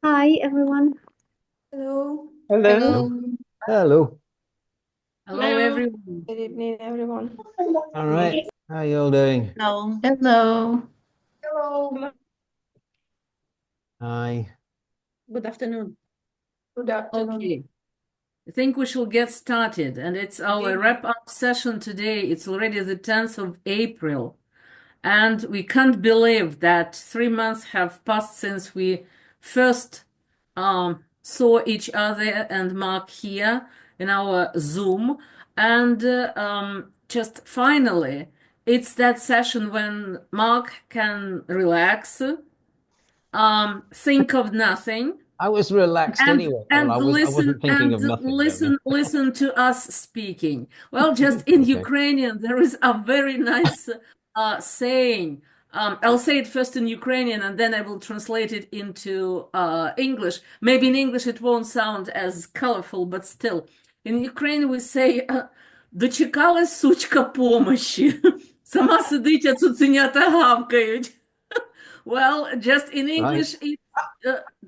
Hi, everyone. Hello. Hello. Hello. Hello. Hello, everyone. Good evening, everyone. All right. How you all doing? Hello. Hello. Hello. Hi. Good afternoon. Good afternoon. Okay, I think we shall get started, and it's our wrap-up session today. It's already the 10th of April, and we can't believe that 3 months have passed since we first saw each other and Mark here in our Zoom. And just finally, it's that session when Mark can relax, think of nothing, I was relaxed anyway. Well, I wasn't thinking of nothing, don't know. listen to us speaking. Well, just in Okay. Ukrainian, there is a very nice saying. I'll say it first in Ukrainian and then I will translate it into English. Maybe in English it won't sound as colorful, but still. In Ukraine we say «Дочекалась сучка помощи». Сама сидить, а цуценята гавкають. Well, just in Right. English,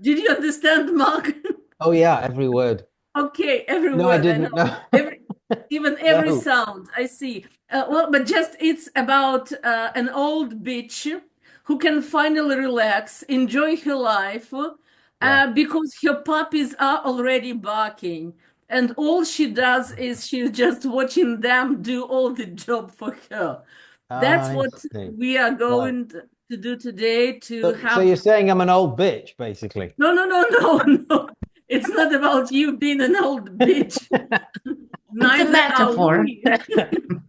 did you understand, Mark? Oh yeah, every word. Okay, every No, I word I didn't. know, No. even every No. sound. I see. Well, but just it's about an old bitch who can finally relax, enjoy her life, Yeah. because her puppies are already barking, and all she does is she's just watching them do all the job for her. That's I what see. we are Right. going to do today to So have. you're saying I'm an old bitch, basically. No, no, no, no, no. It's not about you being an old bitch. It's a Neither are metaphor. we.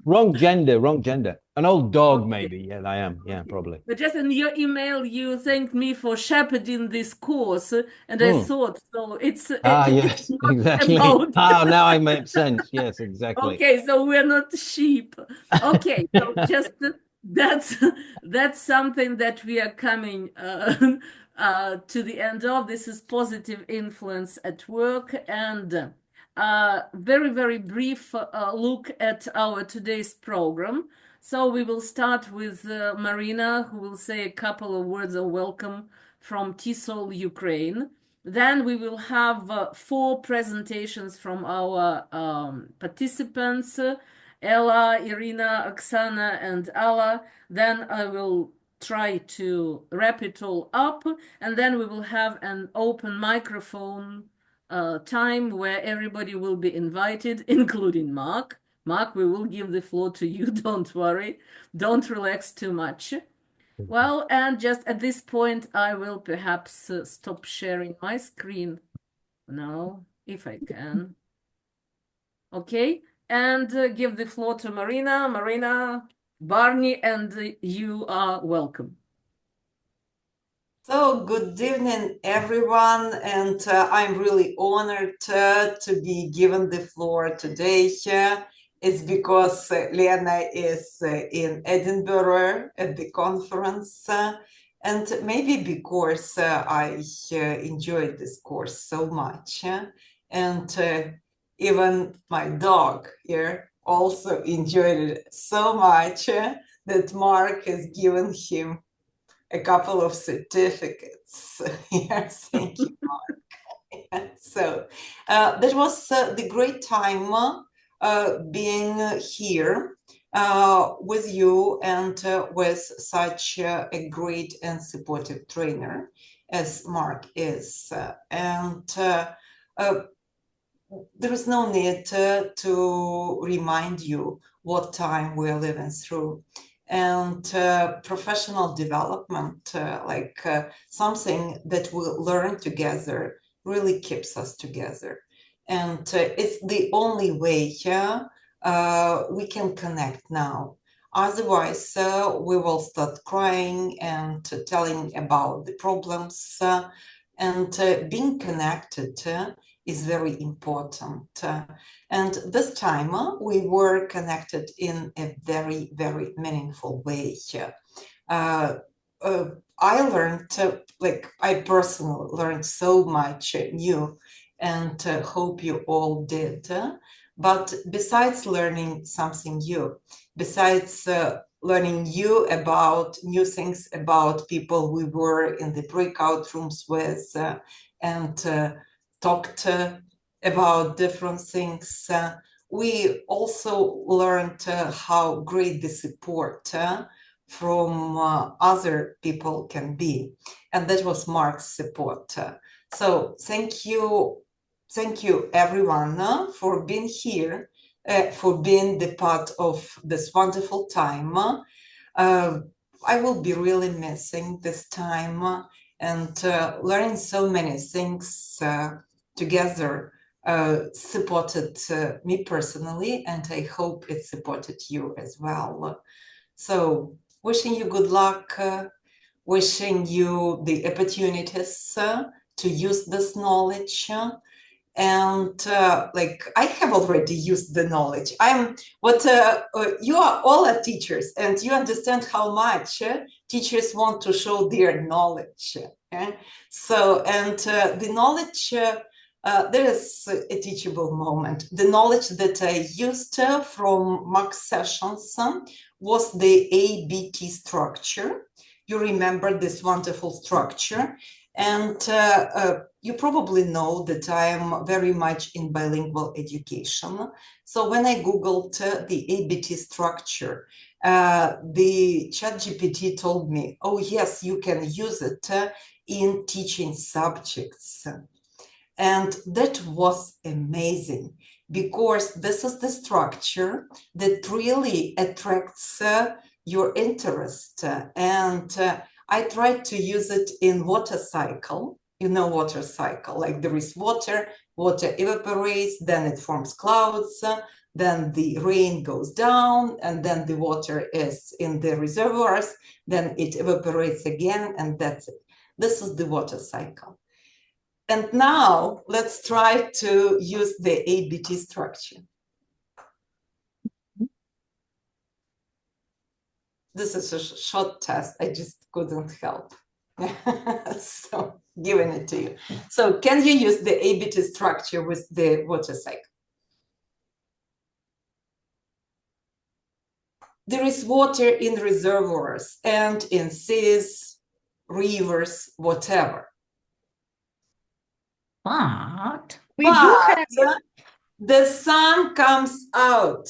Wrong gender, wrong gender. An old dog, Okay. maybe. Yeah, I am. Yeah, Okay. probably. But just in your email, you thanked me for shepherding this course, and I Hmm. thought so. Ah, It's yes, not exactly. about. Ah, now I make sense. Yes, exactly. Okay, so we're not sheep. Okay, so just that's that's something that we are coming to the end of. This is positive influence at work, and very, very brief look at our today's program. So we will start with Marina, who will say a couple of words of welcome from TESOL-Ukraine. Then we will have four presentations from our participants, Ella, Irina, Oksana, and Alla. Then I will try to wrap it all up, and then we will have an open microphone time where everybody will be invited, including Mark. Mark, we will give the floor to you. Don't worry. Don't relax too much. Well, and just at this point, I will perhaps stop sharing my screen now, if I can. Okay, and give the floor to Marina. Marina, Barney, and you are welcome. So, good evening, everyone, and I'm really honored to be given the floor today. It's because Lena is in Edinburgh at the conference, and maybe because I enjoyed this course so much, and even my dog here also enjoyed it so much that Mark has given him a couple of certificates. Yes, thank you, Mark. So that was the great time being here with you and with such a great and supportive trainer as Mark is. There is no need to remind you what time we're living through. And professional development, something that we learn together, really keeps us together. And it's the only way we can connect now. Otherwise, we will start crying and telling about the problems. And being connected is very important. And this time we were connected in a very, very meaningful way. I learned, I personally learned so much new, and hope you all did. But besides learning something new, besides learning new things about people we were in the breakout rooms with, and talked about different things. We also learned how great the support from other people can be, and that was Mark's support. So thank you everyone for being here, for being the part of this wonderful time. I will be really missing this time, and learning so many things together supported me personally, and I hope it supported you as well. So wishing you good luck, wishing you the opportunities to use this knowledge. And like I have already used the knowledge. You are all teachers, and you understand how much teachers want to show their knowledge. So, and the knowledge, there is a teachable moment. The knowledge that I used from Mark's sessions was the ABT structure. You remember this wonderful structure. And you probably know that I am very much in bilingual education. So when I Googled the ABT structure, the ChatGPT told me, oh yes, you can use it in teaching subjects. And that was amazing, because this is the structure that really attracts your interest. And I tried to use it in water cycle. You know, water cycle, like there is water evaporates, then it forms clouds, then the rain goes down, and then the water is in the reservoirs, then it evaporates again, and that's it. This is the water cycle. And now let's try to use the ABT structure. This is a short test. I just couldn't help. So giving it to you. So can you use the ABT structure with the water cycle? There is water in reservoirs and in seas, rivers, whatever. But the sun comes out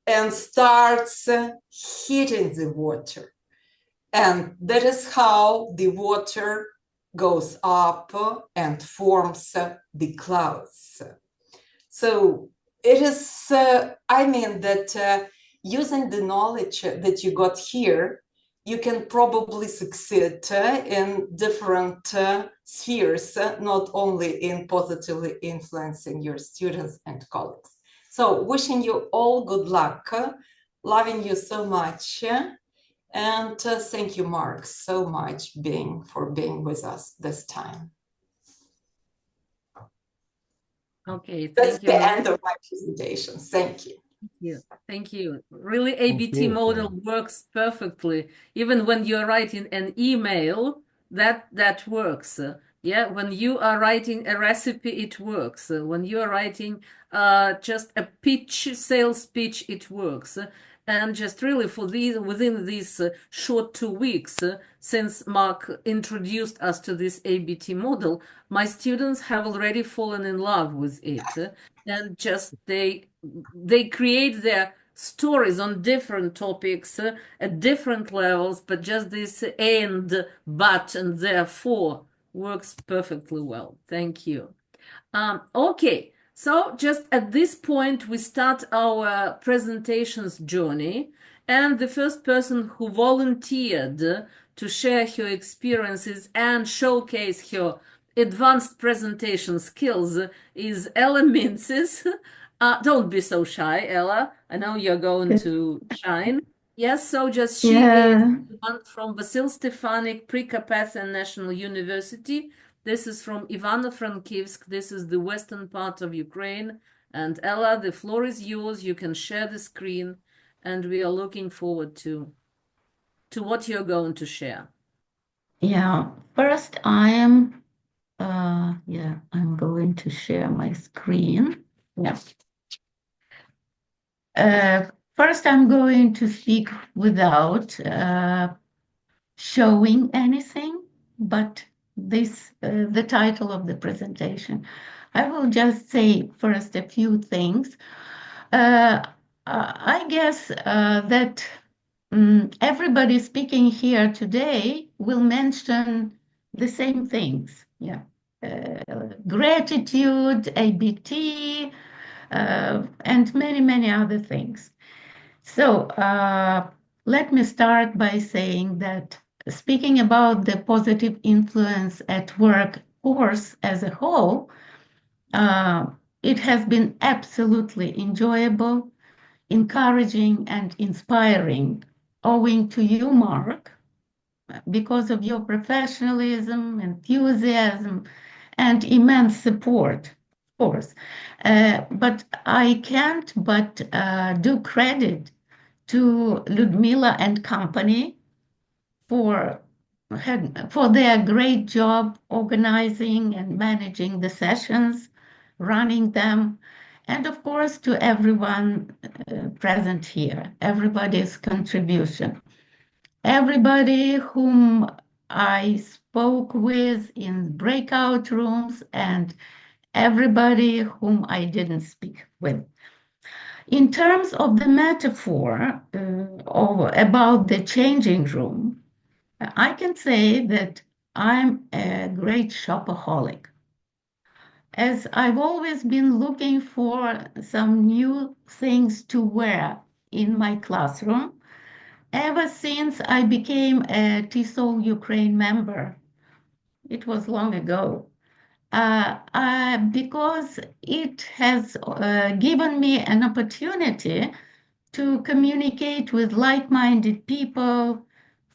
and starts heating the water. And that is how the water goes up and forms the clouds. So it is, I mean that using the knowledge that you got here, you can probably succeed in different spheres, not only in positively influencing your students and colleagues. So wishing you all good luck, loving you so much. And thank you, Mark, so much for being with us this time. Okay, that's thank you. The end of my presentation. Thank you. Thank you. Really, ABT model works perfectly. Even when you're writing an email, that works. Yeah, when you are writing a recipe, it works. When you are writing just a sales pitch, it works. And just really for within these short 2 weeks, since Mark introduced us to this ABT model, my students have already fallen in love with it. And just they create their stories on different topics at different levels, but just this and, but, and therefore works perfectly well. Thank you. Okay, so just at this point, we start our presentations journey. And the first person who volunteered to share her experiences and showcase her advanced presentation skills is Ella Minces. Don't be so shy, Ella. I know you're going to shine. Yes, so just she is one from Vasil Stefanik Pre-Carpathian National University. This is from Ivano-Frankivsk. This is the western part of Ukraine. And Ella, the floor is yours. You can share the screen. And we are looking forward to what you're going to share. Yeah, first I'm going to share my screen. Yeah. first I'm going to speak without showing anything, but the title of the presentation. I will just say first a few things. I guess that everybody speaking here today will mention the same things. Yeah. Gratitude, ABT, and many, many other things. So let me start by saying that speaking about the positive influence at work course as a whole, uh, it has been absolutely enjoyable, encouraging, and inspiring, owing to you, Mark, because of your professionalism, enthusiasm, and immense support, of course. But I can't but do credit to Ludmila and company for for their great job organizing and managing the sessions, running them, and of course to everyone present here, everybody's contribution. Everybody whom I spoke with in breakout rooms and everybody whom I didn't speak with. In terms of the metaphor about the changing room, I can say that I'm a great shopaholic, as I've always been looking for some new things to wear in my classroom ever since I became a TESOL-Ukraine member. It was long ago. Because it has given me an opportunity to communicate with like-minded people,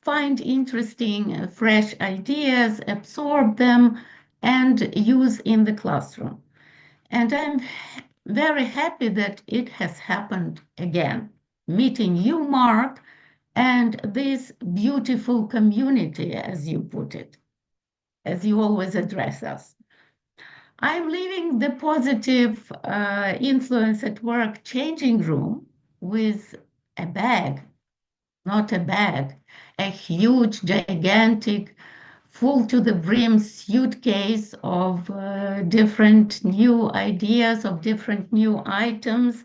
find interesting, fresh ideas, absorb them, and use in the classroom. And I'm very happy that it has happened again, meeting you, Mark, and this beautiful community, as you put it, as you always address us. I'm leaving the positive influence at work changing room with a bag, not a bag, a huge, gigantic, full to the brim suitcase of different new ideas, of different new items,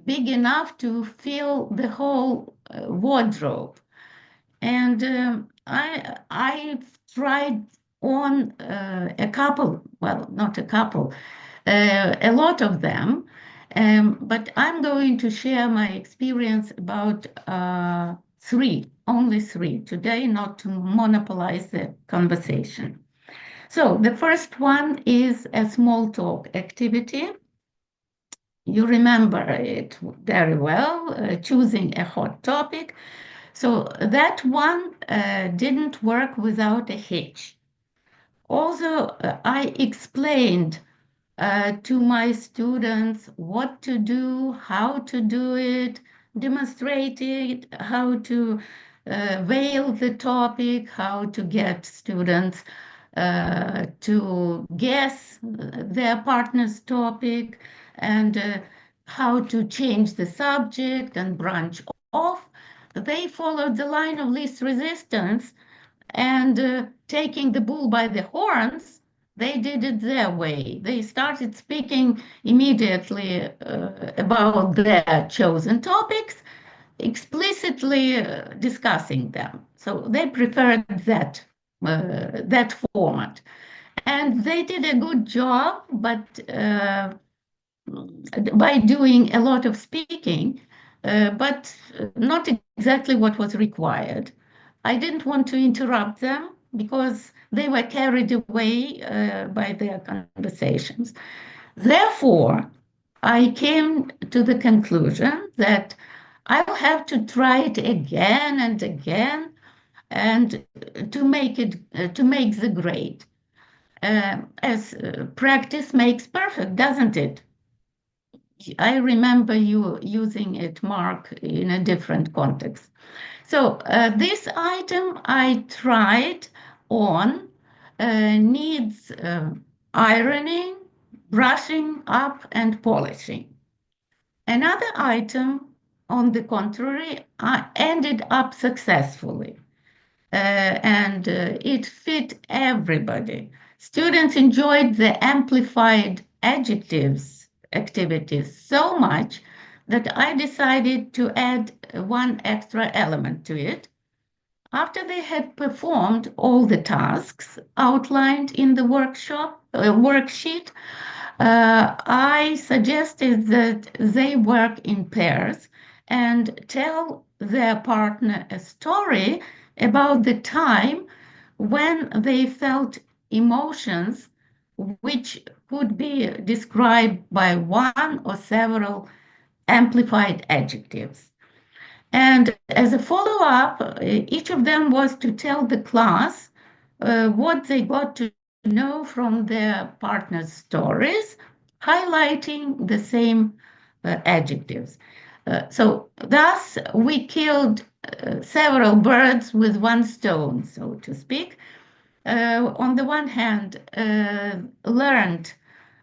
big enough to fill the whole wardrobe. And I've tried on a couple, well, not a couple, a lot of them. But I'm going to share my experience about three, only three today, not to monopolize the conversation. So the first one is a small talk activity. You remember it very well, choosing a hot topic. So that one didn't work without a hitch. Also, I explained to my students what to do, how to do it, demonstrated how to veil the topic, how to get students to guess their partner's topic, and how to change the subject and branch off. They followed the line of least resistance and taking the bull by the horns, they did it their way. They started speaking immediately about their chosen topics, explicitly discussing them. So they preferred that format, and they did a good job. But by doing a lot of speaking, but not exactly what was required. I didn't want to interrupt them because they were carried away by their conversations. Therefore, I came to the conclusion that I'll have to try it again and again and to make the grade. As practice makes perfect, doesn't it? I remember you using it, Mark, in a different context. So this item I tried on needs ironing, brushing up, and polishing. Another item on the contrary, ended up successfully. And it fit everybody. Students enjoyed the amplified adjectives activities so much that I decided to add one extra element to it. After they had performed all the tasks outlined in the worksheet, I suggested that they work in pairs and tell their partner a story about the time when they felt emotions which could be described by one or several amplified adjectives. And as a follow-up, each of them was to tell the class what they got to know from their partner's stories, highlighting the same adjectives. So thus we killed several birds with one stone, so to speak. On the one hand, learned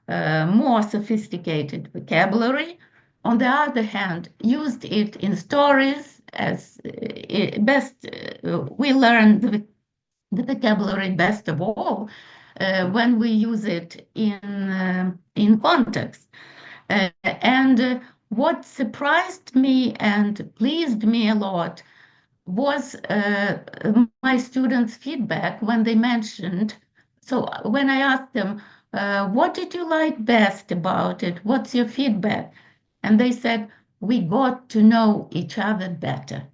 more sophisticated vocabulary. On the other hand, used it in stories as best. We learned the vocabulary best of all when we use it in context. And what surprised me and pleased me a lot was my students' feedback when they mentioned. So when I asked them, what did you like best about it? What's your feedback? And they said, we got to know each other better.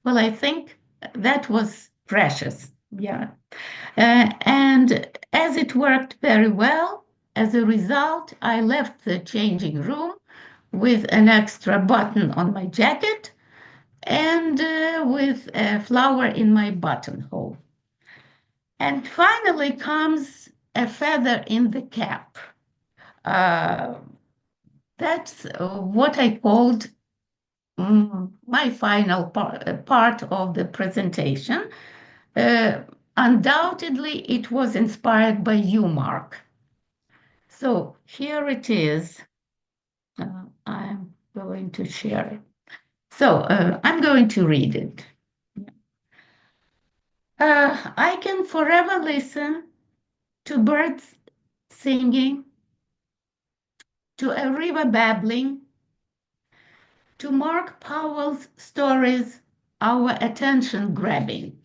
Well, I think that was precious. Yeah. And as it worked very well, as a result, I left the changing room with an extra button on my jacket and with a flower in my buttonhole. And finally comes a feather in the cap. Uh, that's what I called my final part of the presentation. Uh, Undoubtedly, it was inspired by you, Mark. So here it is. I'm going to share it. So I'm going to read it. I can forever listen to birds singing, to a river babbling, to Mark Powell's stories, our attention grabbing.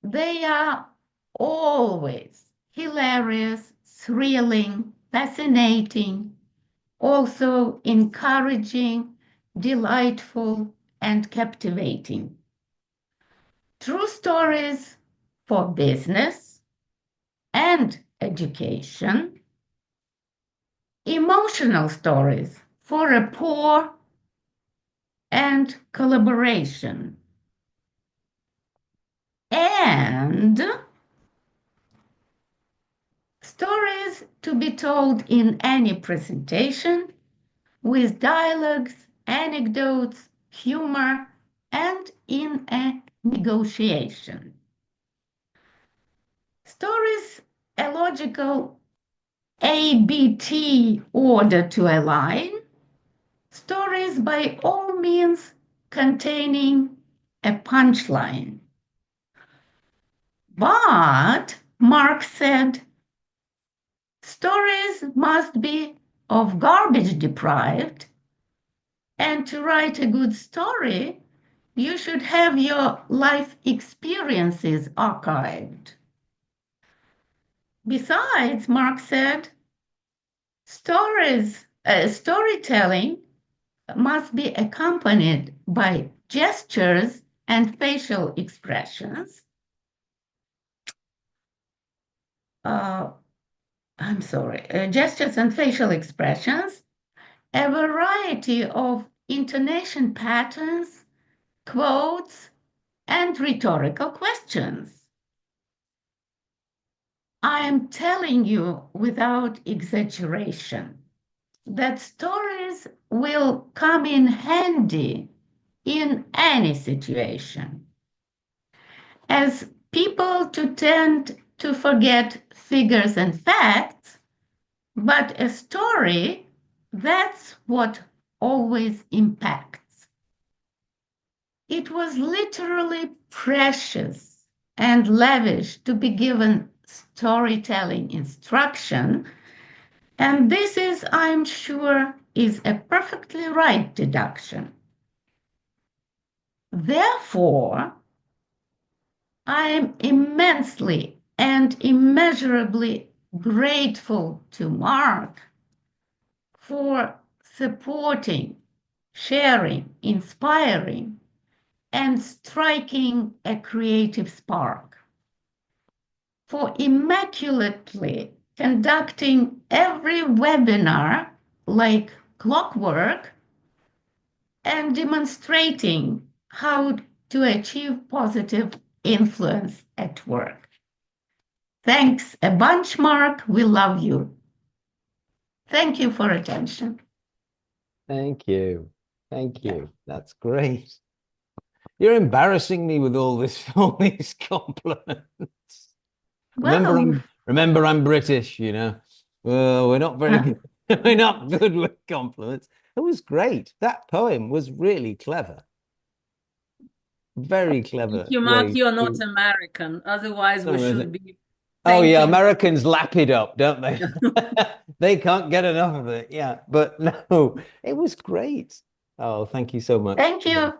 They are always hilarious, thrilling, fascinating, also encouraging, delightful, and captivating. True stories for business and education, emotional stories for rapport and collaboration, and stories to be told in any presentation with dialogues, anecdotes, humor, and in a negotiation. Stories a logical ABT order to align. Stories by all means containing a punchline. But, Mark said, stories must be of garbage deprived, and to write a good story, you should have your life experiences archived. Besides, Mark said, storytelling must be accompanied by gestures and facial expressions. Gestures and facial expressions, a variety of intonation patterns, quotes, and rhetorical questions. I am telling you without exaggeration that stories will come in handy in any situation. As people tend to forget figures and facts, but a story, that's what always impacts. It was literally precious and lavish to be given storytelling instruction, and this is, I'm sure, is a perfectly right deduction. Therefore, I am immensely and immeasurably grateful to Mark for supporting, sharing, inspiring, and striking a creative spark, for immaculately conducting every webinar like clockwork and demonstrating how to achieve positive influence at work. Thanks a bunch, Mark. We love you. Thank you for attention. Thank you. Thank you. That's great. You're embarrassing me with all these compliments. Well, Remember, I'm British, you know. We're not very good. We're not good with compliments. It was great. That poem was really clever. Very clever. Thank you, Mark. You're not American. Otherwise, we should be. Oh, yeah. Americans lap it up, don't they? They can't get enough of it. Yeah. But no, it was great. Oh, thank you so much. Thank you.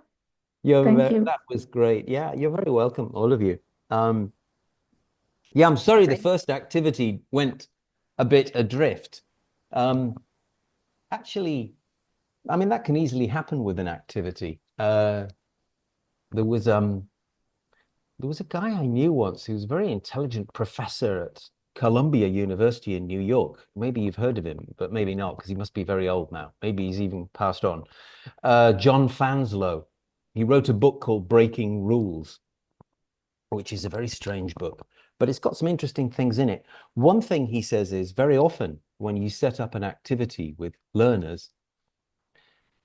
Thank you. That was great. Yeah, you're very welcome, all of you. Yeah, I'm sorry the first activity went a bit adrift. Actually, I mean, that can easily happen with an activity. There was a guy I knew once who was a very intelligent professor at Columbia University in New York. Maybe you've heard of him, but maybe not, because he must be very old now. Maybe he's even passed on. John Fanslow. He wrote a book called Breaking Rules, which is a very strange book, but it's got some interesting things in it. One thing he says is very often when you set up an activity with learners,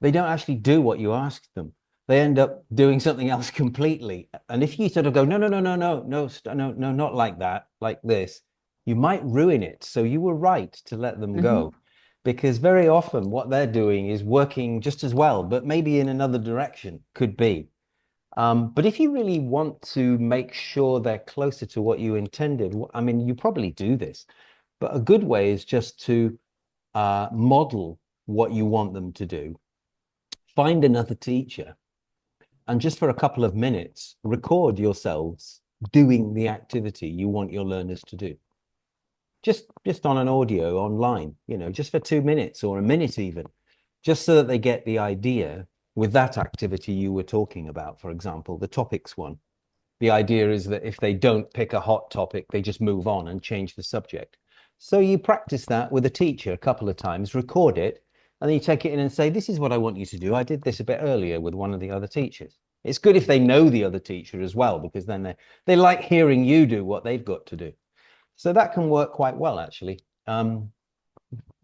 they don't actually do what you ask them. They end up doing something else completely. And if you sort of go, no, not like that, like this, you might ruin it. So you were right to let them go, because very often what they're doing is working just as well, but maybe in another direction, could be. But if you really want to make sure they're closer to what you intended, I mean, you probably do this, but a good way is just to model what you want them to do. Find another teacher and just for a couple of minutes, record yourselves doing the activity you want your learners to do. Just on an audio online, you know, just for 2 minutes or a minute even, just so that they get the idea with that activity you were talking about, for example, the topics one. The idea is that if they don't pick a hot topic, they just move on and change the subject. So you practice that with a teacher a couple of times, record it, and then you take it in and say, this is what I want you to do. I did this a bit earlier with one of the other teachers. It's good if they know the other teacher as well, because then they like hearing you do what they've got to do. So that can work quite well, actually. But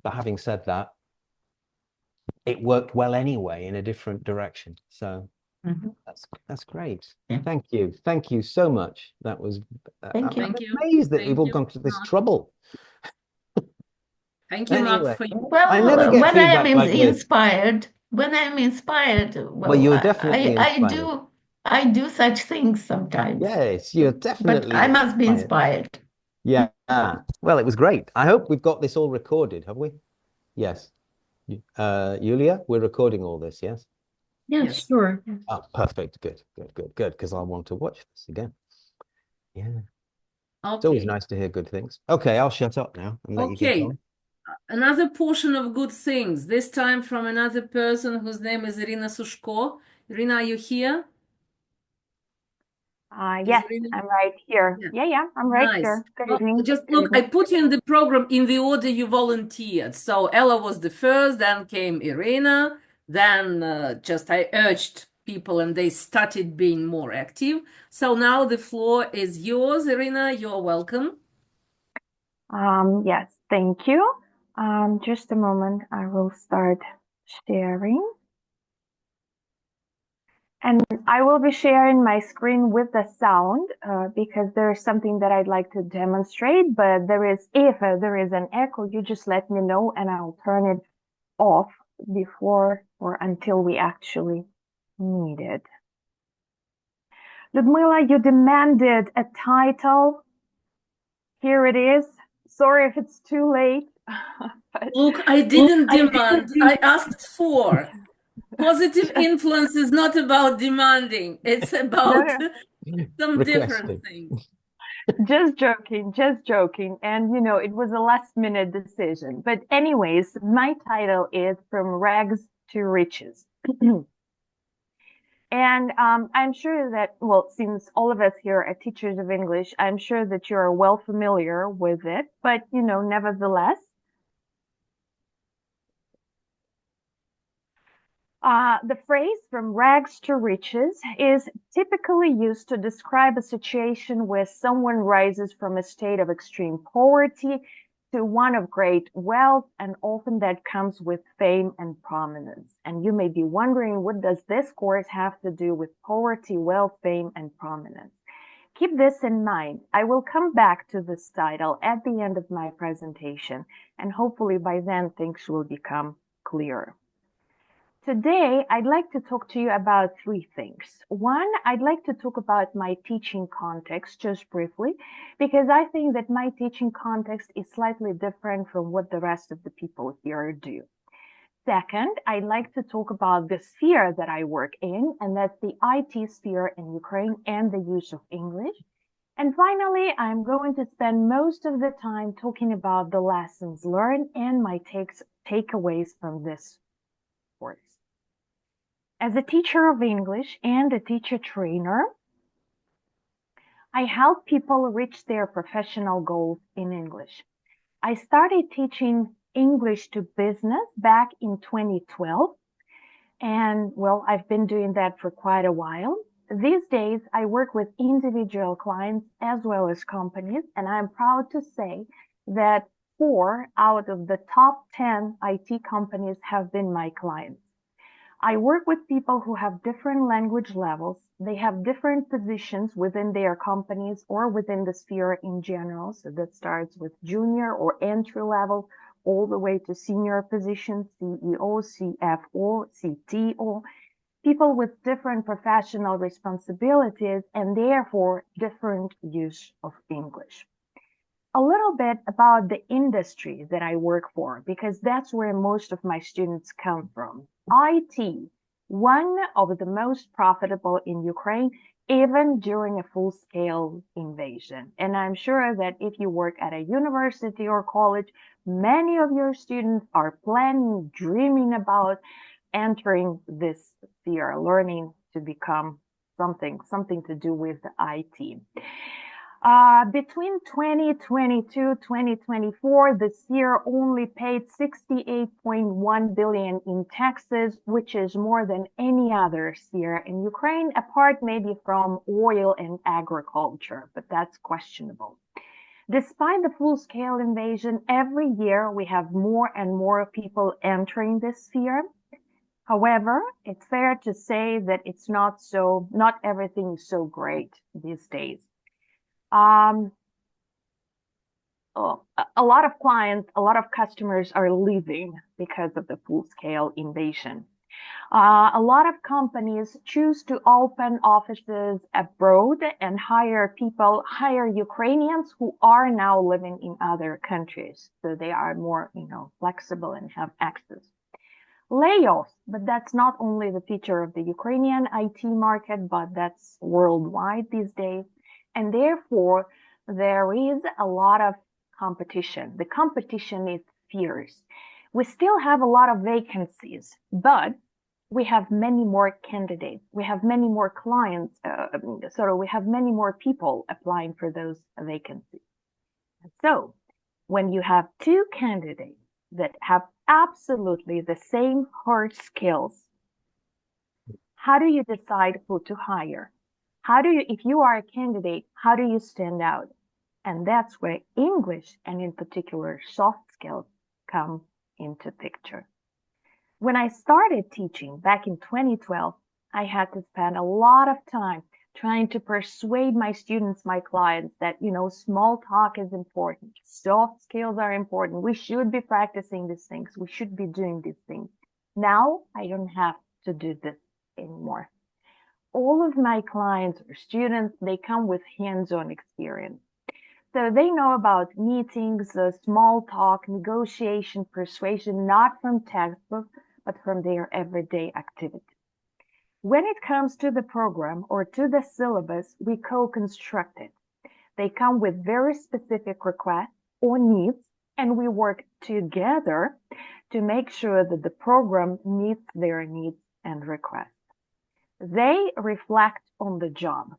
having said that, it worked well anyway in a different direction. So that's great. Yeah. Thank you so much. That was Thank you. I'm amazed that we've all gone to this trouble. Thank you, Mark, for you. Well, I never get when I'm like inspired, well, you're definitely inspired. I do such things sometimes. Yes, you're definitely. But I must be inspired. Yeah. Well, it was great. I hope we've got this all recorded, have we? Yes. Yulia, we're recording all this, yes? Yes, sure. Oh, perfect. Good. Because I want to watch this again. Yeah. Okay. It's always nice to hear good things. Okay, I'll shut up now and let you get on. Another portion of good things, this time from another person whose name is Irina Sushko. Irina, are you here? Yes, I'm right here. Yeah, I'm right here. Good evening. Just look, I put you in the program in the order you volunteered. So Ella was the first, then came Irina, then I urged people and they started being more active. So now the floor is yours, Irina. You're welcome. Yes, thank you. Just a moment, I will start sharing. And I will be sharing my screen with the sound because there is something that I'd like to demonstrate, but if there is an echo, you just let me know and I'll turn it off before or until we actually need it. Ludmila, you demanded a title. Here it is. Sorry if it's too late. Look, I didn't demand. I asked for. Positive influence is not about demanding. It's about some different things. Just joking. And, it was a last minute decision. But anyways, my title is From Rags to Riches. And I'm sure that, well, since all of us here are teachers of English, I'm sure that you're well familiar with it. But, nevertheless, the phrase from rags to riches is typically used to describe a situation where someone rises from a state of extreme poverty to one of great wealth, and often that comes with fame and prominence. And you may be wondering, what does this course have to do with poverty, wealth, fame, and prominence? Keep this in mind. I will come back to this title at the end of my presentation, and hopefully by then things will become clearer. Today, I'd like to talk to you about three things. One, I'd like to talk about my teaching context just briefly, because I think that my teaching context is slightly different from what the rest of the people here do. Second, I'd like to talk about the sphere that I work in, and that's the IT sphere in Ukraine and the use of English. And finally, I'm going to spend most of the time talking about the lessons learned and my takeaways from this course. As a teacher of English and a teacher trainer, I help people reach their professional goals in English. I started teaching English to business back in 2012, and well, I've been doing that for quite a while. These days, I work with individual clients as well as companies, and I'm proud to say that 4 out of the top 10 IT companies have been my clients. I work with people who have different language levels. They have different positions within their companies or within the sphere in general. So that starts with junior or entry level, all the way to senior positions, CEO, CFO, CTO, people with different professional responsibilities and therefore different use of English. A little bit about the industry that I work for, because that's where most of my students come from. IT, one of the most profitable in Ukraine, even during a full-scale invasion. And I'm sure that if you work at a university or college, many of your students are planning, dreaming about entering this sphere, learning to become something to do with IT. Between 2022 2024, this year only paid 68.1 billion in taxes, which is more than any other year in Ukraine, apart maybe from oil and agriculture, but that's questionable. Despite the full-scale invasion, every year we have more and more people entering this sphere. However, it's fair to say that it's not everything is so great these days. A lot of clients, a lot of customers are leaving because of the full-scale invasion. A lot of companies choose to open offices abroad and hire Ukrainians who are now living in other countries. So they are more, flexible and have access. Layoffs, but that's not only the feature of the Ukrainian IT market, but that's worldwide these days. And therefore, there is a lot of competition. The competition is fierce. We still have a lot of vacancies, but we have many more candidates. We have many more clients. We have many more people applying for those vacancies. So when you have two candidates that have absolutely the same hard skills, how do you decide who to hire? If you are a candidate, how do you stand out? And that's where English, and in particular soft skills, come into picture. When I started teaching back in 2012, I had to spend a lot of time trying to persuade my students, my clients, that, small talk is important. Soft skills are important. We should be practicing these things. We should be doing these things. Now I don't have to do this anymore. All of my clients or students, they come with hands-on experience. So they know about meetings, small talk, negotiation, persuasion, not from textbooks, but from their everyday activity. When it comes to the program or to the syllabus, we co-construct it. They come with very specific requests or needs, and we work together to make sure that the program meets their needs and requests. They reflect on the job.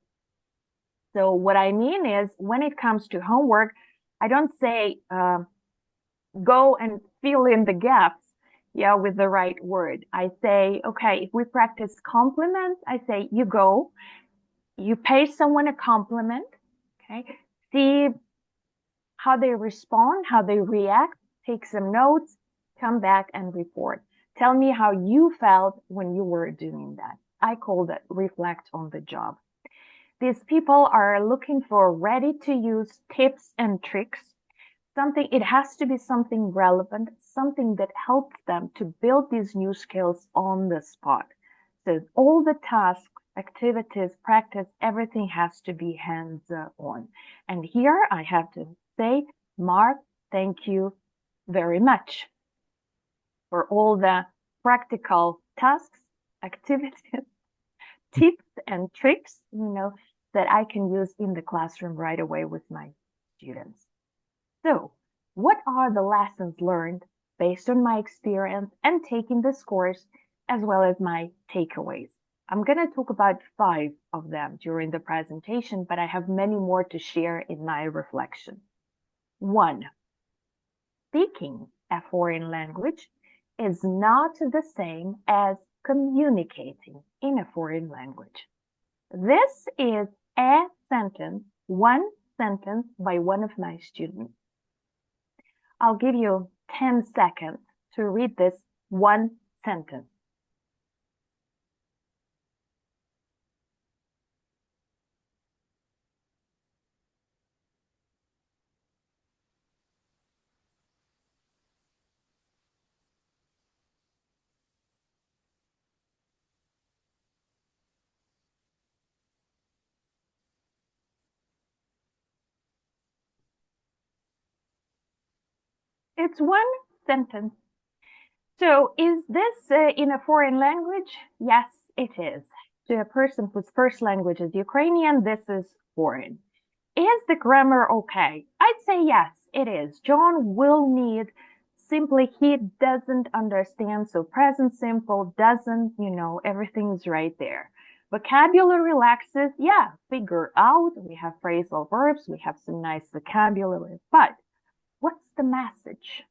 So what I mean is, when it comes to homework, I don't say, go and fill in the gaps, with the right word. I say, okay, if we practice compliments, I say, you go, you pay someone a compliment, okay, see how they respond, how they react, take some notes, come back and report. Tell me how you felt when you were doing that. I call that reflect on the job. These people are looking for ready-to-use tips and tricks. It has to be something relevant, something that helps them to build these new skills on the spot. So all the tasks, activities, practice, everything has to be hands-on. And here I have to say, Mark, thank you very much for all the practical tasks, activities, tips and tricks, that I can use in the classroom right away with my students. So, what are the lessons learned based on my experience and taking this course, as well as my takeaways? I'm going to talk about 5 of them during the presentation, but I have many more to share in my reflection. 1. Speaking a foreign language is not the same as communicating in a foreign language. This is a sentence, one sentence by one of my students. I'll give you 10 seconds to read this one sentence. It's one sentence. So is this in a foreign language? Yes, it is. To a person whose first language is Ukrainian, this is foreign. Is the grammar okay? I'd say yes, it is. John will need, simply he doesn't understand, so present simple doesn't, everything's right there. Vocabulary relaxes, yeah, figure out, we have phrasal verbs, we have some nice vocabulary, but what's the message?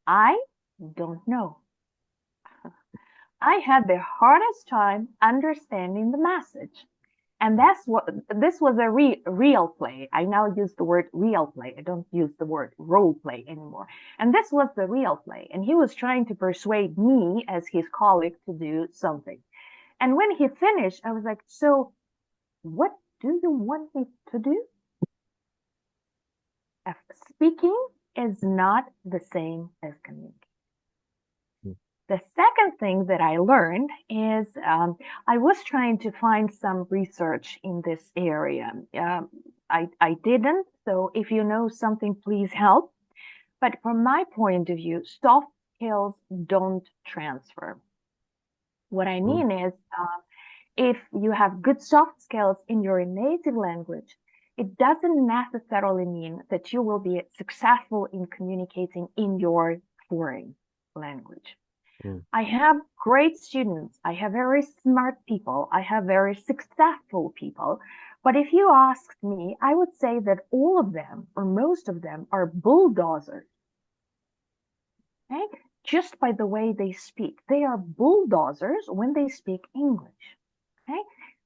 I don't know. I had the hardest time understanding the message. And this was a real play. I now use the word real play. I don't use the word role play anymore. And this was the real play. And he was trying to persuade me as his colleague to do something. And when he finished, I was like, so what do you want me to do? Speaking is not the same as communicating. The second thing that I learned is I was trying to find some research in this area. I didn't, so if you know something, please help. But from my point of view, soft skills don't transfer. What I mean is, if you have good soft skills in your native language, it doesn't necessarily mean that you will be successful in communicating in your foreign language. I have great students. I have very smart people. I have very successful people. But if you asked me, I would say that all of them, or most of them, are bulldozers. Okay? Just by the way they speak. They are bulldozers when they speak English. Okay?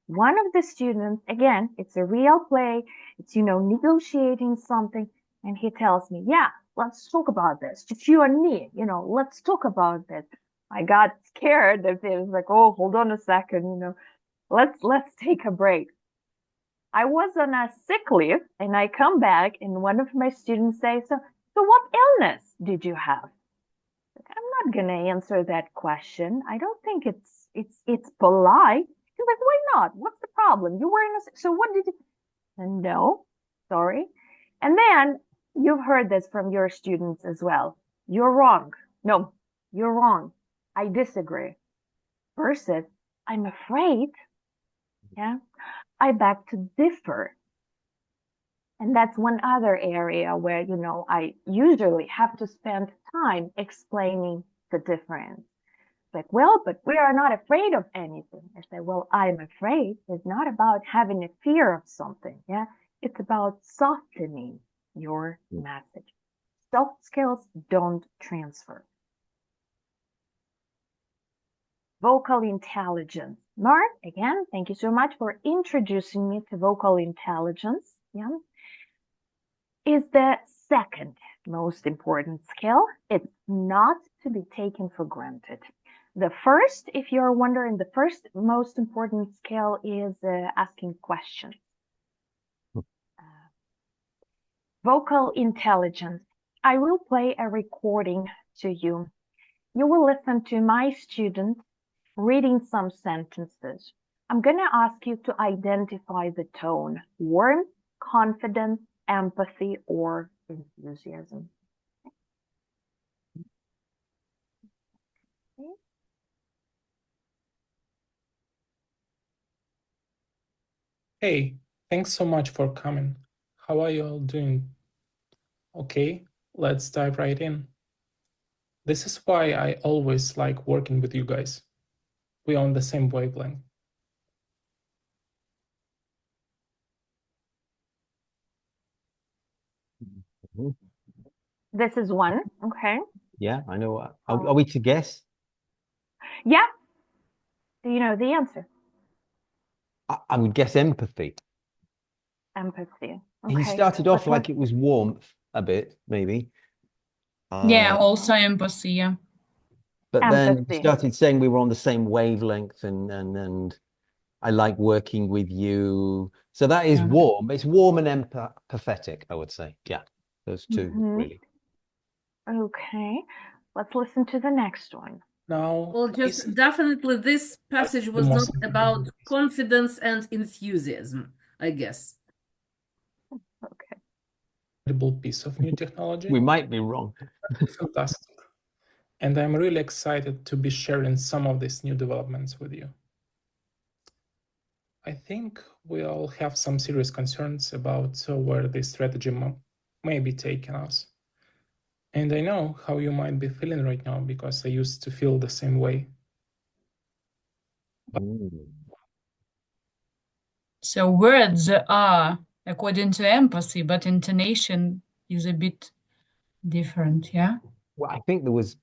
One of the students, again, it's a real play. It's, negotiating something. And he tells me, yeah, let's talk about this. Just you and me, let's talk about this. I got scared that it was like, oh, hold on a second, let's take a break. I was on a sick leave and I come back and one of my students says, so what illness did you have? not gonna answer that question. I don't think it's polite. He's like, why not? What's the problem? You were in a, so what did you? And no, sorry. And then you've heard this from your students as well. You're wrong. No, you're wrong. I disagree. Versus, I'm afraid. Yeah, I beg to differ. And that's one other area where, you know, I usually have to spend time explaining the difference. Like, well, but we are not afraid of anything. I say, well, I'm afraid is not about having a fear of something. Yeah, it's about softening your message. Soft skills don't transfer. Vocal intelligence. Mark, again, thank you so much for introducing me to vocal intelligence. Yeah, is the second most important skill. It's not to be taken for granted. The first, if you're wondering, the first most important skill is asking questions. Vocal intelligence. I will play a recording to you. You will listen to my student reading some sentences. I'm going to ask you to identify the tone: warmth, confidence, empathy, or enthusiasm. Okay. Hey, thanks so much for coming. How are you all doing? Okay, let's dive right in. This is why I always like working with you guys. We're on the same wavelength. This is one. Okay. Yeah, I know. Are we to guess? Yeah. Do you know the answer? I would guess empathy. Empathy. He Okay. started off Let's like it was warmth a bit, maybe. Yeah, also empathy, yeah. But then he empathy. started saying we were on the same wavelength and I like working with you. So that is Yeah. warm. It's warm and empathetic, I would say. Yeah, those two really. Okay. Let's listen to the next one. Now, Well, just definitely this passage was not about confidence and enthusiasm, I guess. Okay. Incredible piece of new technology. We might be wrong. Fantastic. And I'm really excited to be sharing some of these new developments with you. I think we all have some serious concerns about where this strategy may be taking us. And I know how you might be feeling right now because I used to feel the same way. So words are according to empathy, but intonation is a bit different, yeah? Well, I think there was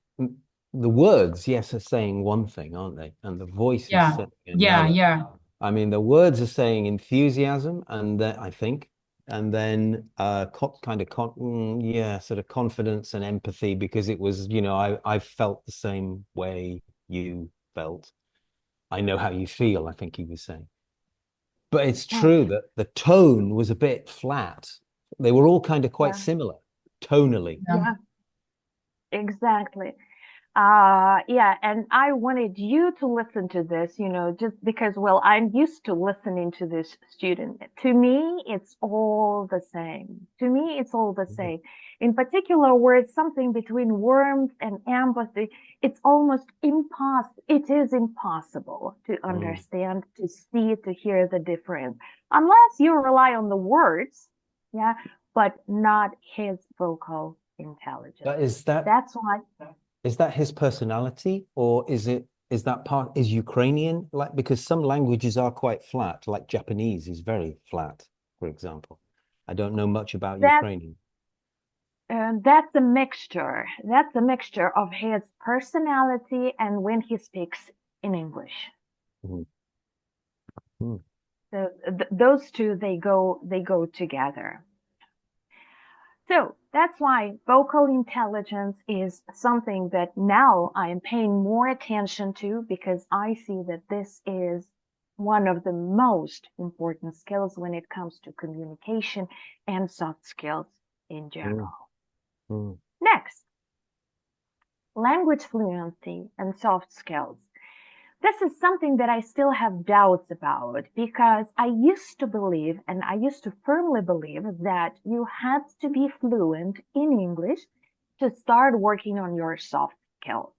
the words, yes, are saying one thing, aren't they? And the voice is saying another. Yeah. I mean, the words are saying enthusiasm, and then I think, and then kind of sort of confidence and empathy, because it was, you know, I felt the same way you felt. I know how you feel, I think he was saying. But it's true that the tone was a bit flat. They were all kind of quite similar tonally. Yeah, exactly. Yeah, and I wanted you to listen to this, you know, just because, well, I'm used to listening to this student. To me, it's all the same. To me, it's all the same. In particular, where it's something between warmth and empathy, it's almost impossible. It is impossible to understand, to see, to hear the difference, unless you rely on the words, yeah, but not his vocal intelligence. But That's why. is that his personality, or is that part is Ukrainian? Like, because some languages are quite flat, like Japanese is very flat, for example. I don't know much about Ukrainian. That's a mixture. That's a mixture of his personality and when he speaks in English. So those two, they go together. So that's why vocal intelligence is something that now I am paying more attention to, because I see that this is one of the most important skills when it comes to communication and soft skills in general. Next, language fluency, and soft skills. This is something that I still have doubts about because I used to believe, and I used to firmly believe, that you had to be fluent in English to start working on your soft skills.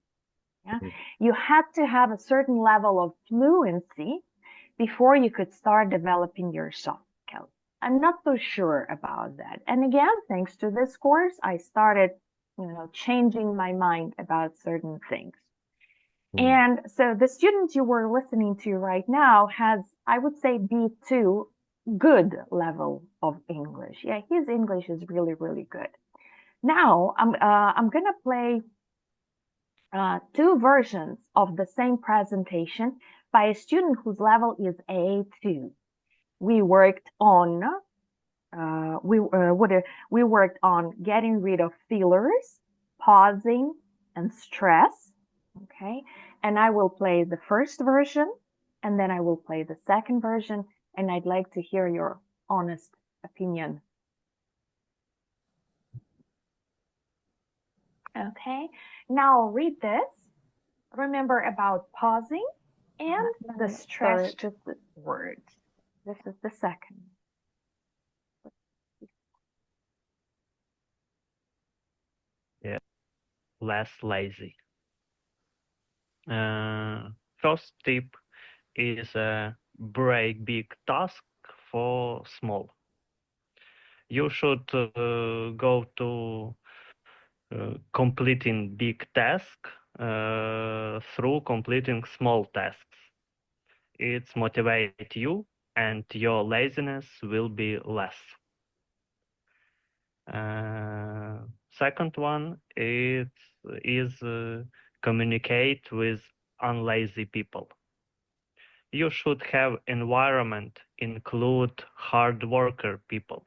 Yeah? You had to have a certain level of fluency before you could start developing your soft skills. I'm not so sure about that. And again, thanks to this course, I started, changing my mind about certain things. And so the student you were listening to right now has, I would say, B2 good level of English. Yeah, his English is really, really good. Now I'm gonna play two versions of the same presentation by a student whose level is A2. We worked on we worked on getting rid of fillers, pausing, and stress. Okay, and I will play the first version, and then I will play the second version, and I'd like to hear your honest opinion. Okay, now read this. Remember about pausing and the stressed words. This is the second. Yeah, less lazy. First tip is break big task for small. You should go to completing big task through completing small tasks. It's motivate you and your laziness will be less. Second one is communicate with unlazy people. You should have environment include hard worker people.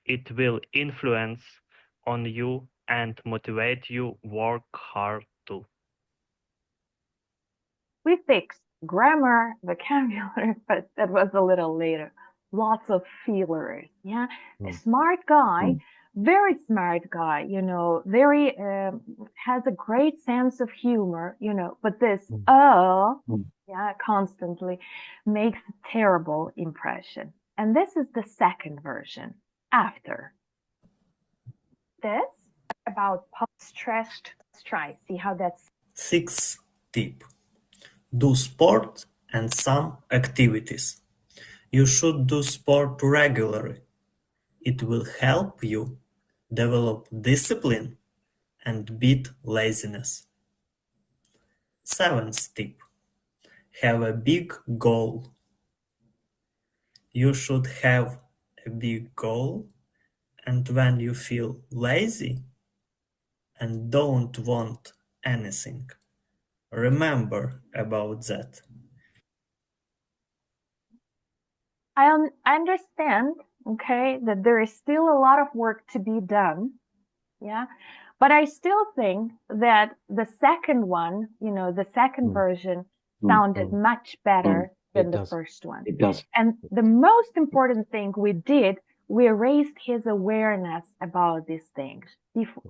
It will influence on you and motivate you work hard too. We fixed grammar, vocabulary, but that was a little later. Lots of feelers. Yeah, a smart guy, very smart guy. Very has a great sense of humor. But this yeah, constantly makes a terrible impression. And this is the second version. After this, about stressed strife. See how that's. Sixth tip. Do sport and some activities. You should do sport regularly. It will help you develop discipline and beat laziness. Seventh tip. Have a big goal. You should have a big goal, and when you feel lazy and don't want anything, remember about that. I understand, okay, that there is still a lot of work to be done. Yeah. But I still think that the second one, the second version sounded much better than the first one. It does. And the most important thing we did, we raised his awareness about these things.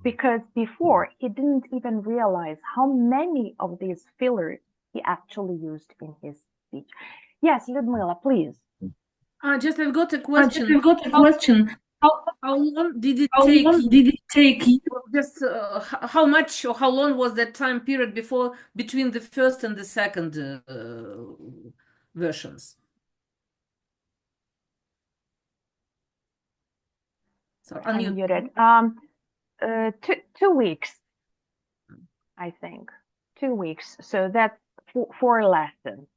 Because before, he didn't even realize how many of these fillers he actually used in his speech. Yes, Ludmila, please. Just I've got a question. How long did it take you? Just how much or how long was that time period between the first and the second versions? So unmuted. 2 weeks, I think. 2 weeks. So that's 4 lessons,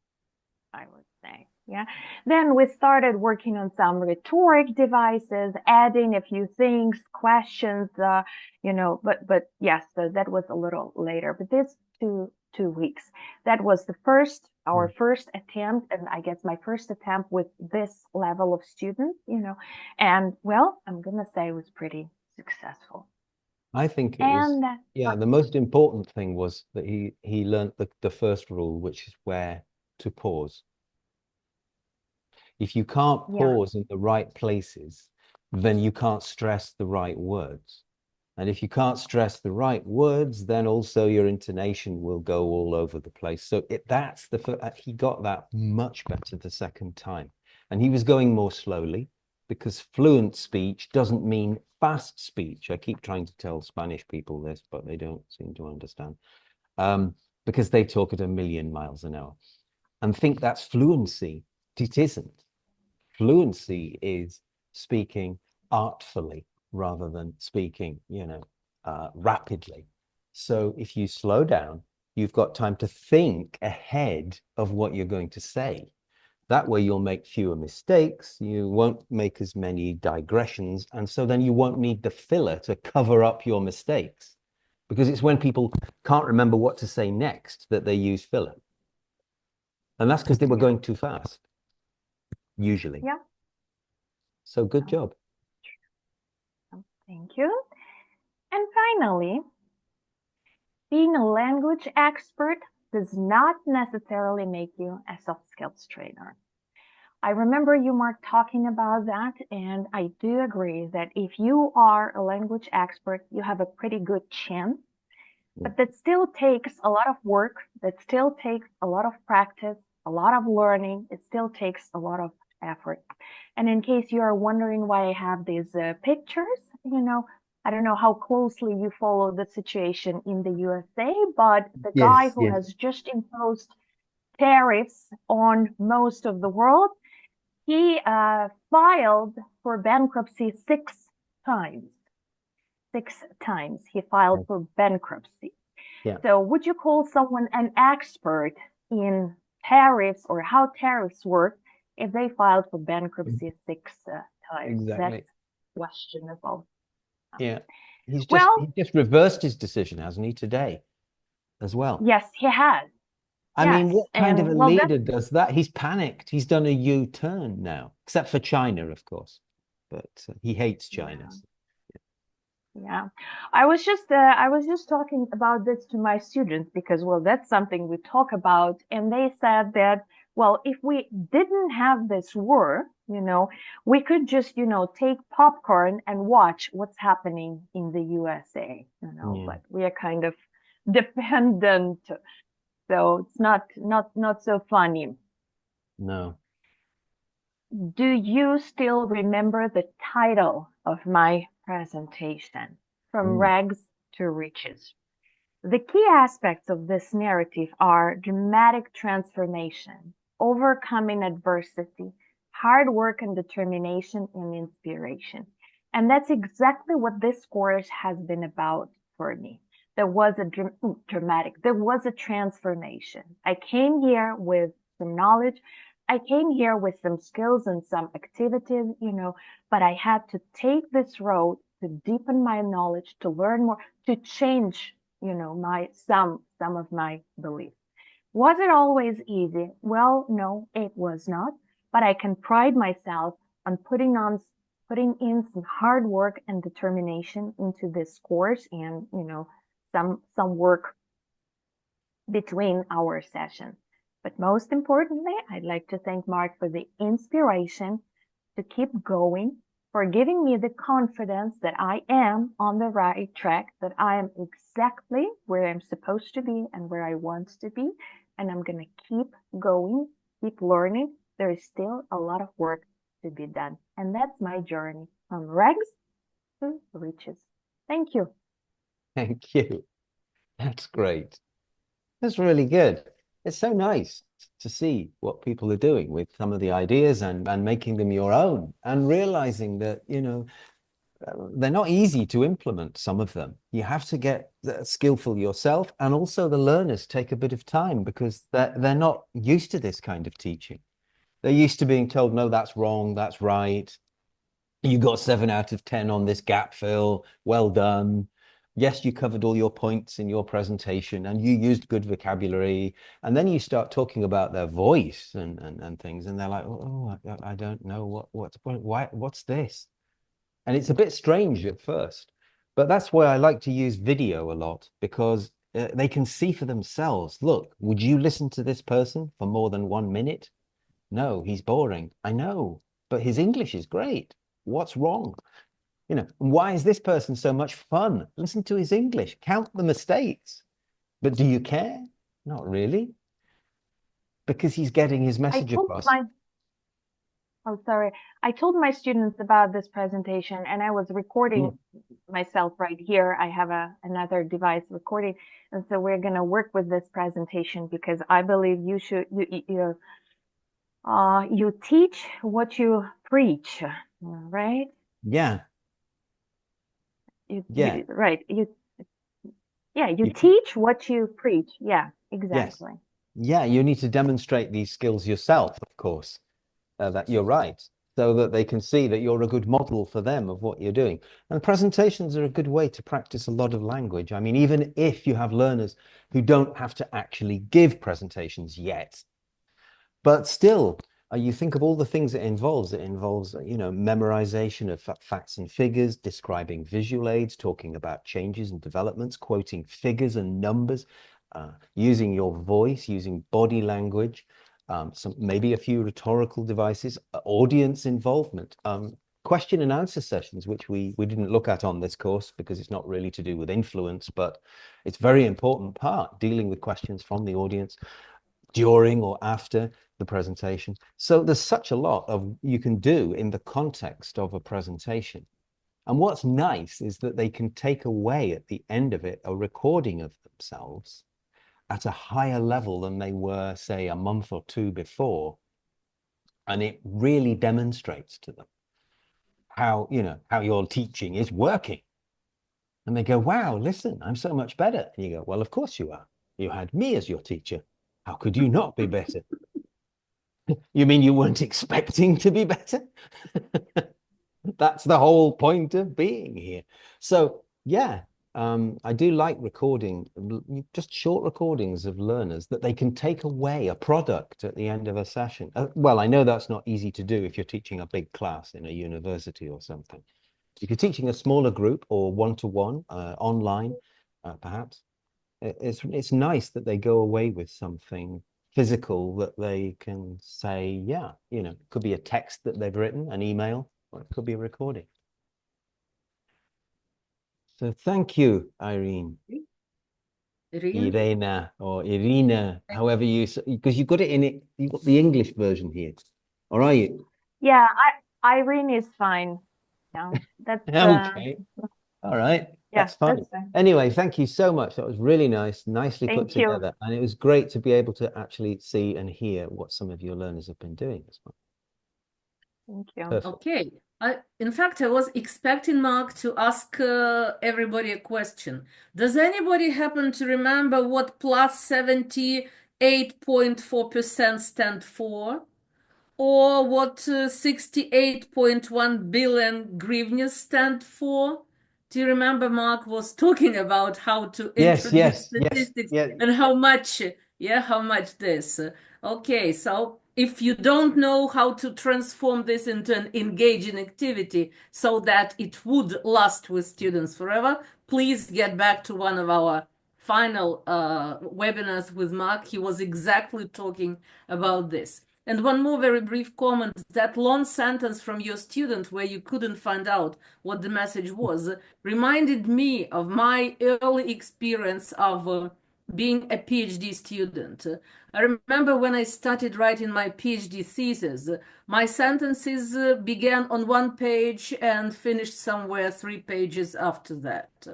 I would say. Yeah. Then we started working on some rhetoric devices, adding a few things, questions, but yes, so that was a little later. But this 2 weeks, that was our first attempt, and I guess my first attempt with this level of student, and well, I'm gonna say it was pretty successful. I think it was, the most important thing was that he learned the first rule, which is where to pause. If you can't pause in the right places, then you can't stress the right words. And if you can't stress the right words, then also your intonation will go all over the place. So that's he got that much better the second time. And he was going more slowly, because fluent speech doesn't mean fast speech. I keep trying to tell Spanish people this, but they don't seem to understand, because they talk at 1,000,000 miles an hour and think that's fluency. It isn't. Fluency is speaking artfully rather than speaking, rapidly. So if you slow down, you've got time to think ahead of what you're going to say. That way you'll make fewer mistakes, you won't make as many digressions, and so then you won't need the filler to cover up your mistakes. Because it's when people can't remember what to say next that they use filler. And that's because they were going too fast, usually. Yeah. So good job. Thank you. And finally, being a language expert does not necessarily make you a soft skills trainer. I remember you, Mark, talking about that, and I do agree that if you are a language expert, you have a pretty good chance. But that still takes a lot of work, that still takes a lot of practice, a lot of learning, it still takes a lot of effort. And in case you are wondering why I have these pictures, I don't know how closely you follow the situation in the USA, but the guy who has just imposed tariffs on most of the world, he filed for bankruptcy 6 times. 6 times he filed for bankruptcy. Yeah. So would you call someone an expert in tariffs or how tariffs work if they filed for bankruptcy 6 times? Exactly. That's questionable. Yeah. He just reversed his decision, hasn't he, today as well? Yes, he has. I mean, what kind of a leader does that? He's panicked. He's done a U-turn now, except for China, of course. But he hates China. Yeah, I was just talking about this to my students because, well, that's something we talk about, and they said that, well, if we didn't have this war, we could just, take popcorn and watch what's happening in the USA, but we are kind of dependent, so it's not so funny. No. Do you still remember the title of my presentation, From Rags to Riches? The key aspects of this narrative are dramatic transformation, overcoming adversity, hard work and determination, and inspiration. And that's exactly what this course has been about for me. There was a transformation. I came here with some knowledge. I came here with some skills and some activities, but I had to take this road to deepen my knowledge, to learn more, to change, some of my beliefs. Was it always easy? Well, no, it was not, but I can pride myself on putting in some hard work and determination into this course and, some work between our sessions. But most importantly, I'd like to thank Mark for the inspiration to keep going, for giving me the confidence that I am on the right track, that I am exactly where I'm supposed to be and where I want to be. And I'm going to keep going, keep learning. There is still a lot of work to be done. And that's my journey from rags to riches. Thank you. Thank you. That's great. That's really good. It's so nice to see what people are doing with some of the ideas and making them your own and realizing that, they're not easy to implement, some of them. You have to get skillful yourself, and also the learners take a bit of time because they're not used to this kind of teaching. They're used to being told, no, that's wrong, that's right. You got 7 out of 10 on this gap fill. Well done. Yes, you covered all your points in your presentation and you used good vocabulary. And then you start talking about their voice and things, and they're like, oh, I don't know what's this? And it's a bit strange at first, but that's why I like to use video a lot, because they can see for themselves. Look, would you listen to this person for more than 1 minute? No, he's boring. I know, but his English is great. What's wrong? You know, why is this person so much fun? Listen to his English, count the mistakes. But do you care? Not really. Because he's getting his message across. Oh, sorry. I told my students about this presentation and I was recording myself right here. I have another device recording. And so we're going to work with this presentation because I believe you teach what you preach, right? Yeah. You teach what you preach. Yeah, exactly. Yes. Yeah, you need to demonstrate these skills yourself, of course, that you're right, so that they can see that you're a good model for them of what you're doing. And presentations are a good way to practice a lot of language. I mean, even if you have learners who don't have to actually give presentations yet, but still, you think of all the things it involves. It involves, you know, memorization of facts and figures, describing visual aids, talking about changes and developments, quoting figures and numbers, using your voice, using body language, maybe a few rhetorical devices, audience involvement, question and answer sessions, which we didn't look at on this course because it's not really to do with influence, but it's a very important part, dealing with questions from the audience during or after the presentation. So there's such a lot of you can do in the context of a presentation. And what's nice is that they can take away at the end of it a recording of themselves at a higher level than they were, say, a month or two before. And it really demonstrates to them how, you know, how your teaching is working. And they go, wow, listen, I'm so much better. And you go, well, of course you are. You had me as your teacher. How could you not be better? You mean you weren't expecting to be better? That's the whole point of being here. So yeah, I do like recording, just short recordings of learners that they can take away a product at the end of a session. Well, I know that's not easy to do if you're teaching a big class in a university or something. If you're teaching a smaller group or one-to-one online, perhaps, it's nice that they go away with something physical that they can say, yeah, you know, it could be a text that they've written, an email, or it could be a recording. So thank you, Irene. Irena or Irina, however you, because you got it in it, you got the English version here. All right. Yeah, Irene is fine. Yeah, that's okay. All right. Yeah, That's fine. that's fine. Anyway, thank you so much. That was really nice, nicely put Thank you. together. And it was great to be able to actually see and hear what some of your learners have been doing as well. Thank you. Perfect. Okay. In fact, I was expecting Mark to ask everybody a question. Does anybody happen to remember what plus 78.4% stand for? Or what 68.1 billion hryvnias stand for? Do you remember Mark was talking about how to introduce statistics and how much, how much this? Okay, so if you don't know how to transform this into an engaging activity so that it would last with students forever, please get back to one of our final webinars with Mark. He was exactly talking about this. And one more very brief comment, that long sentence from your student where you couldn't find out what the message was reminded me of my early experience of being a PhD student. I remember when I started writing my PhD thesis, my sentences began on one page and finished somewhere 3 pages after that.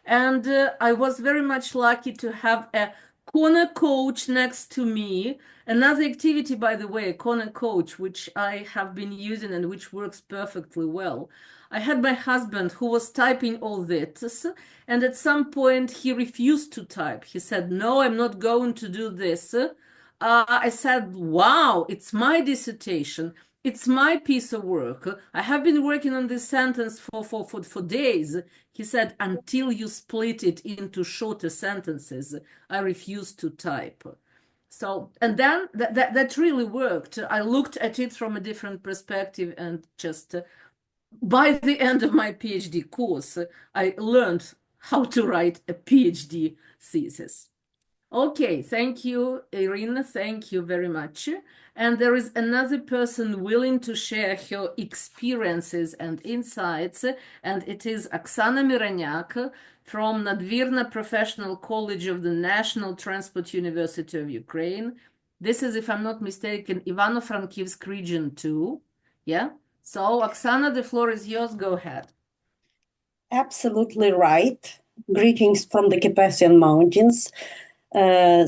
And I was very much lucky to have a corner coach next to me. Another activity, by the way, corner coach, which I have been using and which works perfectly well. I had my husband who was typing all this, and at some point he refused to type. He said, no, I'm not going to do this. I said, wow, it's my dissertation. It's my piece of work. I have been working on this sentence for days. He said, until you split it into shorter sentences, I refuse to type. So, and then that really worked. I looked at it from a different perspective, and just by the end of my PhD course, I learned how to write a PhD thesis. Okay, thank you, Irina. Thank you very much. And there is another person willing to share her experiences and insights, and it is Oksana Mironyak from Nadvirna Professional College of the National Transport University of Ukraine. This is, if I'm not mistaken, Ivano-Frankivsk region 2. Yeah? So, Oksana, the floor is yours. Go ahead. Absolutely right. Greetings from the Carpathian Mountains. Here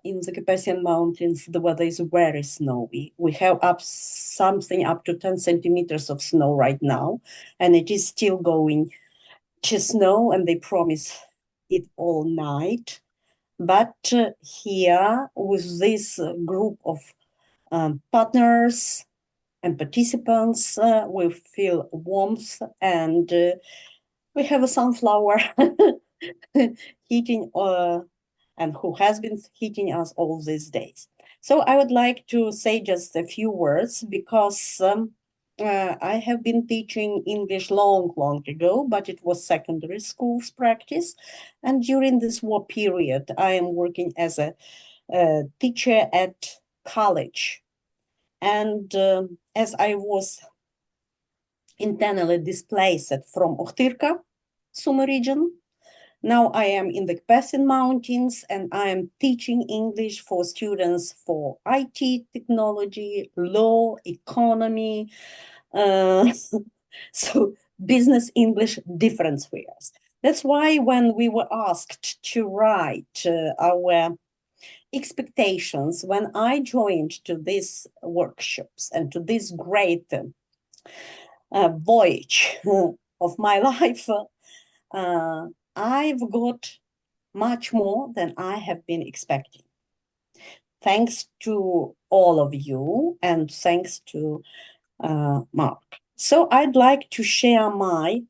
in the Carpathian Mountains, the weather is very snowy. We have something up to 10 centimeters of snow right now, and it is still going to snow, and they promise it all night. But here, with this group of partners and participants, we feel warmth, and we have a sunflower heating and who has been heating us all these days. So I would like to say just a few words because I have been teaching English long ago, but it was secondary school's practice. And during this war period, I am working as a teacher at college. And as I was internally displaced from Ohtyrka, Sumy region, now I am in the Carpathian Mountains and I am teaching English for students for IT, technology, law, economy, so business English, different spheres. That's why when we were asked to write our expectations, when I joined to these workshops and to this great voyage of my life, I've got much more than I have been expecting. Thanks to all of you and thanks to Mark. So I'd like to share my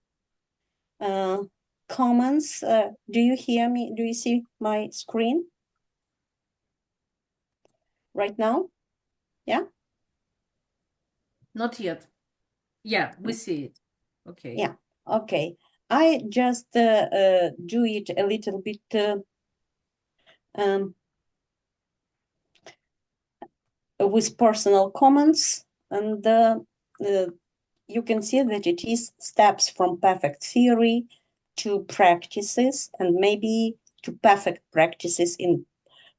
comments. Do you hear me? Do you see my screen right now? Yeah? Not yet. Yeah, we see it. Okay. Yeah, okay. I just do it a little bit with personal comments, and you can see that it is steps from perfect theory to practices and maybe to perfect practices in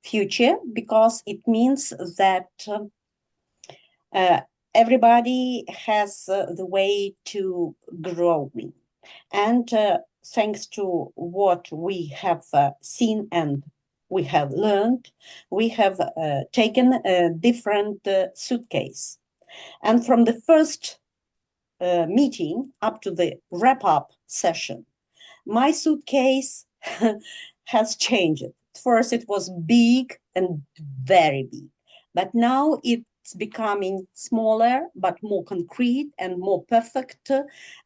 future, because it means that everybody has the way to growing. And thanks to what we have seen and we have learned, we have taken a different suitcase. And from the first meeting up to the wrap-up session, my suitcase has changed. First, it was big and very big, but now it's becoming smaller, but more concrete and more perfect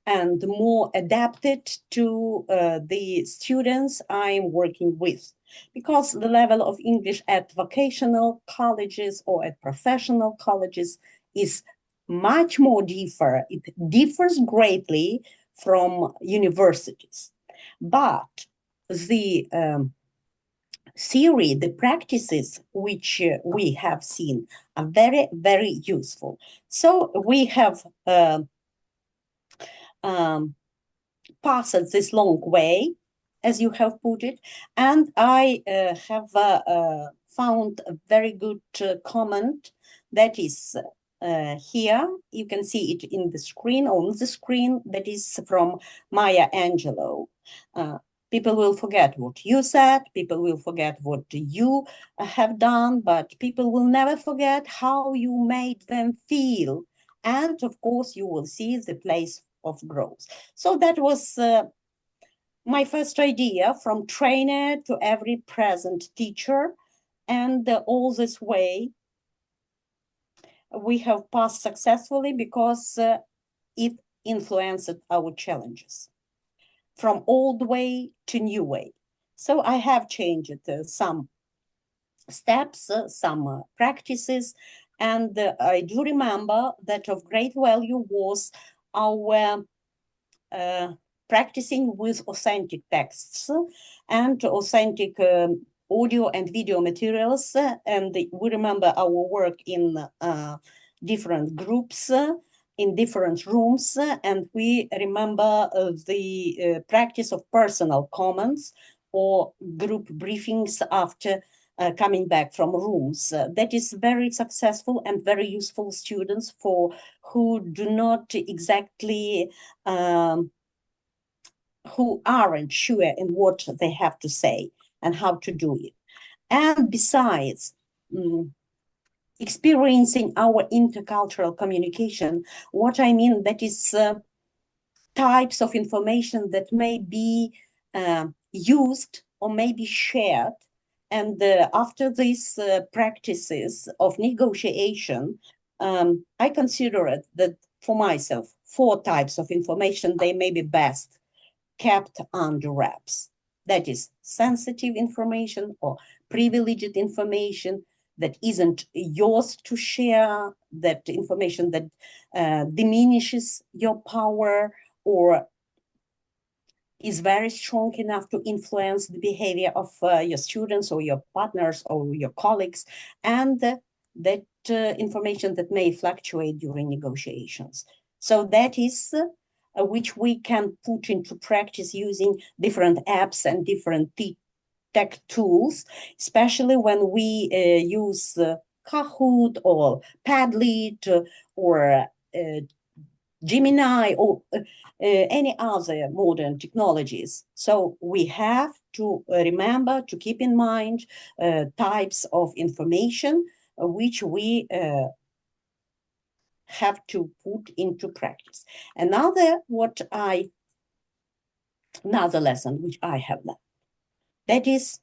and more adapted to the students I'm working with. Because the level of English at vocational colleges or at professional colleges is much more different. It differs greatly from universities. But the theory, the practices which we have seen are very, very useful. So we have passed this long way, as you have put it, and I have found a very good comment that is here. You can see it in the screen, on the screen, that is from Maya Angelou. People will forget what you said, people will forget what you have done, but people will never forget how you made them feel. And of course, you will see the place of growth. So that was my first idea, from trainer to every present teacher. And all this way, we have passed successfully because it influenced our challenges from old way to new way. So I have changed some steps, some practices, and I do remember that of great value was our practicing with authentic texts and authentic audio and video materials, and we remember our work in different groups, in different rooms, and we remember the practice of personal comments or group briefings after coming back from rooms. That is very successful and very useful students for who do not exactly who aren't sure in what they have to say and how to do it. And besides, experiencing our intercultural communication, what I mean that is types of information that may be used or may be shared. And after these practices of negotiation, I consider it that for myself, 4 types of information, they may be best kept under wraps. That is sensitive information or privileged information that isn't yours to share, that information that diminishes your power or is very strong enough to influence the behavior of your students or your partners or your colleagues, and that information that may fluctuate during negotiations. So that is which we can put into practice using different apps and different tech tools, especially when we use Kahoot or Padlet or Gemini or any other modern technologies. So we have to remember to keep in mind types of information which we have to put into practice. Another lesson which I have learned, that is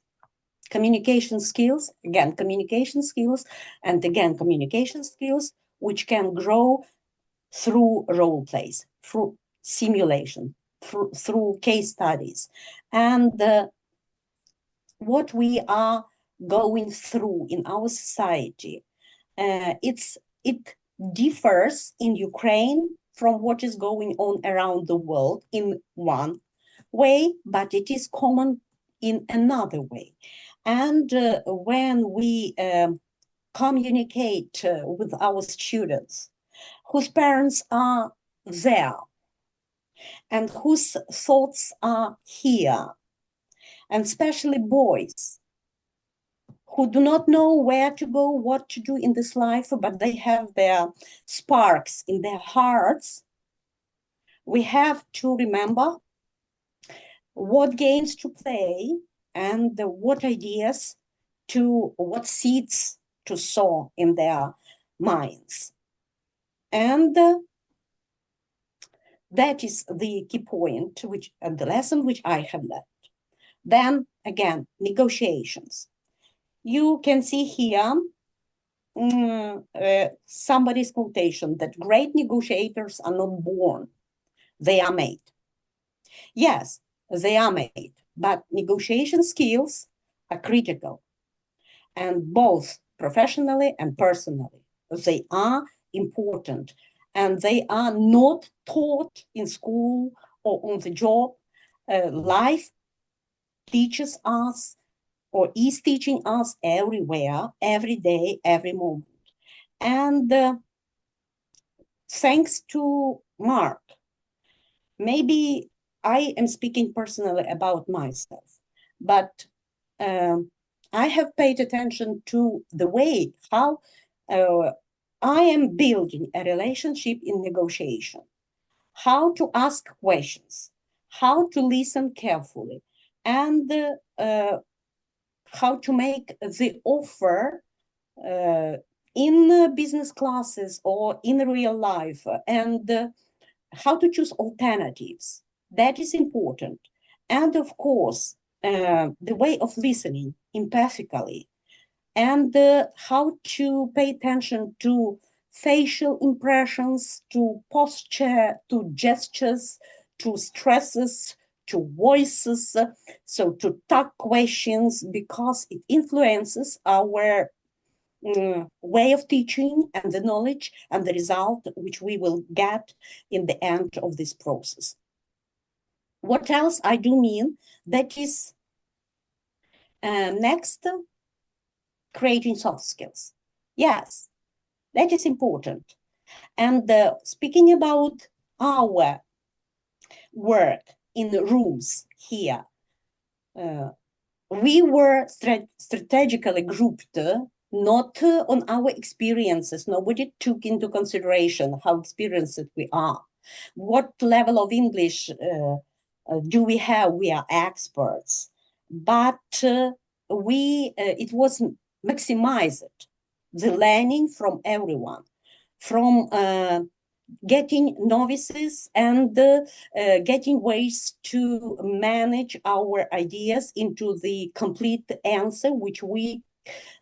communication skills, again, communication skills, and again, communication skills which can grow through role plays, through simulation, through case studies. And what we are going through in our society, it differs in Ukraine from what is going on around the world in one way, but it is common in another way. And when we communicate with our students whose parents are there and whose thoughts are here, and especially boys who do not know where to go, what to do in this life, but they have their sparks in their hearts, we have to remember what games to play and what ideas what seeds to sow in their minds. And that is the key point, the lesson which I have learned. Then again, negotiations. You can see here somebody's quotation that great negotiators are not born, they are made. Yes, they are made, but negotiation skills are critical, and both professionally and personally, they are important, and they are not taught in school or on the job. Life teaches us or is teaching us everywhere, every day, every moment. And thanks to Mark, maybe I am speaking personally about myself, but I have paid attention to the way how I am building a relationship in negotiation, how to ask questions, how to listen carefully, and how to make the offer in business classes or in real life, and how to choose alternatives. That is important. And of course, the way of listening empathically, and how to pay attention to facial impressions, to posture, to gestures, to stresses, to voices, so to tag questions, because it influences our way of teaching and the knowledge and the result which we will get in the end of this process. What else I do mean, that is Next, creating soft skills. Yes, that is important. And speaking about our work in the rooms here, we were strategically grouped, not on our experiences. Nobody took into consideration how experienced we are. What level of English do we have? We are experts. But it was maximized, the learning from everyone, from getting novices and getting ways to manage our ideas into the complete answer, which we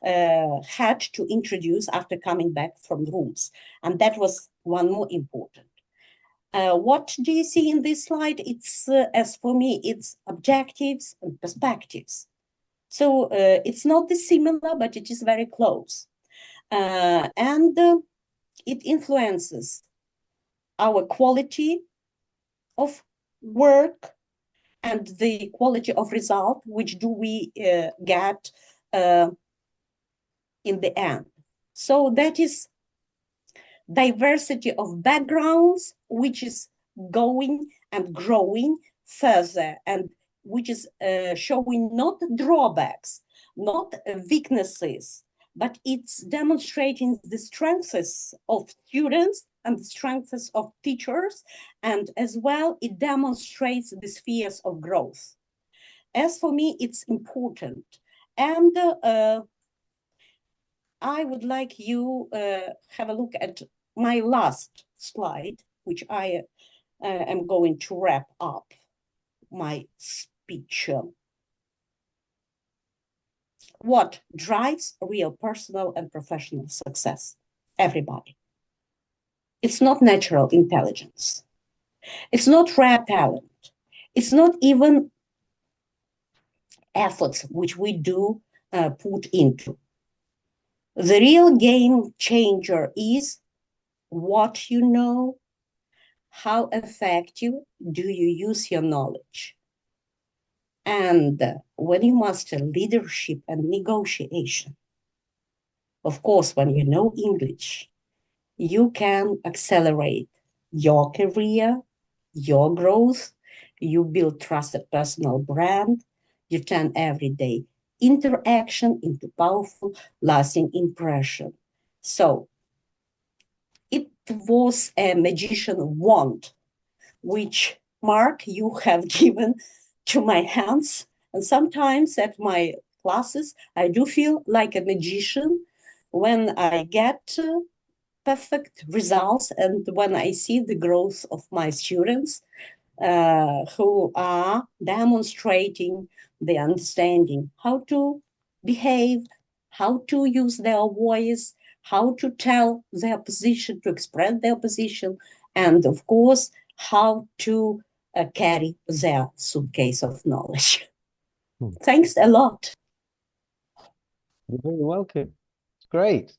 had to introduce after coming back from rooms. And that was one more important. What do you see in this slide? It's, as for me, it's objectives and perspectives. So it's not dissimilar, but it is very close. And it influences our quality of work and the quality of result, which do we get in the end. So that is diversity of backgrounds, which is going and growing further, and which is showing not drawbacks, not weaknesses, but it's demonstrating the strengths of students and the strengths of teachers, and as well it demonstrates the spheres of growth. As for me, it's important. And I would like you have a look at my last slide, which I am going to wrap up my speech. What drives real personal and professional success? Everybody. It's not natural intelligence. It's not rare talent. It's not even efforts which we do put into. The real game changer is what you know, how effective do you use your knowledge. And when you master leadership and negotiation, of course, when you know English, you can accelerate your career, your growth, you build trusted personal brand, you turn everyday interaction into powerful, lasting impression. So it was a magician wand, which, Mark, you have given to my hands. And sometimes at my classes, I do feel like a magician when I get perfect results and when I see the growth of my students who are demonstrating the understanding how to behave, how to use their voice, how to tell their position, to express their position, and of course, how to carry their suitcase of knowledge. Thanks a lot. You're very welcome. It's great.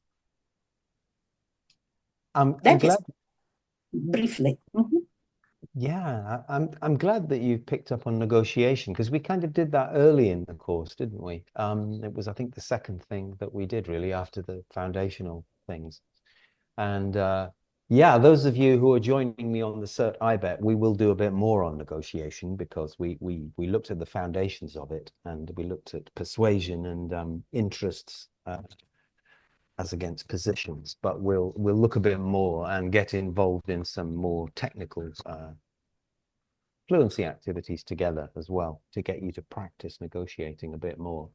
I'm That glad. is briefly. Yeah, I'm glad that you picked up on negotiation because we kind of did that early in the course, didn't we? It was, I think, the second thing that we did really after the foundational things. And yeah, those of you who are joining me on the Cert IBET, we will do a bit more on negotiation because we looked at the foundations of it and we looked at persuasion and interests as against positions, but we'll look a bit more and get involved in some more technical fluency activities together as well to get you to practice negotiating a bit more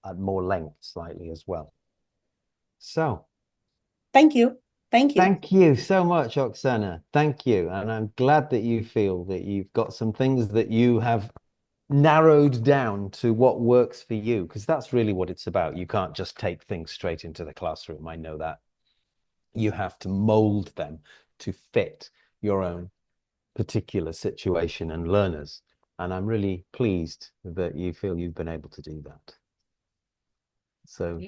at more length slightly as well. So thank you. Thank you. Thank you so much, Oksana. Thank you. And I'm glad that you feel that you've got some things that you have narrowed down to what works for you, because that's really what it's about. You can't just take things straight into the classroom. I know that. You have to mold them to fit your own particular situation and learners. And I'm really pleased that you feel you've been able to do that. So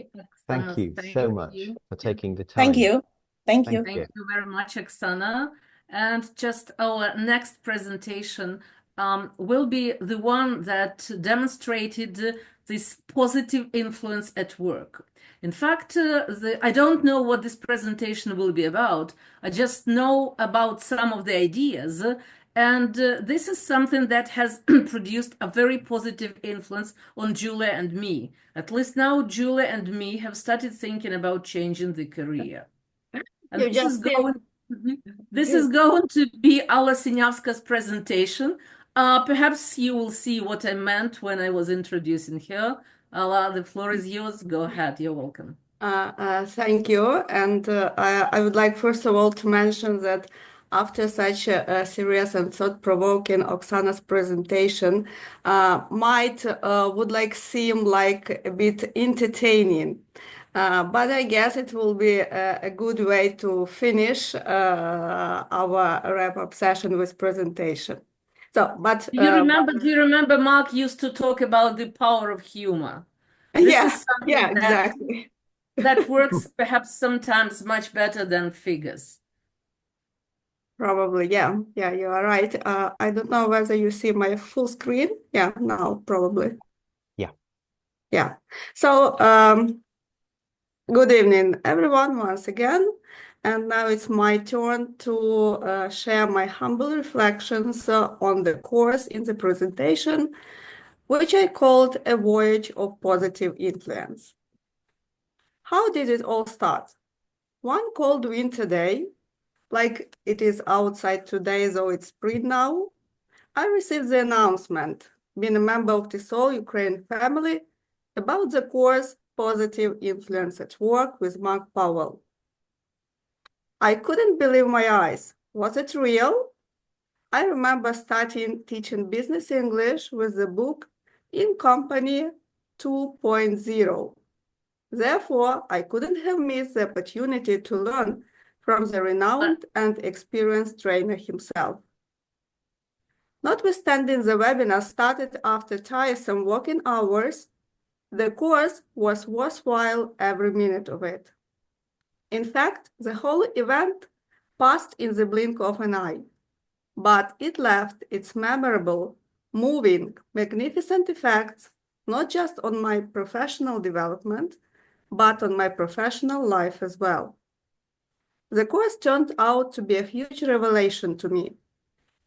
thank you so much for taking the time. Thank you. Thank you. Thank you very much, Oksana. And just our next presentation will be the one that demonstrated this positive influence at work. In fact, I don't know what this presentation will be about. I just know about some of the ideas. And this is something that has produced a very positive influence on Julia and me. At least now, Julia and me have started thinking about changing the career. And You just this is going to be Alla Siniavska's presentation. Perhaps you will see what I meant when I was introducing her. Alla, the floor is yours. Go ahead. You're welcome. Thank you. And I would like, first of all, to mention that after such a serious and thought-provoking Oksana's presentation, would like seem like a bit entertaining. But I guess it will be a good way to finish our wrap-up session with presentation. So, but do you remember Mark used to talk about the power of humor? This is something exactly. that works perhaps sometimes much better than figures. Probably, yeah, you are right. I don't know whether you see my full screen. Yeah, now probably. Yeah. So, good evening, everyone, once again. And now it's my turn to share my humble reflections on the course in the presentation, which I called A Voyage of Positive Influence. How did it all start? One cold winter day, like it is outside today, though it's spring now, I received the announcement, being a member of TESOL-Ukraine family, about the course Positive Influence at Work with Mark Powell. I couldn't believe my eyes. Was it real? I remember starting teaching business English with the book In Company 2.0. Therefore, I couldn't have missed the opportunity to learn from the renowned and experienced trainer himself. Notwithstanding the webinar started after tiresome working hours, the course was worthwhile every minute of it. In fact, the whole event passed in the blink of an eye, but it left its memorable, moving, magnificent effects not just on my professional development, but on my professional life as well. The course turned out to be a huge revelation to me,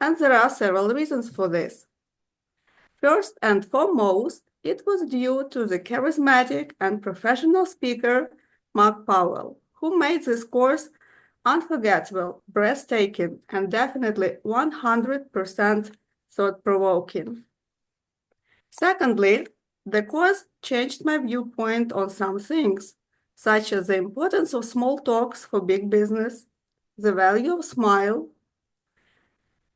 and there are several reasons for this. First and foremost, it was due to the charismatic and professional speaker, Mark Powell, who made this course unforgettable, breathtaking, and definitely 100% thought-provoking. Secondly, the course changed my viewpoint on some things, such as the importance of small talks for big business, the value of smile,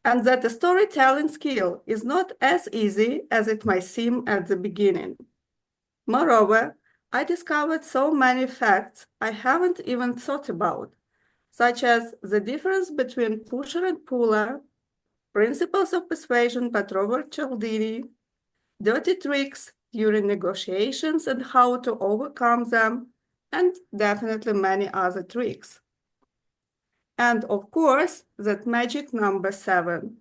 and that a storytelling skill is not as easy as it might seem at the beginning. Moreover, I discovered so many facts I haven't even thought about, such as the difference between pusher and puller, principles of persuasion by Robert Cialdini, dirty tricks during negotiations and how to overcome them, and definitely many other tricks. And of course, that magic number 7.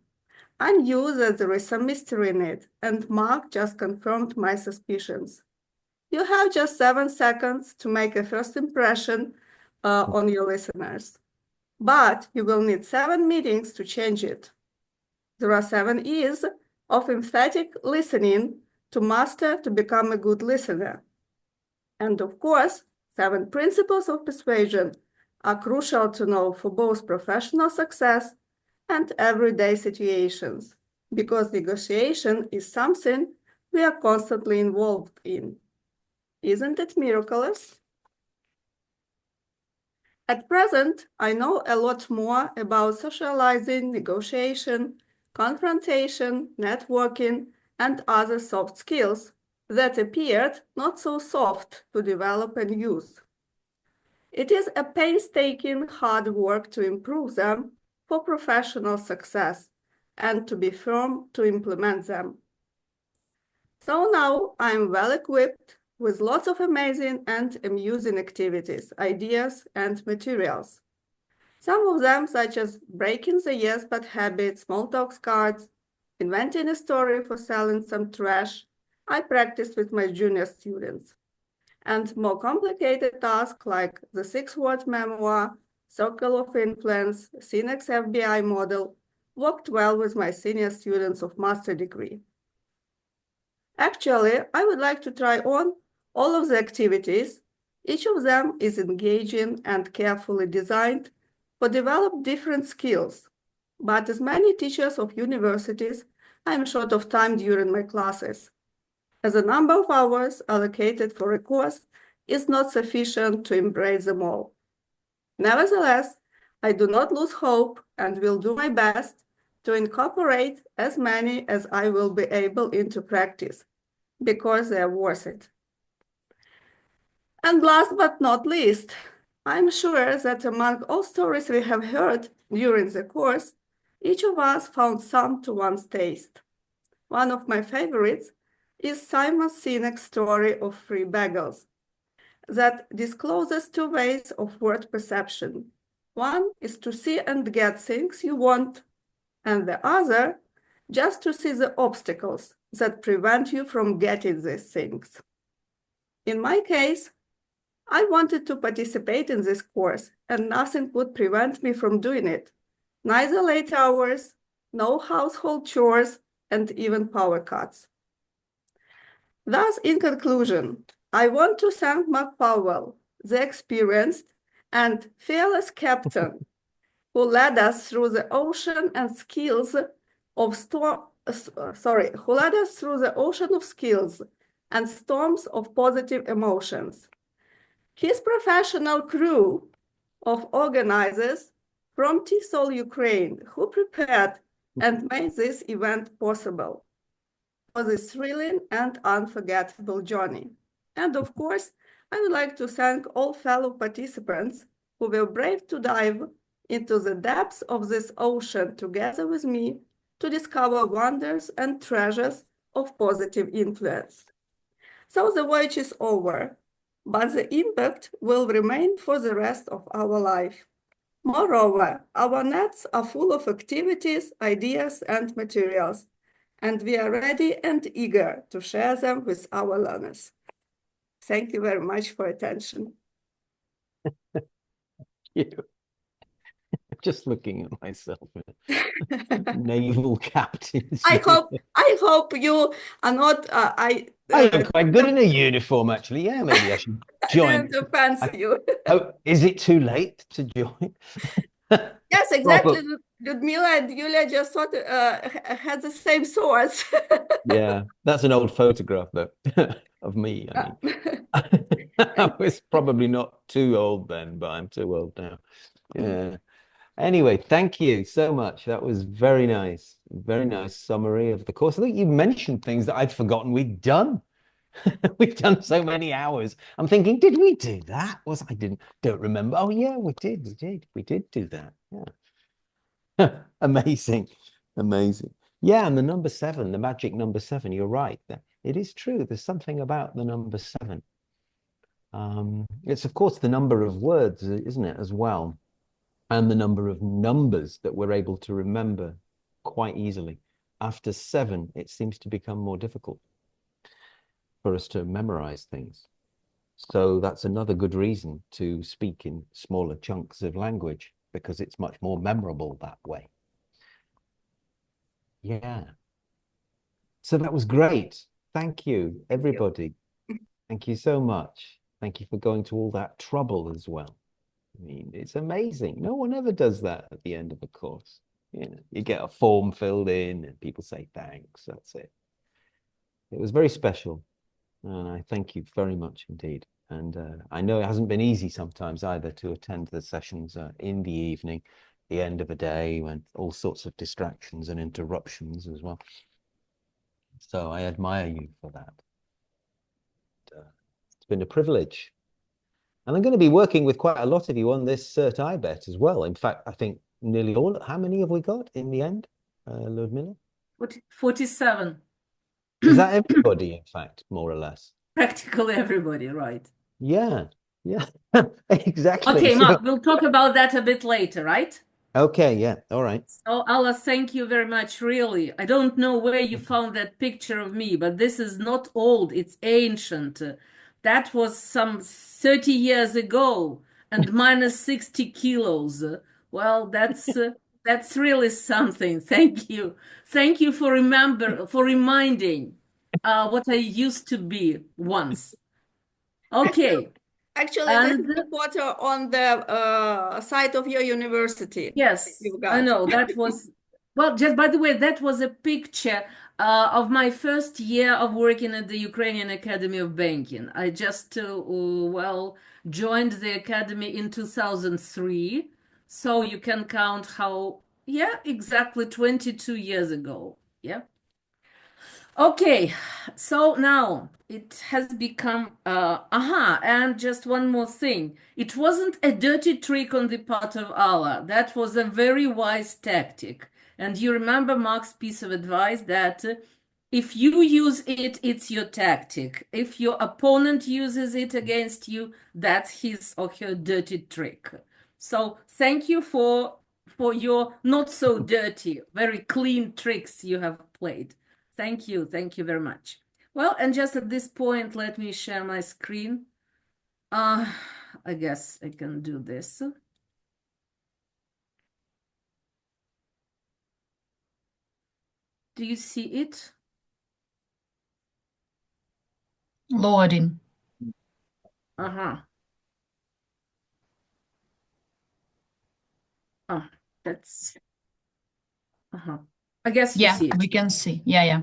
I knew that there is some mystery in it, and Mark just confirmed my suspicions. You have just 7 seconds to make a first impression on your listeners, but you will need 7 meetings to change it. There are 7 E's of emphatic listening to master to become a good listener. And of course, 7 principles of persuasion are crucial to know for both professional success and everyday situations, because negotiation is something we are constantly involved in. Isn't it miraculous? At present, I know a lot more about socializing, negotiation, confrontation, networking, and other soft skills that appeared not so soft to develop and use. It is a painstaking hard work to improve them for professional success and to be firm to implement them. So now I'm well equipped with lots of amazing and amusing activities, ideas, and materials. Some of them, such as breaking the yes but habit, small talk cards, inventing a story for selling some trash, I practiced with my junior students. And more complicated tasks like the 6-word memoir, circle of influence, Synnex FBI model worked well with my senior students of master degree. Actually, I would like to try on all of the activities. Each of them is engaging and carefully designed to develop different skills. But as many teachers of universities, I am short of time during my classes, as the number of hours allocated for a course is not sufficient to embrace them all. Nevertheless, I do not lose hope and will do my best to incorporate as many as I will be able into practice, because they are worth it. And last but not least, I'm sure that among all stories we have heard during the course, each of us found some to one's taste. One of my favorites is Simon Sinek's story of three bagels that discloses two ways of word perception. One is to see and get things you want, and the other just to see the obstacles that prevent you from getting these things. In my case, I wanted to participate in this course, and nothing would prevent me from doing it. Neither late hours, no household chores, and even power cuts. Thus, in conclusion, I want to thank Mark Powell, the experienced and fearless captain who led us through the ocean and skills of skills and storms of positive emotions. His professional crew of organizers from TESOL-Ukraine who prepared and made this event possible for this thrilling and unforgettable journey. And of course, I would like to thank all fellow participants who were brave to dive into the depths of this ocean together with me to discover wonders and treasures of positive influence. So the voyage is over, but the impact will remain for the rest of our life. Moreover, our nets are full of activities, ideas, and materials, and we are ready and eager to share them with our learners. Thank you very much for attention. You. Just looking at myself, naval captain. I hope you are not. I look quite good in a uniform, actually. Yeah, maybe I should join. Didn't fancy you. Oh, is it too late to join? Yes, exactly. Ludmila and Yulia just thought had the same swords. Yeah, that's an old photograph, though, of me. I mean, I was probably not too old then, but I'm too old now. Yeah. Anyway, thank you so much. That was very nice. Very nice summary of the course. I think you mentioned things that I'd forgotten we'd done. We've done so many hours. I'm thinking, did we do that? Don't remember. Oh yeah, we did do that. Yeah. Amazing. Yeah, and the number 7, the magic number 7, you're right. It is true. There's something about the number 7. It's of course the number of words, isn't it, as well? And the number of numbers that we're able to remember quite easily. After 7, it seems to become more difficult for us to memorize things. So that's another good reason to speak in smaller chunks of language, because it's much more memorable that way. Yeah. So that was great. Thank you, everybody. Thank you so much. Thank you for going to all that trouble as well. I mean, it's amazing. No one ever does that at the end of a course. You get a form filled in and people say thanks. That's it. It was very special. And I thank you very much indeed. And I know it hasn't been easy sometimes either to attend the sessions in the evening, the end of a day, when all sorts of distractions and interruptions as well. So I admire you for that. It's been a privilege. And I'm going to be working with quite a lot of you on this Cert I-Bet as well. In fact, I think nearly all. How many have we got in the end, Ludmila? 47. Is that everybody, in fact, more or less? Practically everybody, right? Yeah, exactly. Okay, So, Mark, we'll talk about that a bit later, right? Okay, yeah, all right. So, Allah, thank you very much, really. I don't know where you found that picture of me, but this is not old, it's ancient. That was some 30 years ago and minus 60 kilos. Well, that's really something. Thank you. Thank you for reminding what I used to be once. Okay. Actually, this is And the photo on the site of your university. yes, You I got. know that was, well, just by the way, that was a picture of my first year of working at the Ukrainian Academy of Banking. I just, well, joined the academy in 2003. So you can count how, yeah, exactly 22 years ago. Yeah. Okay, so now it has become, and just one more thing. It wasn't a dirty trick on the part of Allah. That was a very wise tactic. And you remember Mark's piece of advice that if you use it, it's your tactic. If your opponent uses it against you, that's his or her dirty trick. So thank you for your not so dirty, very clean tricks you have played. Thank you. Thank you very much. Well, and just at this point, let me share my screen. I guess I can do this. Do you see it? Loading. Uh-huh. Oh, that's I guess you Yeah, see it. we can see. Yeah.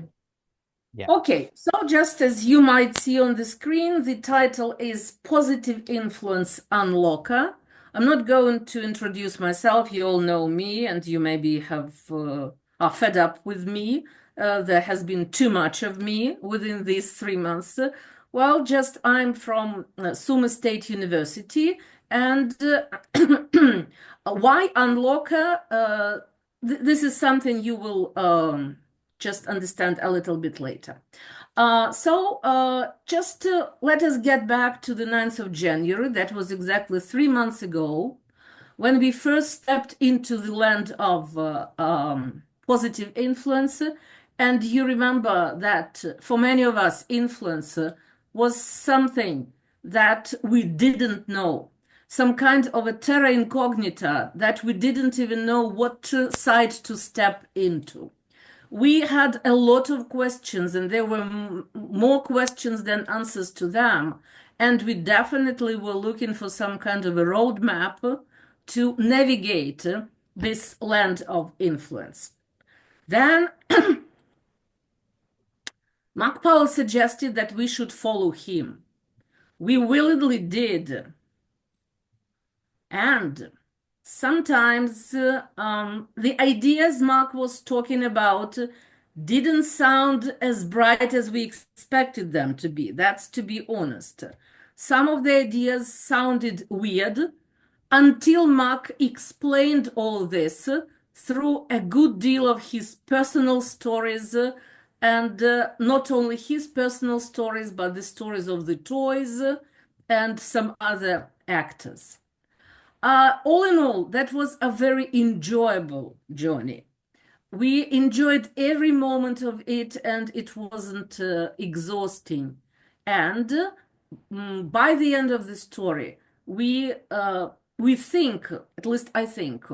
Yeah. Okay, so just as you might see on the screen, the title is Positive Influence Unlocker. I'm not going to introduce myself. You all know me, and you maybe are fed up with me. There has been too much of me within these 3 months. Well, just I'm from Sumy State University, and why Unlocker? This is something you will just understand a little bit later. Just let us get back to the 9th of January. That was exactly 3 months ago when we first stepped into the land of positive influence. And you remember that for many of us, influence was something that we didn't know, some kind of a terra incognita that we didn't even know what side to step into. We had a lot of questions, and there were more questions than answers to them. And we definitely were looking for some kind of a roadmap to navigate this land of influence. Then Mark Powell suggested that we should follow him. We willingly did. And sometimes the ideas Mark was talking about didn't sound as bright as we expected them to be. That's to be honest. Some of the ideas sounded weird until Mark explained all this through a good deal of his personal stories, and not only his personal stories, but the stories of the toys and some other actors. All in all, that was a very enjoyable journey. We enjoyed every moment of it, and it wasn't exhausting. And by the end of the story, we think, at least I think,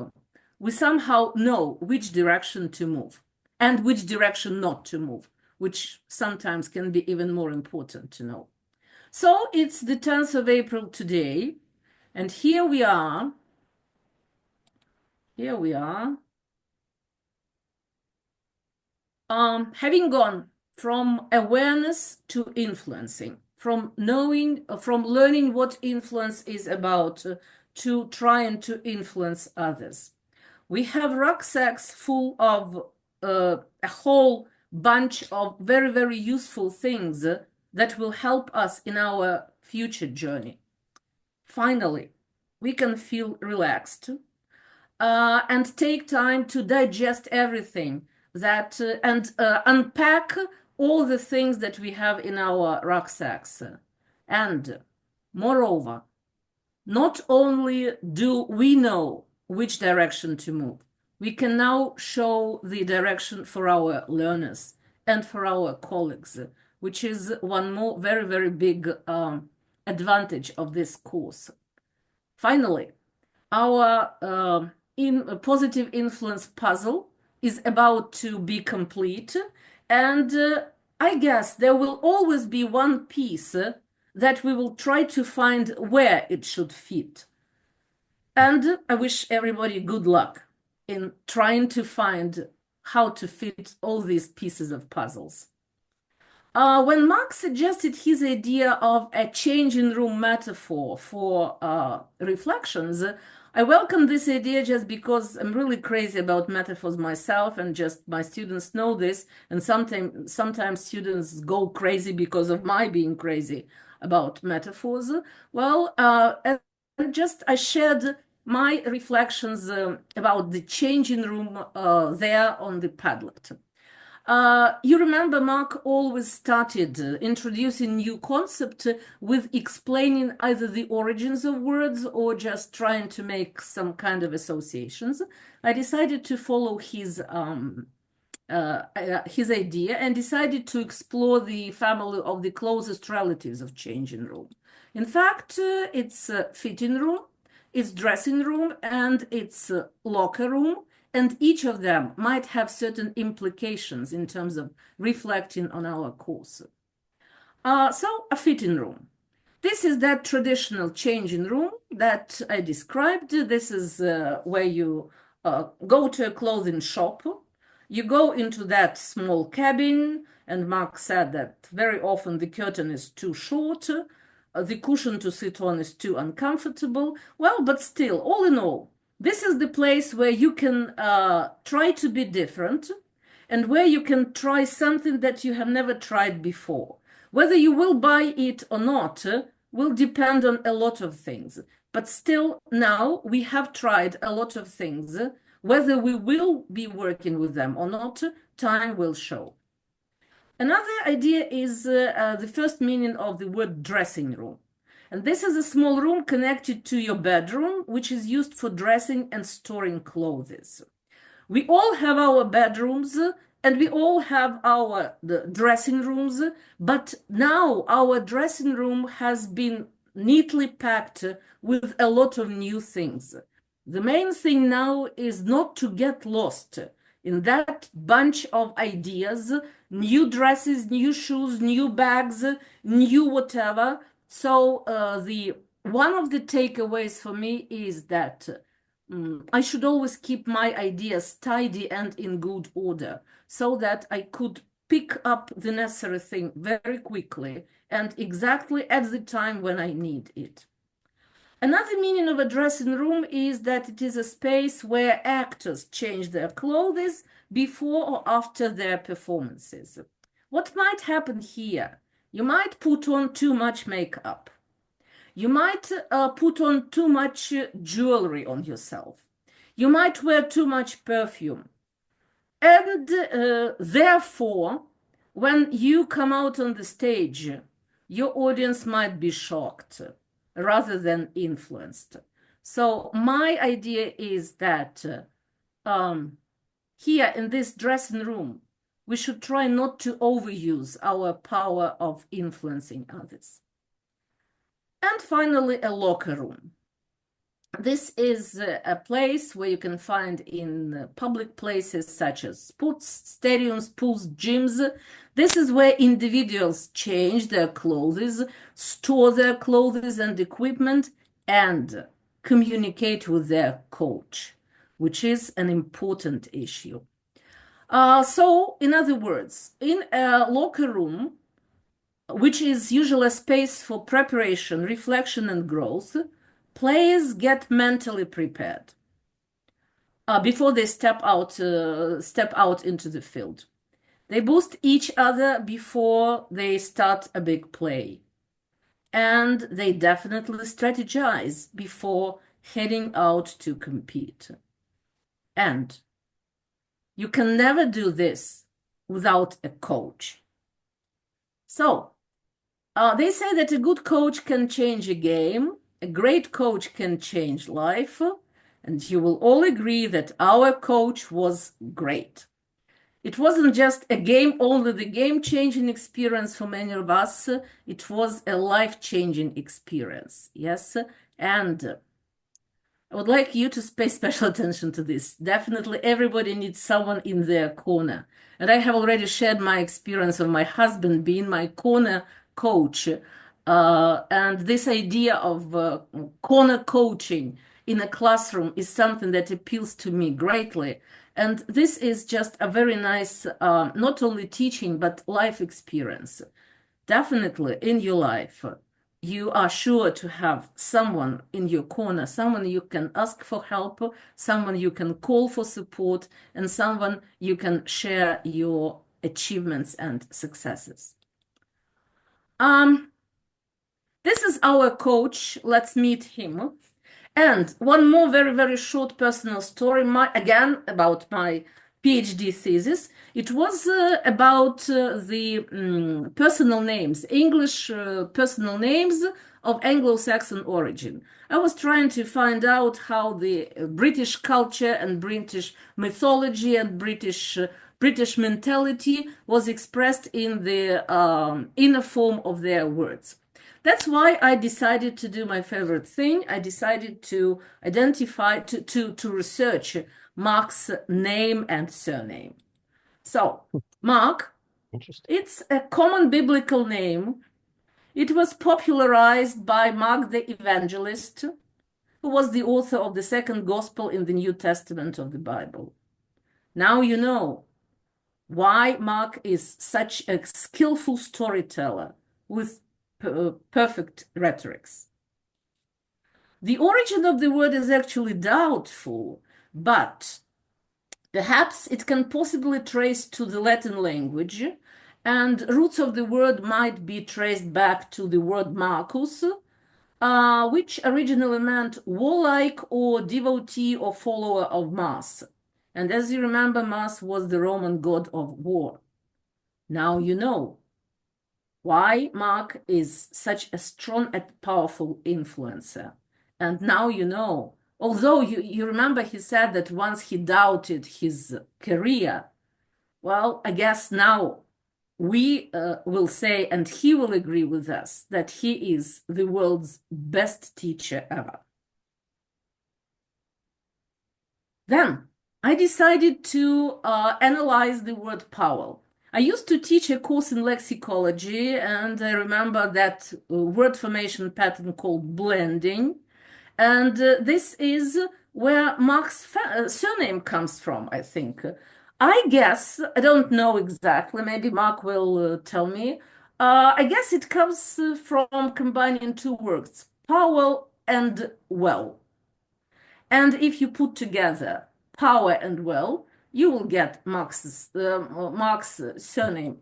we somehow know which direction to move and which direction not to move, which sometimes can be even more important to know. So it's the 10th of April today, and here we are. Having gone from awareness to influencing, from learning what influence is about to trying to influence others. We have rucksacks full of a whole bunch of very, very useful things that will help us in our future journey. Finally, we can feel relaxed and take time to digest everything that and unpack all the things that we have in our rucksacks. And moreover, not only do we know which direction to move. We can now show the direction for our learners and for our colleagues, which is one more very, very big advantage of this course. Finally, our positive influence puzzle is about to be complete, and I guess there will always be one piece that we will try to find where it should fit. And I wish everybody good luck in trying to find how to fit all these pieces of puzzles. When Mark suggested his idea of a changing room metaphor for reflections, I welcome this idea just because I'm really crazy about metaphors myself, and just my students know this, and sometimes students go crazy because of my being crazy about metaphors. Well, and just I shared my reflections about the changing room there on the Padlet. You remember Mark always started introducing new concept with explaining either the origins of words or just trying to make some kind of associations. I decided to follow his idea and decided to explore the family of the closest relatives of changing room. In fact, it's fitting room, it's dressing room, and it's locker room. And each of them might have certain implications in terms of reflecting on our course. So a fitting room. This is that traditional changing room that I described. This is where you go to a clothing shop. You go into that small cabin, and Mark said that very often the curtain is too short, the cushion to sit on is too uncomfortable. Well, but still, all in all, this is the place where you can try to be different and where you can try something that you have never tried before. Whether you will buy it or not will depend on a lot of things. But still, now we have tried a lot of things. Whether we will be working with them or not, time will show. Another idea is the first meaning of the word dressing room. And this is a small room connected to your bedroom, which is used for dressing and storing clothes. We all have our bedrooms and we all have our dressing rooms, but now our dressing room has been neatly packed with a lot of new things. The main thing now is not to get lost in that bunch of ideas, new dresses, new shoes, new bags, new whatever. So one of the takeaways for me is that I should always keep my ideas tidy and in good order so that I could pick up the necessary thing very quickly and exactly at the time when I need it. Another meaning of a dressing room is that it is a space where actors change their clothes before or after their performances. What might happen here? You might put on too much makeup. You might put on too much jewelry on yourself. You might wear too much perfume. And therefore, when you come out on the stage, your audience might be shocked rather than influenced. So my idea is that here in this dressing room, we should try not to overuse our power of influencing others. And finally, a locker room. This is a place where you can find in public places such as sports stadiums, pools, gyms. This is where individuals change their clothes, store their clothes and equipment, and communicate with their coach, which is an important issue. So, in other words, in a locker room, which is usually a space for preparation, reflection, and growth, players get mentally prepared before they step out into the field. They boost each other before they start a big play. And they definitely strategize before heading out to compete. And you can never do this without a coach. So, they say that a good coach can change a game, a great coach can change life, And you will all agree that our coach was great. It wasn't just a only the game-changing experience for many of us. It was a life-changing experience. Yes. And I would like you to pay special attention to this. Definitely everybody needs someone in their corner. And I have already shared my experience of my husband being my corner coach. And this idea of corner coaching in a classroom is something that appeals to me greatly. And this is just a very nice, not only teaching, but life experience. Definitely in your life, you are sure to have someone in your corner, someone you can ask for help, someone you can call for support, and someone you can share your achievements and successes. This is our coach. Let's meet him. And one more very, very short personal story, again, about my PhD thesis. It was about the personal names, English personal names of Anglo-Saxon origin. I was trying to find out how the British culture and British mythology and British mentality was expressed in the inner form of their words. That's why I decided to do my favorite thing. I decided to identify, to research Mark's name and surname. So, Mark, it's a common biblical name. It was popularized by Mark the Evangelist, who was the author of the second gospel in the New Testament of the Bible. Now you know why Mark is such a skillful storyteller with perfect rhetorics. The origin of the word is actually doubtful, but perhaps it can possibly trace to the Latin language, and roots of the word might be traced back to the word Marcus, which originally meant warlike or devotee or follower of Mars. And as you remember, Mars was the Roman god of war. Now you know why Mark is such a strong and powerful influencer. And now you know, although you remember he said that once he doubted his career, well, I guess now we will say, and he will agree with us, that he is the world's best teacher ever. Then I decided to analyze the word Powell. I used to teach a course in lexicology, and I remember that word formation pattern called blending. And this is where Mark's surname comes from, I think. I guess, I don't know exactly, maybe Mark will tell me. I guess it comes from combining two words, Powell and well. And if you put together power and well, you will get Mark's surname,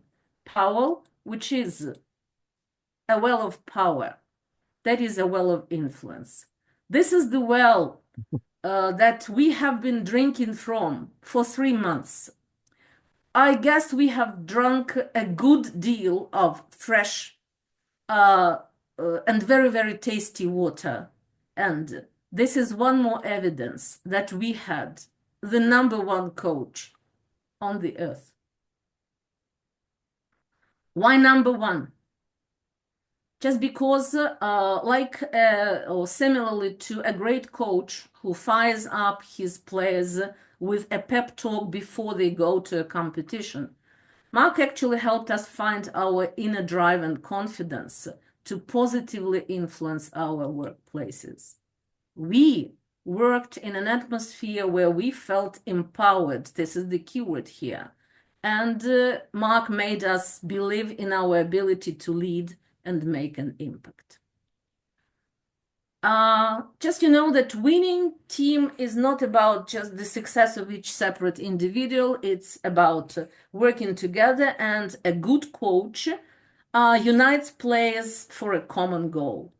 Powell, which is a well of power. That is a well of influence. This is the well that we have been drinking from for 3 months. I guess we have drunk a good deal of fresh and very, very tasty water. And this is one more evidence that we had the #1 coach on the earth. Why #1? Just because, or similarly to a great coach who fires up his players with a pep talk before they go to a competition, Mark actually helped us find our inner drive and confidence to positively influence our workplaces. We worked in an atmosphere where we felt empowered. This is the keyword here. And Mark made us believe in our ability to lead and make an impact. Just that winning team is not about just the success of each separate individual. It's about working together, and a good coach unites players for a common goal.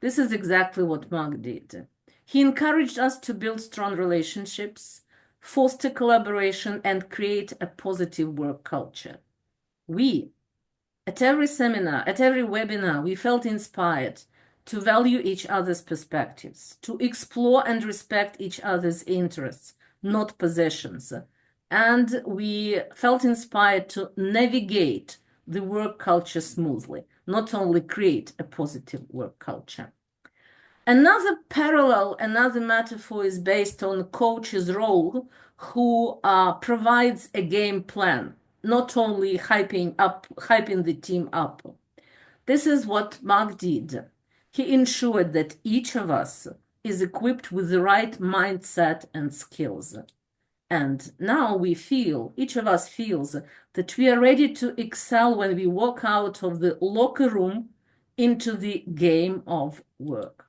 This is exactly what Mark did. He encouraged us to build strong relationships, foster collaboration, and create a positive work culture. We, at every seminar, at every webinar, we felt inspired to value each other's perspectives, to explore and respect each other's interests, not possessions. And we felt inspired to navigate the work culture smoothly, not only create a positive work culture. Another parallel, another metaphor is based on a coach's role who provides a game plan, not only hyping the team up. This is what Mark did. He ensured that each of us is equipped with the right mindset and skills. And now each of us feels that we are ready to excel when we walk out of the locker room into the game of work.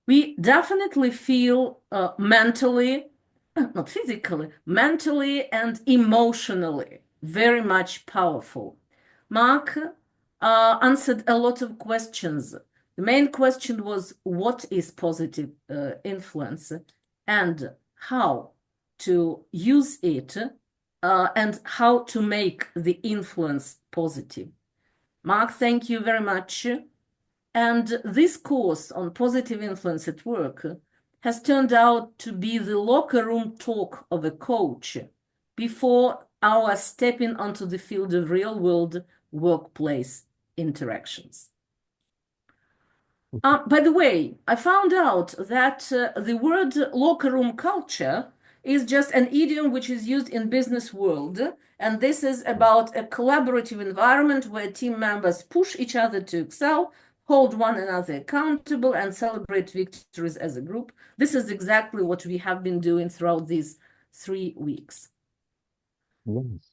We definitely feel mentally, not physically, mentally and emotionally very much powerful. Mark answered a lot of questions. The main question was, what is positive influence and how to use it and how to make the influence positive. Mark, thank you very much. And this course on positive influence at work has turned out to be the locker room talk of a coach before our stepping onto the field of real-world workplace interactions. By the way, I found out that the word locker room culture is just an idiom which is used in business world, and this is about a collaborative environment where team members push each other to excel, hold one another accountable, and celebrate victories as a group. This is exactly what we have been doing throughout these 3 weeks. Yes.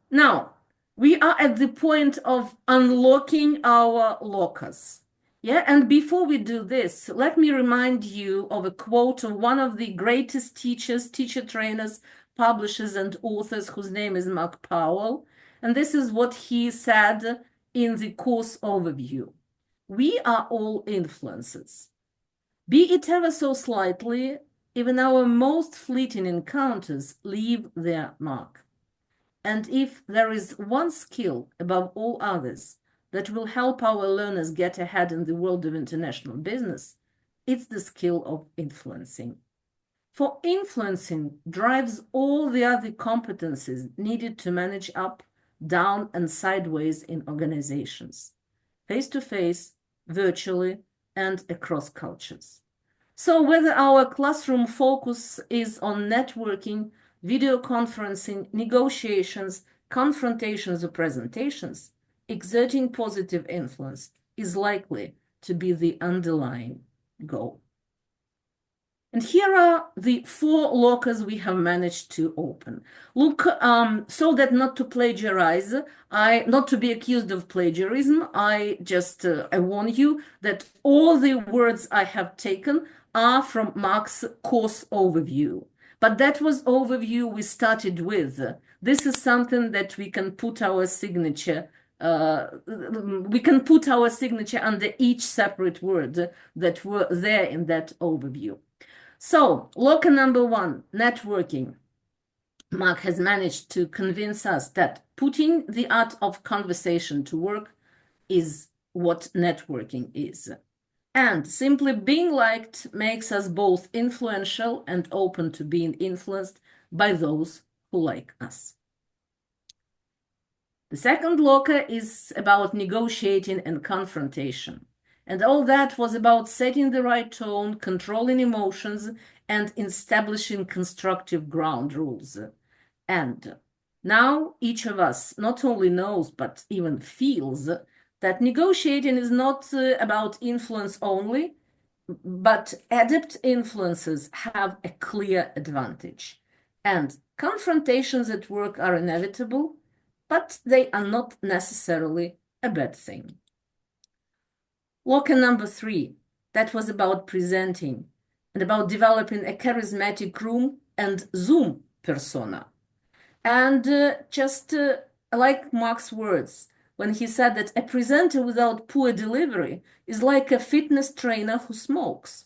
Now, we are at the point of unlocking our lockers. Yeah, and before we do this, let me remind you of a quote of one of the greatest teachers, teacher trainers, publishers, and authors whose name is Mark Powell. And this is what he said in the course overview. We are all influencers. Be it ever so slightly, even our most fleeting encounters leave their mark. And if there is one skill above all others that will help our learners get ahead in the world of international business, it's the skill of influencing. For influencing drives all the other competencies needed to manage up, down, and sideways in organizations, face-to-face, virtually, and across cultures. So whether our classroom focus is on networking, video conferencing, negotiations, confrontations, or presentations, exerting positive influence is likely to be the underlying goal. And here are the 4 lockers we have managed to open. Look, so that not to plagiarize, not to be accused of plagiarism, I warn you that all the words I have taken are from Mark's course overview. But that was overview we started with. This is something that we can put our signature under each separate word that were there in that overview. So, locker number 1, networking. Mark has managed to convince us that putting the art of conversation to work is what networking is. And simply being liked makes us both influential and open to being influenced by those who like us. The second locker is about negotiating and confrontation. And all that was about setting the right tone, controlling emotions, and establishing constructive ground rules. And now each of us not only knows, but even feels that negotiating is not about influence only, but adept influences have a clear advantage. And confrontations at work are inevitable, but they are not necessarily a bad thing. Locker number 3, that was about presenting and about developing a charismatic room and Zoom persona. And like Mark's words, when he said that a presenter without poor delivery is like a fitness trainer who smokes.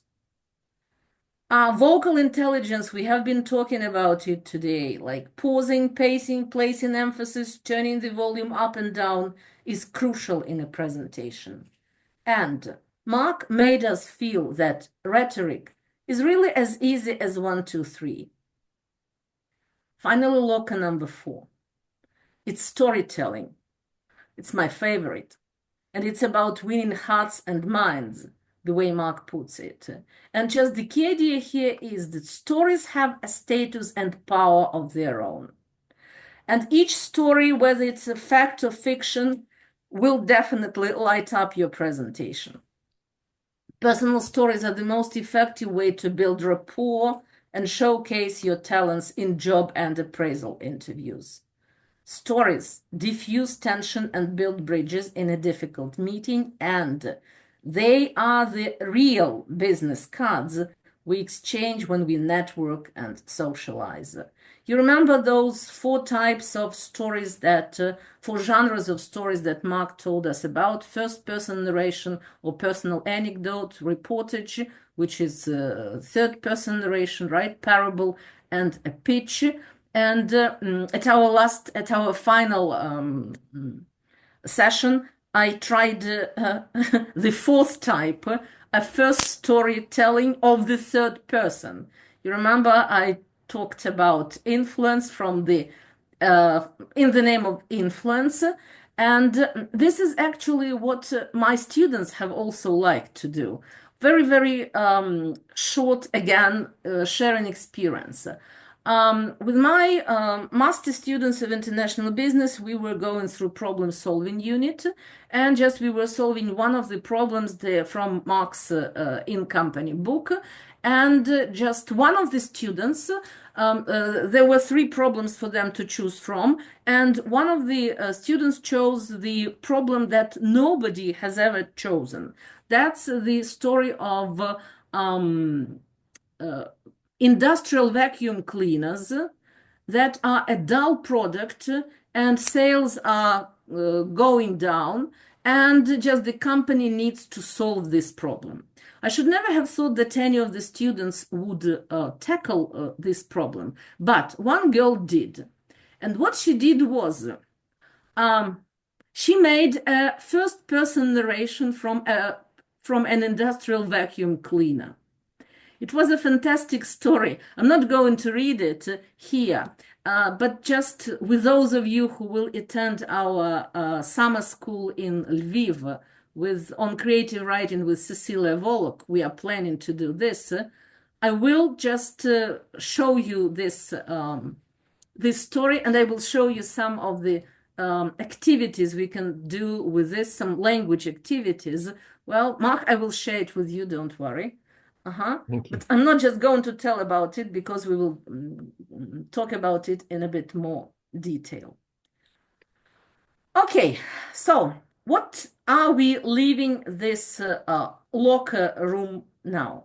Vocal intelligence, we have been talking about it today, like pausing, pacing, placing emphasis, turning the volume up and down is crucial in a presentation. And Mark made us feel that rhetoric is really as easy as 1, 2, 3. Finally, locker number 4. It's storytelling. It's my favorite. And it's about winning hearts and minds, the way Mark puts it. And just the key idea here is that stories have a status and power of their own. And each story, whether it's a fact or fiction, will definitely light up your presentation. Personal stories are the most effective way to build rapport and showcase your talents in job and appraisal interviews. Stories diffuse tension and build bridges in a difficult meeting, and they are the real business cards we exchange when we network and socialize. You remember those 4 types of stories that, 4 genres of stories that Mark told us about: first-person narration or personal anecdote, reportage, which is third-person narration, right? Parable and a pitch. And at our final session, I tried the 4th type, a first storytelling of the third person. You remember I talked about influence from the in the name of influence, and this is actually what my students have also liked to do. Very, very short, again, sharing experience. With my master students of international business, we were going through problem-solving unit, and just we were solving one of the problems there from Mark's in-company book, and just one of the students, there were 3 problems for them to choose from, and one of the students chose the problem that nobody has ever chosen. That's the story of industrial vacuum cleaners that are a dull product and sales are going down, and just the company needs to solve this problem. I should never have thought that any of the students would tackle this problem, but one girl did. And what she did was she made a first-person narration from an industrial vacuum cleaner. It was a fantastic story. I'm not going to read it here, but just with those of you who will attend our summer school in Lviv on creative writing with Cecilia Volok, we are planning to do this. I will just show you this story, and I will show you some of the activities we can do with this, some language activities. Well, Mark, I will share it with you, don't worry. Thank you. But I'm not just going to tell about it, because we will talk about it in a bit more detail. Okay, so what are we leaving this locker room now?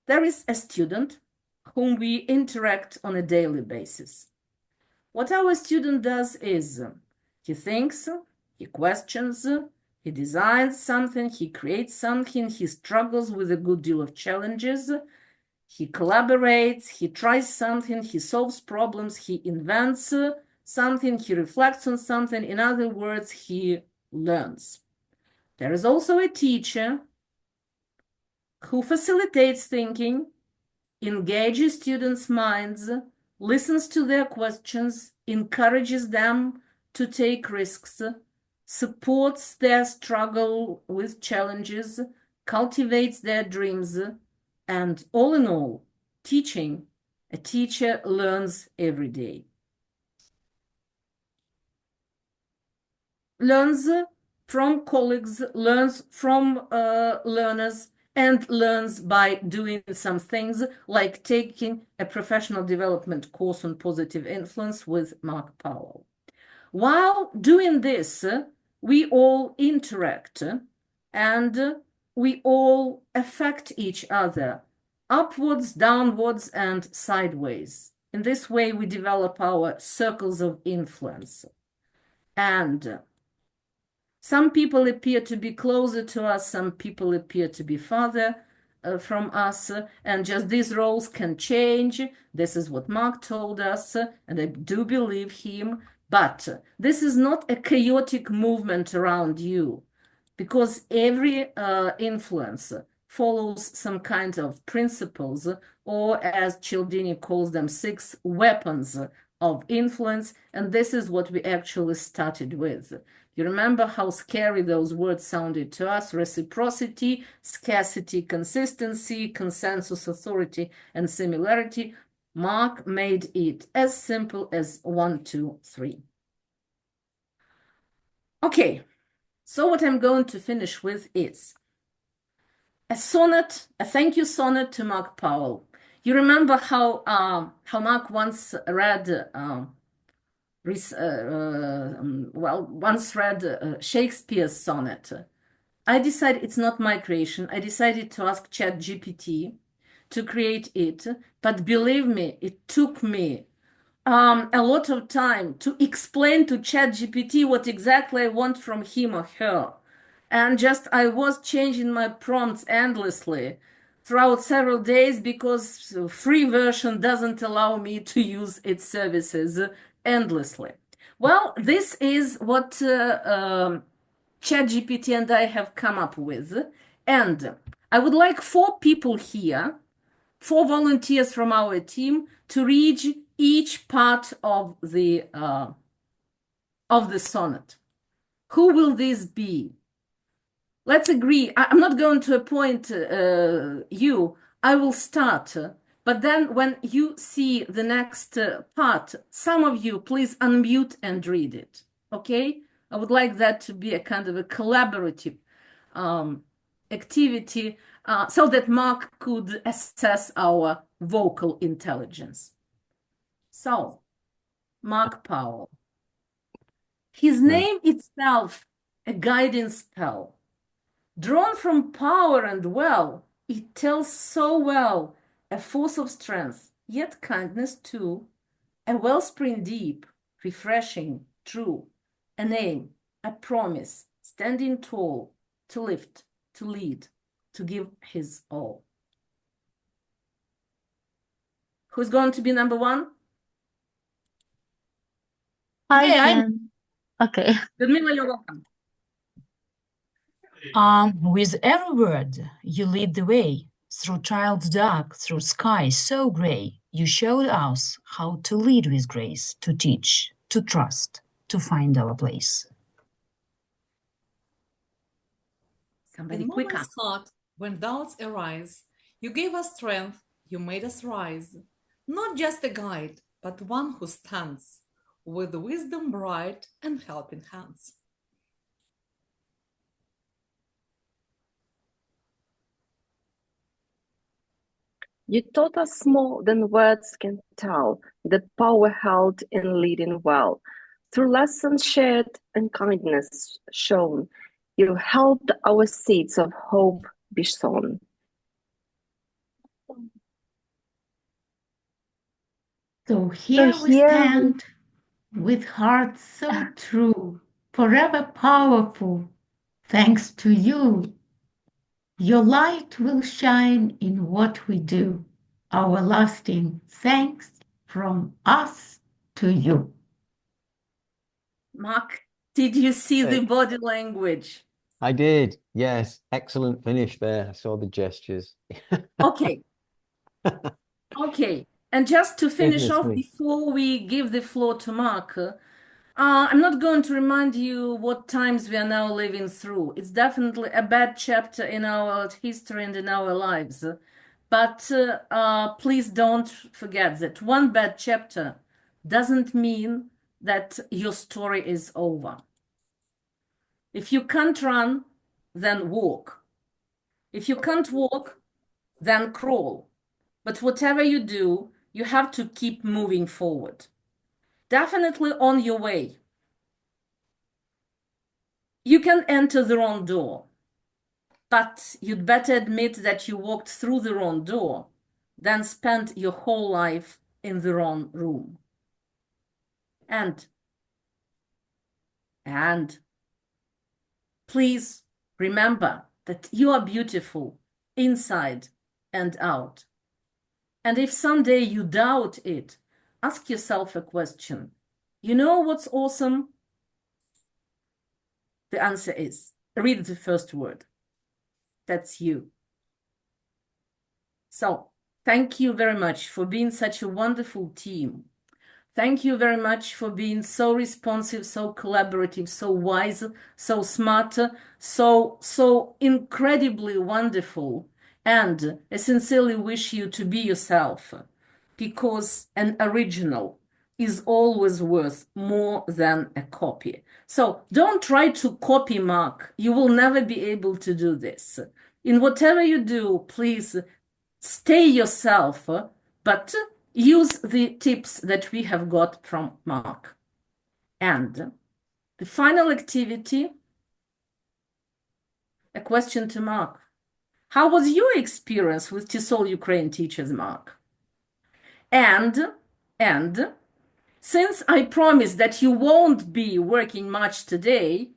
There is a student whom we interact on a daily basis. What our student does is he thinks, he questions, he designs something, he creates something, he struggles with a good deal of challenges, he collaborates, he tries something, he solves problems, he invents something, he reflects on something. In other words, he learns. There is also a teacher who facilitates thinking, engages students' minds, listens to their questions, encourages them to take risks, supports their struggle with challenges, cultivates their dreams, and all in all, teaching, a teacher learns every day. Learns from colleagues, learns from learners, and learns by doing some things like taking a professional development course on positive influence with Mark Powell. While doing this, we all interact and we all affect each other upwards, downwards, and sideways. In this way, we develop our circles of influence. And some people appear to be closer to us, some people appear to be farther from us, and just these roles can change. This is what Mark told us, and I do believe him. But this is not a chaotic movement around you. because every influence follows some kind of principles, or as Cialdini calls them, 6 weapons of influence, and this is what we actually started with. You remember how scary those words sounded to us: reciprocity, scarcity, consistency, consensus, authority, and similarity. Mark made it as simple as 1, 2, 3. Okay, so what I'm going to finish with is a sonnet, a thank you sonnet to Mark Powell. You remember how Mark once read Shakespeare's sonnet. I decided it's not my creation. I decided to ask ChatGPT to create it, but believe me, it took me a lot of time to explain to ChatGPT what exactly I want from him or her. And just I was changing my prompts endlessly throughout several days because free version doesn't allow me to use its services endlessly. Well, this is what ChatGPT and I have come up with. And I would like 4 people here, 4 volunteers from our team, to read each part of the sonnet. Who will this be? Let's agree. I'm not going to appoint you. I will start. But then when you see the next part, some of you please unmute and read it. Okay? I would like that to be a kind of a collaborative activity so that Mark could assess our vocal intelligence. So, Mark Powell. His name itself, a guiding spell. Drawn from power and well, it tells so well a force of strength, yet kindness too, a wellspring deep, refreshing, true, a name, a promise, standing tall, to lift, to lead, to give his all. Who's going to be number 1? I Yeah, can. Okay. Ludmila, you're welcome. With every word, you lead the way through child's dark, through sky so gray. You showed us how to lead with grace, to teach, to trust, to find our place. Somebody In quicker. moments hard, when doubts arise, you gave us strength, you made us rise. Not just a guide, but one who stands with wisdom bright and helping hands. You taught us more than words can tell, the power held in leading well. Through lessons shared and kindness shown, you helped our seeds of hope be sown. So here we stand with hearts so true, forever powerful, thanks to you. Your light will shine in what we do. Our lasting thanks from us to you. Mark, did you see the body language? I did, yes. Excellent finish there. I saw the gestures. Okay. Okay. And just to finish Goodness off, me. before we give the floor to Mark, I'm not going to remind you what times we are now living through. It's definitely a bad chapter in our history and in our lives. But please don't forget that one bad chapter doesn't mean that your story is over. If you can't run, then walk. If you can't walk, then crawl. But whatever you do, you have to keep moving forward. Definitely on your way. You can enter the wrong door, but you'd better admit that you walked through the wrong door than spent your whole life in the wrong room. And please remember that you are beautiful inside and out. And if someday you doubt it, ask yourself a question. You know what's awesome? The answer is read the first word. That's you. So thank you very much for being such a wonderful team. Thank you very much for being so responsive, so collaborative, so wise, so smart, so incredibly wonderful. And I sincerely wish you to be yourself, because an original is always worth more than a copy. So don't try to copy Mark. You will never be able to do this. In whatever you do, please stay yourself, but use the tips that we have got from Mark. And the final activity, a question to Mark. How was your experience with TESOL-Ukraine teachers, Mark? And since I promised that you won't be working much today,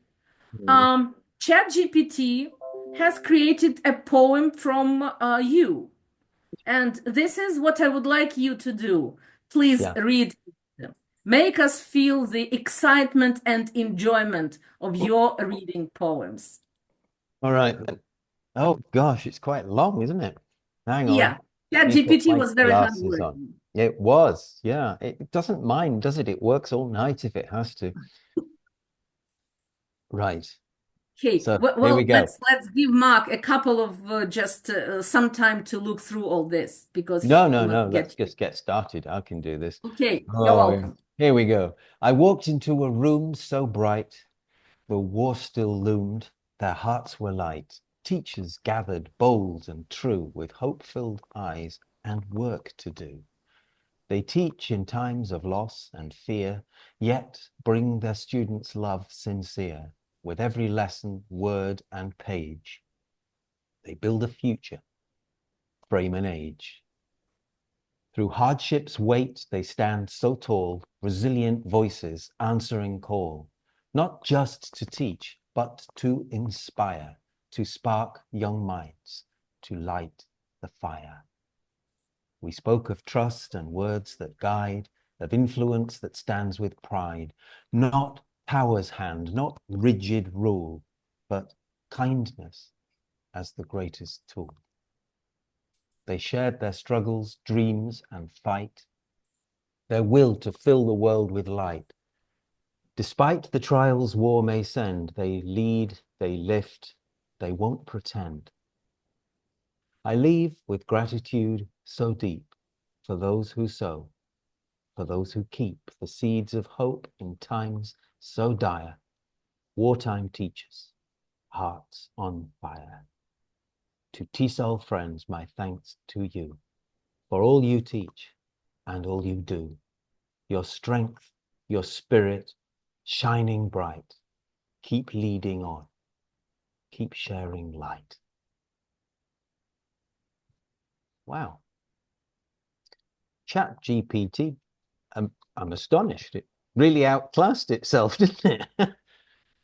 ChatGPT has created a poem from you. And this is what I would like you to do. Please read them. Make us feel the excitement and enjoyment of your reading poems. All right. Oh gosh, it's quite long, isn't it? Hang on. Yeah, Let me put ChatGPT my was very hard glasses work. on. It was, yeah. It doesn't mind, does it? It works all night if it has to. Right. Okay, So well, here we go. let's give Mark a couple of just some time to look through all this, because he No, cannot get. let's just get started. I can do this. Okay, you're welcome. Here we go. I walked into a room so bright, the war still loomed, their hearts were light. Teachers gathered, bold and true, with hope-filled eyes and work to do. They teach in times of loss and fear, yet bring their students' love sincere. With every lesson, word and page, they build a future, frame an age. Through hardships wait, they stand so tall, resilient voices answering call, not just to teach, but to inspire, to spark young minds, to light the fire. We spoke of trust and words that guide, of influence that stands with pride, not power's hand, not rigid rule, but kindness as the greatest tool. They shared their struggles, dreams, and fight, their will to fill the world with light. Despite the trials war may send, they lead, they lift, they won't pretend. I leave with gratitude so deep for those who sow, for those who keep the seeds of hope in times so dire. Wartime teachers, hearts on fire. To TESOL friends, my thanks to you for all you teach and all you do. Your strength, your spirit, shining bright. Keep leading on. Keep sharing light. Wow. ChatGPT, I'm astonished. It really outclassed itself, didn't it?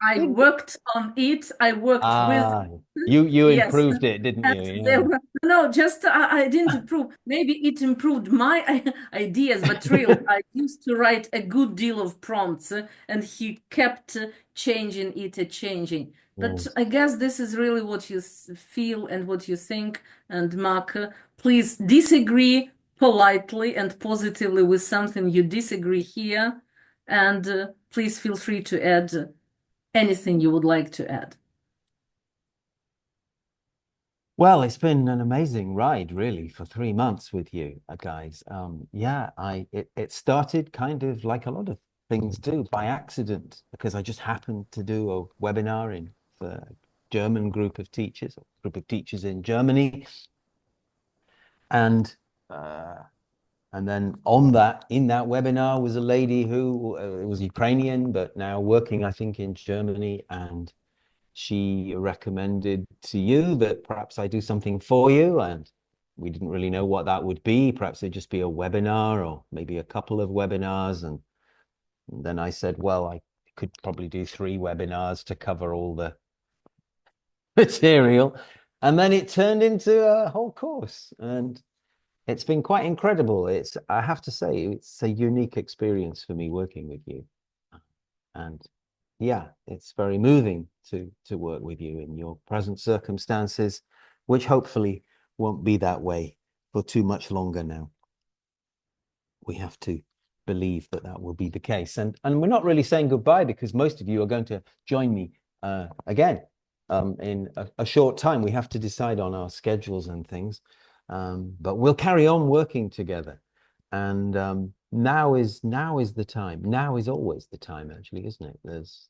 I worked on it. I worked with. You Yes. improved it, didn't you? And Yeah. no, just I didn't improve. Maybe it improved my ideas, but really, I used to write a good deal of prompts, and he kept changing it, changing. But I guess this is really what you feel and what you think. And Mark, please disagree politely and positively with something you disagree here, and please feel free to add anything you would like to add. Well, it's been an amazing ride, really, for 3 months with you guys. Yeah, it started kind of like a lot of things do by accident, because I just happened to do a webinar in for a German group of teachers in Germany, and then in that webinar was a lady who was Ukrainian but now working, I think, in Germany, and she recommended to you that perhaps I do something for you, and we didn't really know what that would be. Perhaps it'd just be a webinar or maybe a couple of webinars. And then I said, well, I could probably do 3 webinars to cover all the material. And then it turned into a whole course, and it's been quite incredible. I have to say, it's a unique experience for me working with you. And yeah, it's very moving to work with you in your present circumstances, which hopefully won't be that way for too much longer now. We have to believe that that will be the case. And we're not really saying goodbye, because most of you are going to join me again in a short time. We have to decide on our schedules and things, but we'll carry on working together. And now is the time. Now is always the time, actually, isn't it?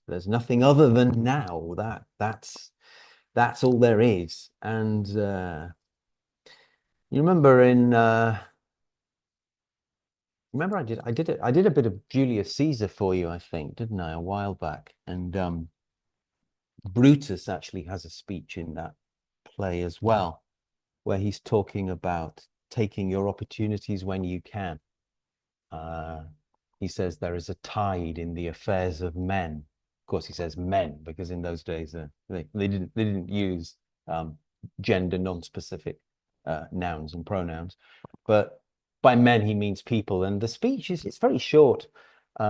There's nothing other than now. That's all there is. And you remember in remember I did a bit of Julius Caesar for you, I think, didn't I, a while back? And Brutus actually has a speech in that play as well, where he's talking about taking your opportunities when you can. He says there is a tide in the affairs of men. Of course, he says men because in those days they didn't use gender non-specific nouns and pronouns, but by men he means people. And the speech it's very short.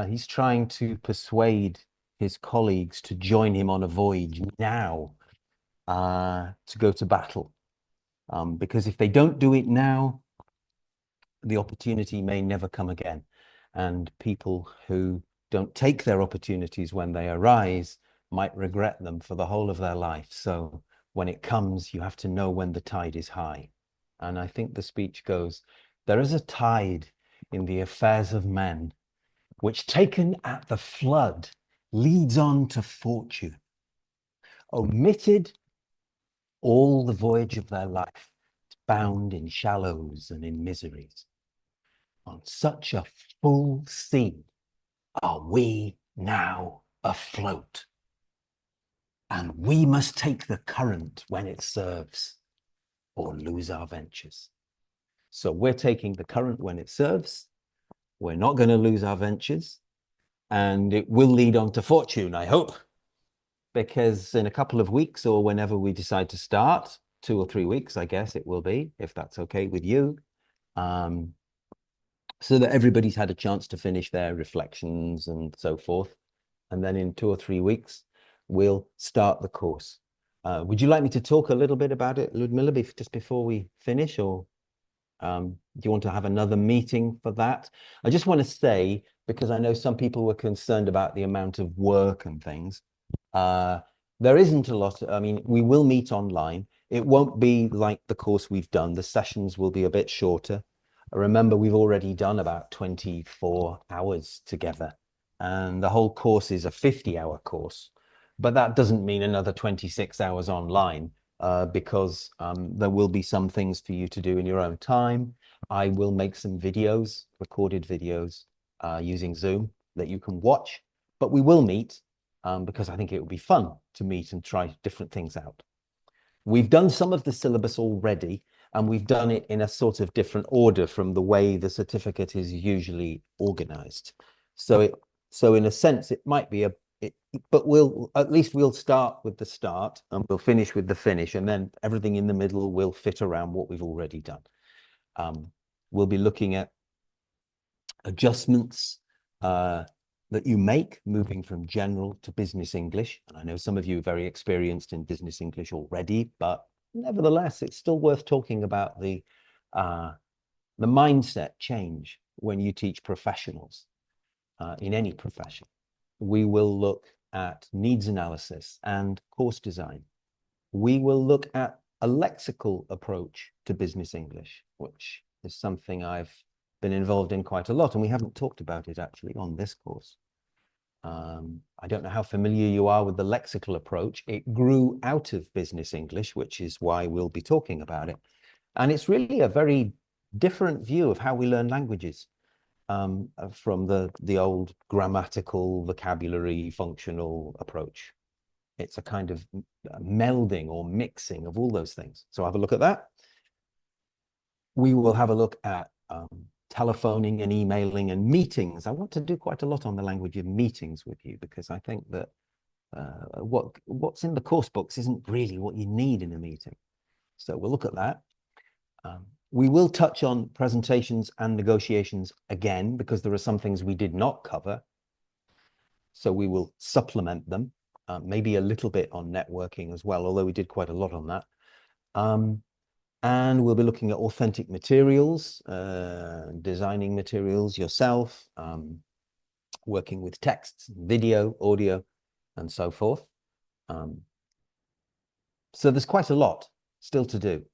He's trying to persuade his colleagues to join him on a voyage now to go to battle, because if they don't do it now, the opportunity may never come again. And people who don't take their opportunities when they arise might regret them for the whole of their life. So when it comes, you have to know when the tide is high. And I think the speech goes, there is a tide in the affairs of men, which taken at the flood leads on to fortune. Omitted, all the voyage of their life, bound in shallows and in miseries. On such a full sea are we now afloat, and we must take the current when it serves, or lose our ventures. So we're taking the current when it serves. We're not going to lose our ventures, and it will lead on to fortune, I hope, because in a couple of weeks, or whenever we decide to start, 2 or 3 weeks, I guess it will be, if that's okay with you, so that everybody's had a chance to finish their reflections and so forth. And then in 2 or 3 weeks, we'll start the course. Would you like me to talk a little bit about it, Ludmila, just before we finish, or do you want to have another meeting for that? I just want to say, because I know some people were concerned about the amount of work and things, there isn't a lot. I mean, we will meet online. It won't be like the course we've done. The sessions will be a bit shorter. Remember, we've already done about 24 hours together, and the whole course is a 50-hour course. But that doesn't mean another 26 hours online, because there will be some things for you to do in your own time. I will make some videos, recorded videos, using Zoom that you can watch. But we will meet, because I think it would be fun to meet and try different things out. We've done some of the syllabus already, and we've done it in a sort of different order from the way the certificate is usually organized. So in a sense, it might be but at least we'll start with the start and we'll finish with the finish, and then everything in the middle will fit around what we've already done. We'll be looking at adjustments that you make moving from general to business English. And I know some of you are very experienced in business English already, but nevertheless, it's still worth talking about the mindset change when you teach professionals in any profession. We will look at needs analysis and course design. We will look at a lexical approach to business English, which is something I've been involved in quite a lot, and we haven't talked about it actually on this course. I don't know how familiar you are with the lexical approach. It grew out of business English, which is why we'll be talking about it. And it's really a very different view of how we learn languages, from the old grammatical, vocabulary, functional approach. It's a kind of melding or mixing of all those things. So have a look at that. We will have a look at telephoning and emailing and meetings. I want to do quite a lot on the language of meetings with you, because I think that what's in the course books isn't really what you need in a meeting. So we'll look at that. We will touch on presentations and negotiations again, because there are some things we did not cover. So we will supplement them, maybe a little bit on networking as well, although we did quite a lot on that. And we'll be looking at authentic materials, designing materials yourself, working with texts, video, audio, and so forth. So there's quite a lot still to do.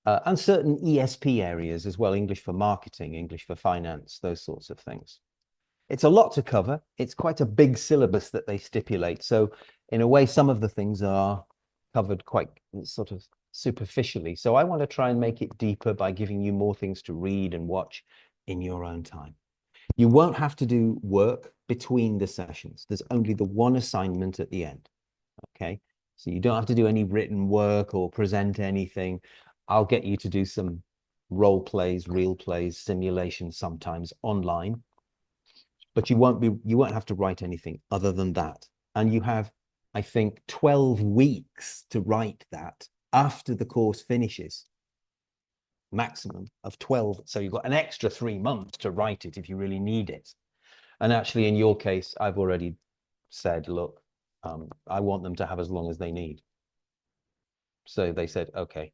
And certain ESP areas as well, English for marketing, English for finance, those sorts of things. It's a lot to cover. It's quite a big syllabus that they stipulate. So in a way, some of the things are covered quite sort of superficially. So I want to try and make it deeper by giving you more things to read and watch in your own time. You won't have to do work between the sessions. There's only the one assignment at the end. Okay, so you don't have to do any written work or present anything. I'll get you to do some role plays, real plays, simulations sometimes online, but you won't have to write anything other than that. And you have, I think, 12 weeks to write that after the course finishes, maximum of 12. So you've got an extra 3 months to write it if you really need it. And actually, in your case, I've already said, look, I want them to have as long as they need. So they said, okay.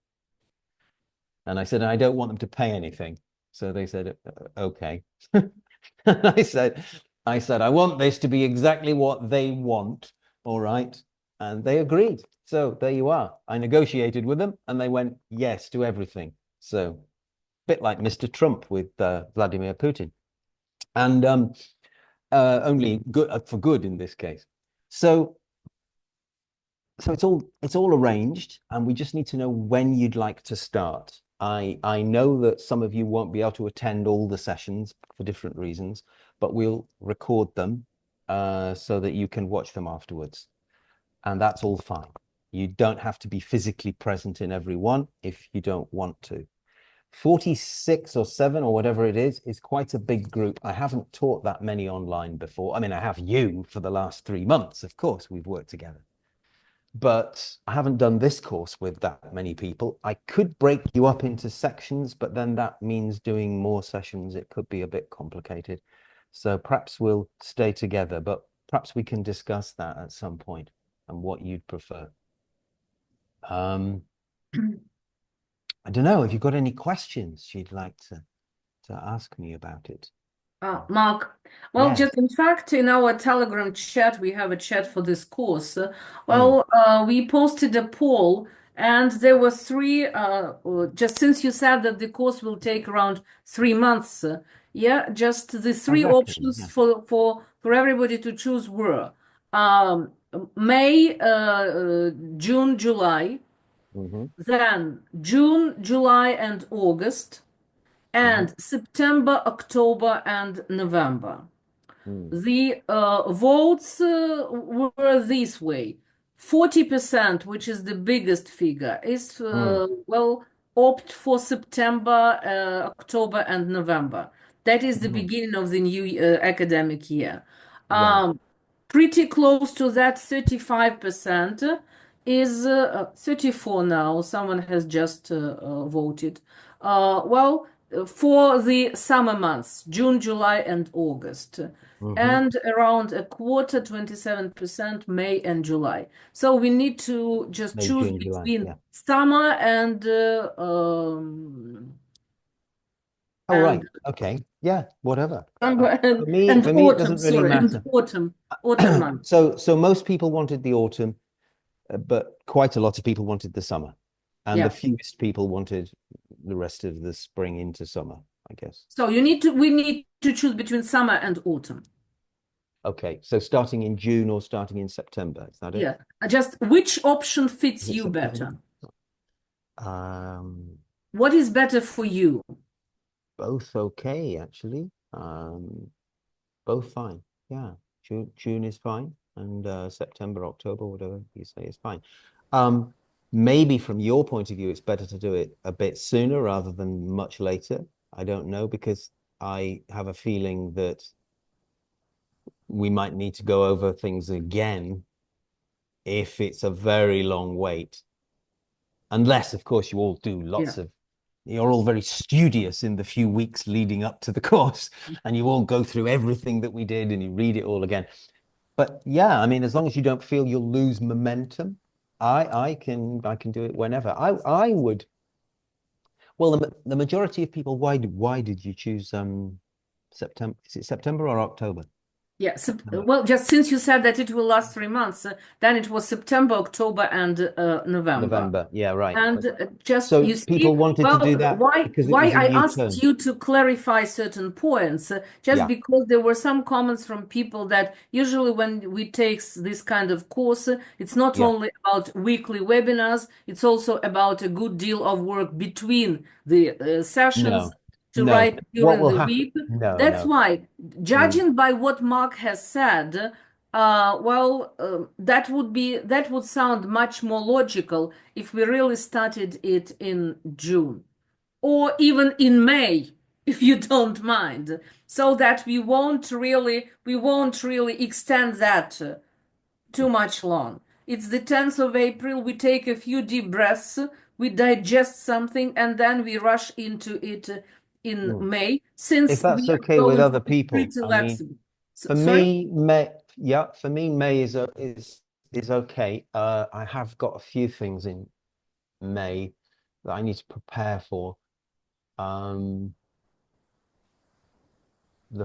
And I said, I don't want them to pay anything. So they said, okay. And I said, I want this to be exactly what they want. All right. And they agreed. So there you are. I negotiated with them and they went yes to everything. So a bit like Mr. Trump with Vladimir Putin. And only good for good in this case. So it's all arranged, and we just need to know when you'd like to start. I know that some of you won't be able to attend all the sessions for different reasons, but we'll record them so that you can watch them afterwards. And that's all fine. You don't have to be physically present in every one if you don't want to. 46 or 7 or whatever it is quite a big group. I haven't taught that many online before. I mean, I have you for the last 3 months. Of course, we've worked together. But I haven't done this course with that many people. I could break you up into sections, but then that means doing more sessions. It could be a bit complicated. So perhaps we'll stay together, but perhaps we can discuss that at some point and what you'd prefer. I don't know if you've got any questions you'd like to ask me about it. Mark, well, Yes. just in fact, in our Telegram chat, we have a chat for this course. We posted a poll, and there were 3, just since you said that the course will take around 3 months, just the 3 options yeah. for everybody to choose were May, June, July, then June, July, and August, and September, October, and November. The votes were this way. 40%, which is the biggest figure, is, well, opt for September, October, and November. That is the beginning of the new academic year. Right. Pretty close to that 35% is 34 now. Someone has just voted. For the summer months, June, July, and August. And around a quarter, 27%, May and July. So we need to just May, choose June, July, between yeah. summer and Oh, right. Okay. Yeah, whatever. summer For me, and it autumn, doesn't really sorry, and matter. autumn months. So most people wanted the autumn, but quite a lot of people wanted the summer. And Yeah. the fewest people wanted the rest of the spring into summer, I guess. So we need to choose between summer and autumn. Okay. So starting in June or starting in September, is that it? Yeah. Just which option fits Is it you September? better? What is better for you? Both okay, actually. Both fine. Yeah. June is fine. And September, October, whatever you say is fine. Maybe from your point of view, it's better to do it a bit sooner rather than much later. I don't know, because I have a feeling that we might need to go over things again if it's a very long wait. Unless, of course, you all do lots of, you're all very studious in the few weeks leading up to the course, and you all go through everything that we did and you read it all again. But yeah, I mean, as long as you don't feel you'll lose momentum, I can do it whenever. I would. Well, the majority of people, why did you choose September? Is it September or October? Yeah, September. well, just since you said that it will last 3 months, then it was September, October, and November. November. Yeah, right. And just So you people see, wanted to well, do that because it why was a I new asked term. you to clarify certain points, just Yeah. because there were some comments from people that usually when we take this kind of course, it's not Yeah. only about weekly webinars, it's also about a good deal of work between the sessions No, to no. write What during will the happen? week. No, That's no. why, judging by what Mark has said, that would sound much more logical if we really started it in June or even in May, if you don't mind, so that we won't really extend that too much long. It's the 10th of April. We take a few deep breaths, we digest something, and then we rush into it in May, If since that's we are okay with going to other be people, pretty I mean, flexible. for Sorry? me, May is okay. I have got a few things in May that I need to prepare for. The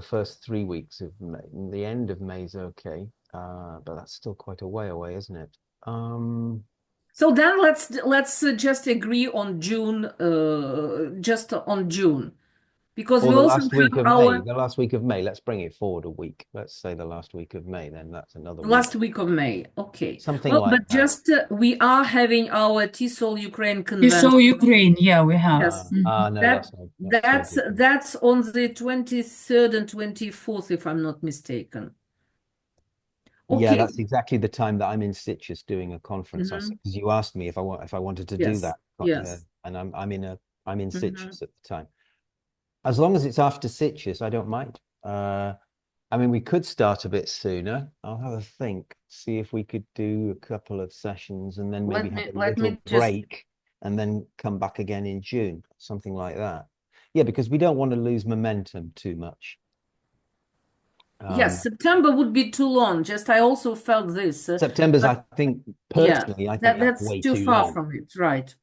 first 3 weeks of May. The end of May is okay, but that's still quite a way away, isn't it? So then let's just agree on June, just on June, because Or we the also last week have of May. our The last week of May. Let's bring it forward a week. Let's say the last week of May. Then that's another week. last week of May. Okay. Something Well, like but that. just we are having our TESOL-Ukraine convention. TESOL-Ukraine, yeah, we have. Yes. No, That that's so different. that's on the 23rd and 24th, if I'm not mistaken. Yeah, Okay. that's exactly the time that I'm in Sitges doing a conference. Mhm. Because you asked me if I wanted to do Yes. that. Yes. And I'm in Mhm. Sitges at the time. As long as it's after Sitges, I don't mind. I mean, we could start a bit sooner. I'll have a think, see if we could do a couple of sessions and then maybe have a Let little me just break and then come back again in June, something like that. Yeah, because we don't want to lose momentum too much. Yes, September would be too long. Just I also felt this. September's, But I think, yeah, personally, I think that's that's way too too far long. from it, right?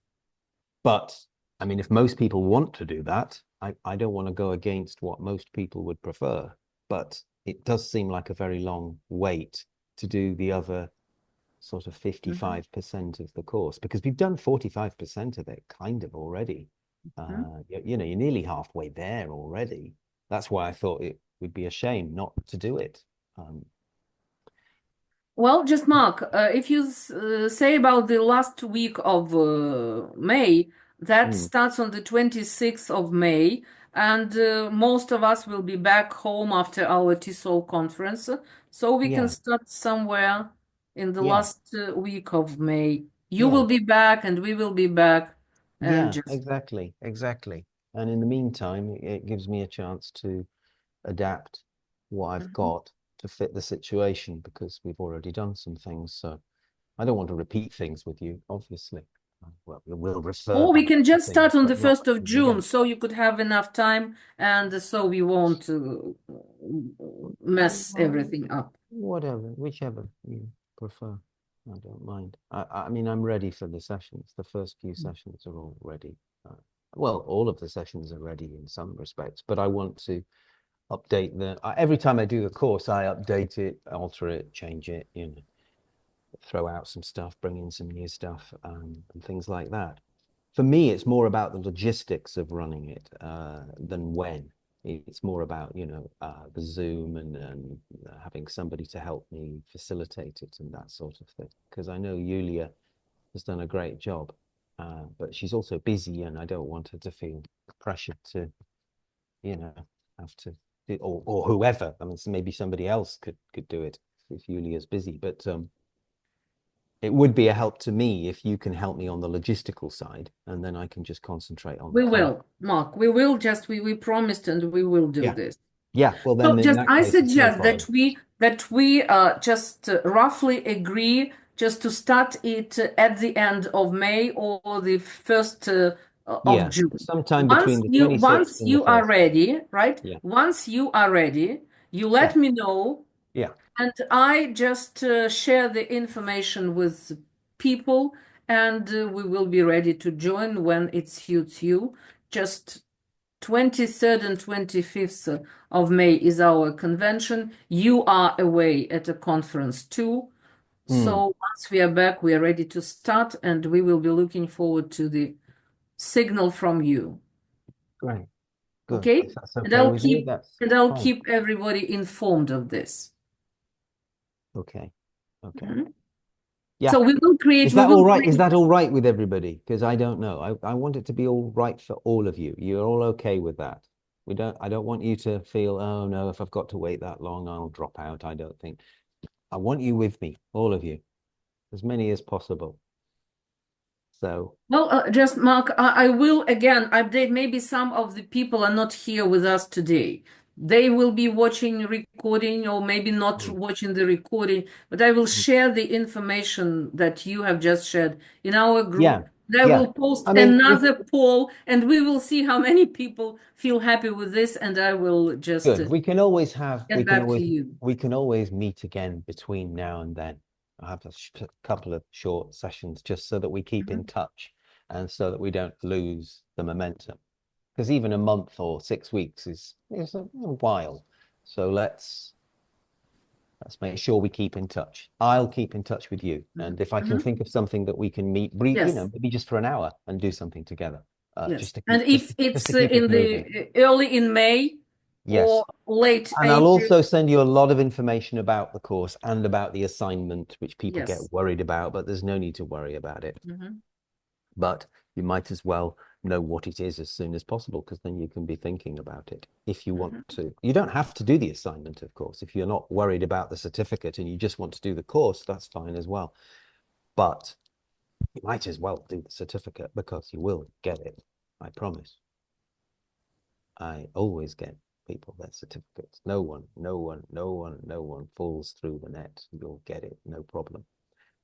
But I mean, if most people want to do that, I don't want to go against what most people would prefer. But it does seem like a very long wait to do the other sort of 55% of the course, because we've done 45% of it kind of already. You know, you're nearly halfway there already. That's why I thought it would be a shame not to do it. Well, just Mark, if you say about the last week of May, that starts on the 26th of May, and most of us will be back home after our TESOL conference, so we can Yeah. start somewhere in the Yeah. last week of May. You Yeah. will be back, and we will be back, and Yeah, just exactly. And in the meantime, it gives me a chance to adapt what I've got to fit the situation, because we've already done some things. So I don't want to repeat things with you, obviously. Well, we'll refer Or we back can to just things, start on the but not 1st of them June, again. so you could have enough time, and so we won't mess everything up. Whatever, whichever you prefer. I don't mind. I mean, I'm ready for the sessions. The first few sessions are all ready. Well, all of the sessions are ready in some respects, but I want to update every time I do the course, I update it, alter it, change it, you know, throw out some stuff, bring in some new stuff, and things like that. For me, it's more about the logistics of running it than when. It's more about, you know, the Zoom and having somebody to help me facilitate it and that sort of thing. Because I know Yulia has done a great job, but she's also busy, and I don't want her to feel pressured to, you know, have to do, or whoever. I mean, maybe somebody else could do it if Yulia's busy, but it would be a help to me if you can help me on the logistical side, and then I can just concentrate on the We content. will, Mark. We will just we promised, and we will do this. Yeah. Well, then So in just that I case, it's no suggest problem. that we just roughly agree just to start it at the end of May or the 1st of June. Sometime between the 26th Once and the you are 1st. ready, right? Yeah. Once you are ready, you let me know, Yeah. And I just share the information with people, and we will be ready to join when it suits you. Just 23rd and 25th of May is our convention. You are away at a conference too. So once we are back, we are ready to start, and we will be looking forward to the signal from you. Great. Good. Okay? If that's okay with you, that's I'll fine. keep everybody informed of this. Okay. Okay. Mhm. Yeah. So we will create. Is that all right? Is that all right with everybody? Because I don't know. I want it to be all right for all of you. You're all okay with that? I don't want you to feel, oh no, if I've got to wait that long, I'll drop out. I don't think. I want you with me, all of you, as many as possible. So. Well, just Mark, I will again update. Maybe some of the people are not here with us today. They will be watching recording or maybe not watching the recording, but I will share the information that you have just shared in our group. Yeah. I will post another poll, and we will see how many people feel happy with this, and I will just good. We can always have get back to you. We can always meet again between now and then. I have a couple of short sessions just so that we keep in touch and so that we don't lose the momentum. Because even a month or 6 weeks is a while. So let's make sure we keep in touch. I'll keep in touch with you. And if I can think of something that we can meet, you know, maybe just for an hour and do something together. Yes. Just to keep, and if it's in the early in May or late and April. I'll also send you a lot of information about the course and about the assignment, which people get worried about, but there's no need to worry about it. But you might as well know what it is as soon as possible, because then you can be thinking about it if you want to. You don't have to do the assignment, of course. If you're not worried about the certificate and you just want to do the course, that's fine as well. But you might as well do the certificate, because you will get it, I promise. I always get people their certificates. No one falls through the net. You'll get it, no problem.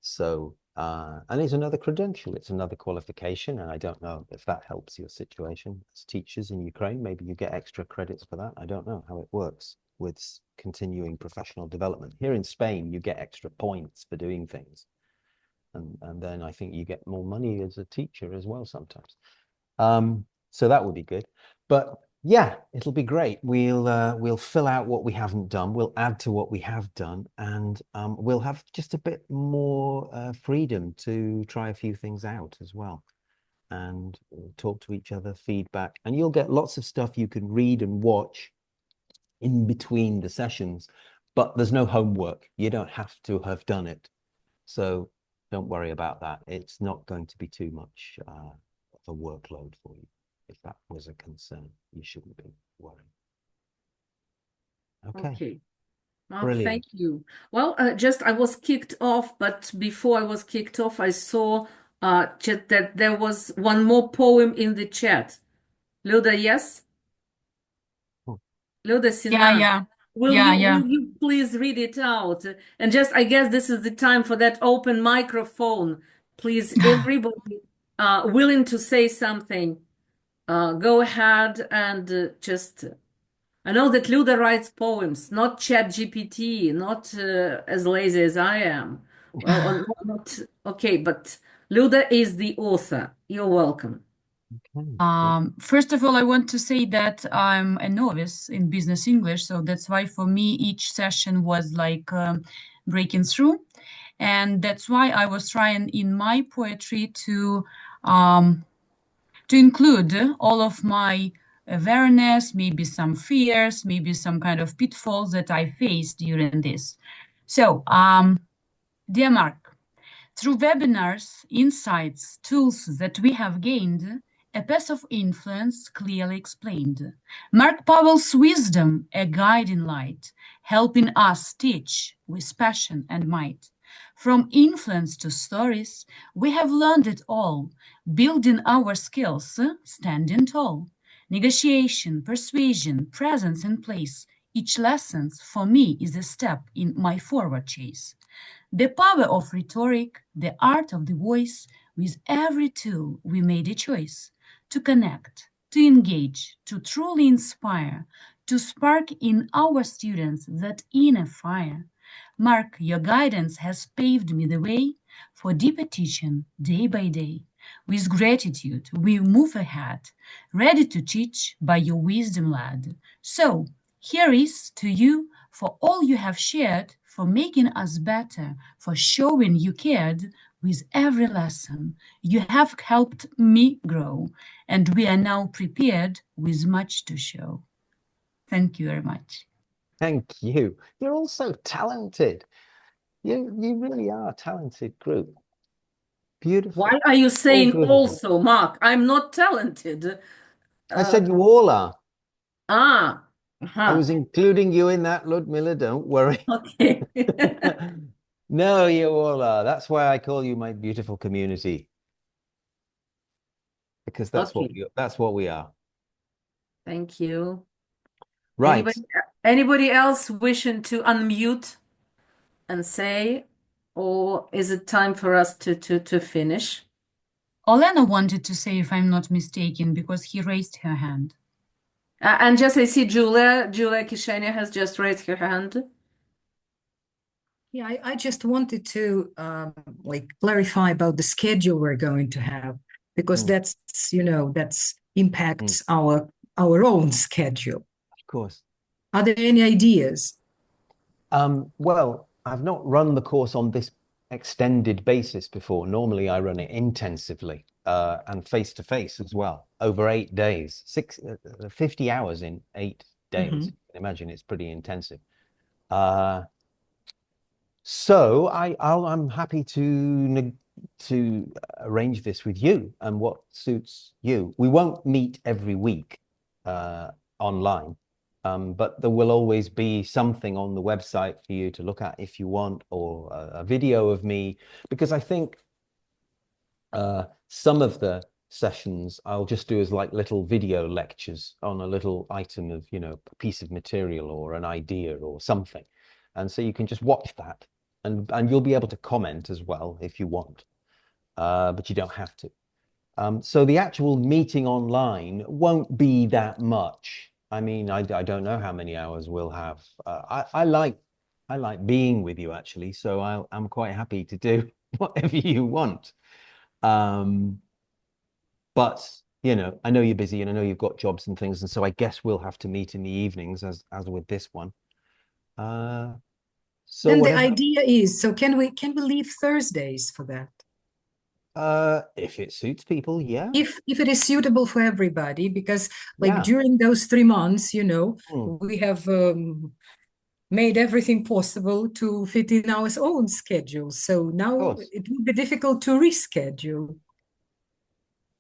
So, and it's another credential, it's another qualification, and I don't know if that helps your situation as teachers in Ukraine. Maybe you get extra credits for that. I don't know how it works with continuing professional development. Here in Spain, you get extra points for doing things. And then I think you get more money as a teacher as well sometimes. So that would be good. But yeah, it'll be great. We'll fill out what we haven't done. We'll add to what we have done, and we'll have just a bit more freedom to try a few things out as well, and talk to each other, feedback, and you'll get lots of stuff you can read and watch in between the sessions. But there's no homework. You don't have to have done it, so don't worry about that. It's not going to be too much of a workload for you. If that was a concern, you shouldn't be worried. Okay. Well, thank you. Well, I was kicked off, but before I was kicked off, I saw chat that there was one more poem in the chat. Luda, yes? Luda, Sinan. Will you please read it out? And just, I guess this is the time for that open microphone. Please, everybody willing to say something, go ahead and just... I know that Luda writes poems, not ChatGPT, not as lazy as I am. Well, okay, but Luda is the author. You're welcome. First of all, I want to say that I'm a novice in business English, so that's why for me each session was like breaking through, and that's why I was trying in my poetry to include all of my awareness, maybe some fears, maybe some kind of pitfalls that I faced during this. So, dear Mark, through webinars, insights, tools that we have gained, a path of influence clearly explained. Mark Powell's wisdom, a guiding light, helping us teach with passion and might. From influence to stories, we have learned it all, building our skills, standing tall. Negotiation, persuasion, presence and place. Each lesson for me is a step in my forward chase. The power of rhetoric, the art of the voice, with every tool we made a choice to connect, to engage, to truly inspire, to spark in our students that inner fire. Mark, your guidance has paved me the way for deeper teaching day by day. With gratitude, we move ahead, ready to teach by your wisdom led. So, here is to you for all you have shared, for making us better, for showing you cared with every lesson. You have helped me grow, and we are now prepared with much to show. Thank you very much. Thank you. You're all so talented. You really are a talented group. Beautiful. Why are you saying beautiful. also, Mark? I'm not talented. I said you all are. I was including you in that, Ludmilla, don't worry. Okay. No, you all are. That's why I call you my beautiful community. Because that's what we are. Thank you. Right. Anybody else wishing to unmute and say, or is it time for us to finish? Olena wanted to say, if I'm not mistaken, because he raised her hand. And just I see Julia Kishenia has just raised her hand. Yeah, I just wanted to clarify about the schedule we're going to have, because that's impacts our own schedule. Of course. Are there any ideas? Well, I've not run the course on this extended basis before. Normally I run it intensively and face-to-face as well, over 8 days, 50 hours in 8 days. You can imagine it's pretty intensive. So I'm happy to arrange this with you and what suits you. We won't meet every week online, but there will always be something on the website for you to look at if you want, or a video of me, because I think some of the sessions I'll just do as like little video lectures on a little item of, a piece of material or an idea or something. And so you can just watch that, and you'll be able to comment as well if you want, but you don't have to. So the actual meeting online won't be that much. I mean, I don't know how many hours we'll have. I like being with you, actually, so I'm quite happy to do whatever you want. But I know you're busy, and I know you've got jobs and things, and so I guess we'll have to meet in the evenings as with this one. So then whatever. the idea is, so can we leave Thursdays for that? If it suits people, yeah. If it is suitable for everybody, because Yeah. during those 3 months, we have made everything possible to fit in our own schedule. So now it would be difficult to reschedule.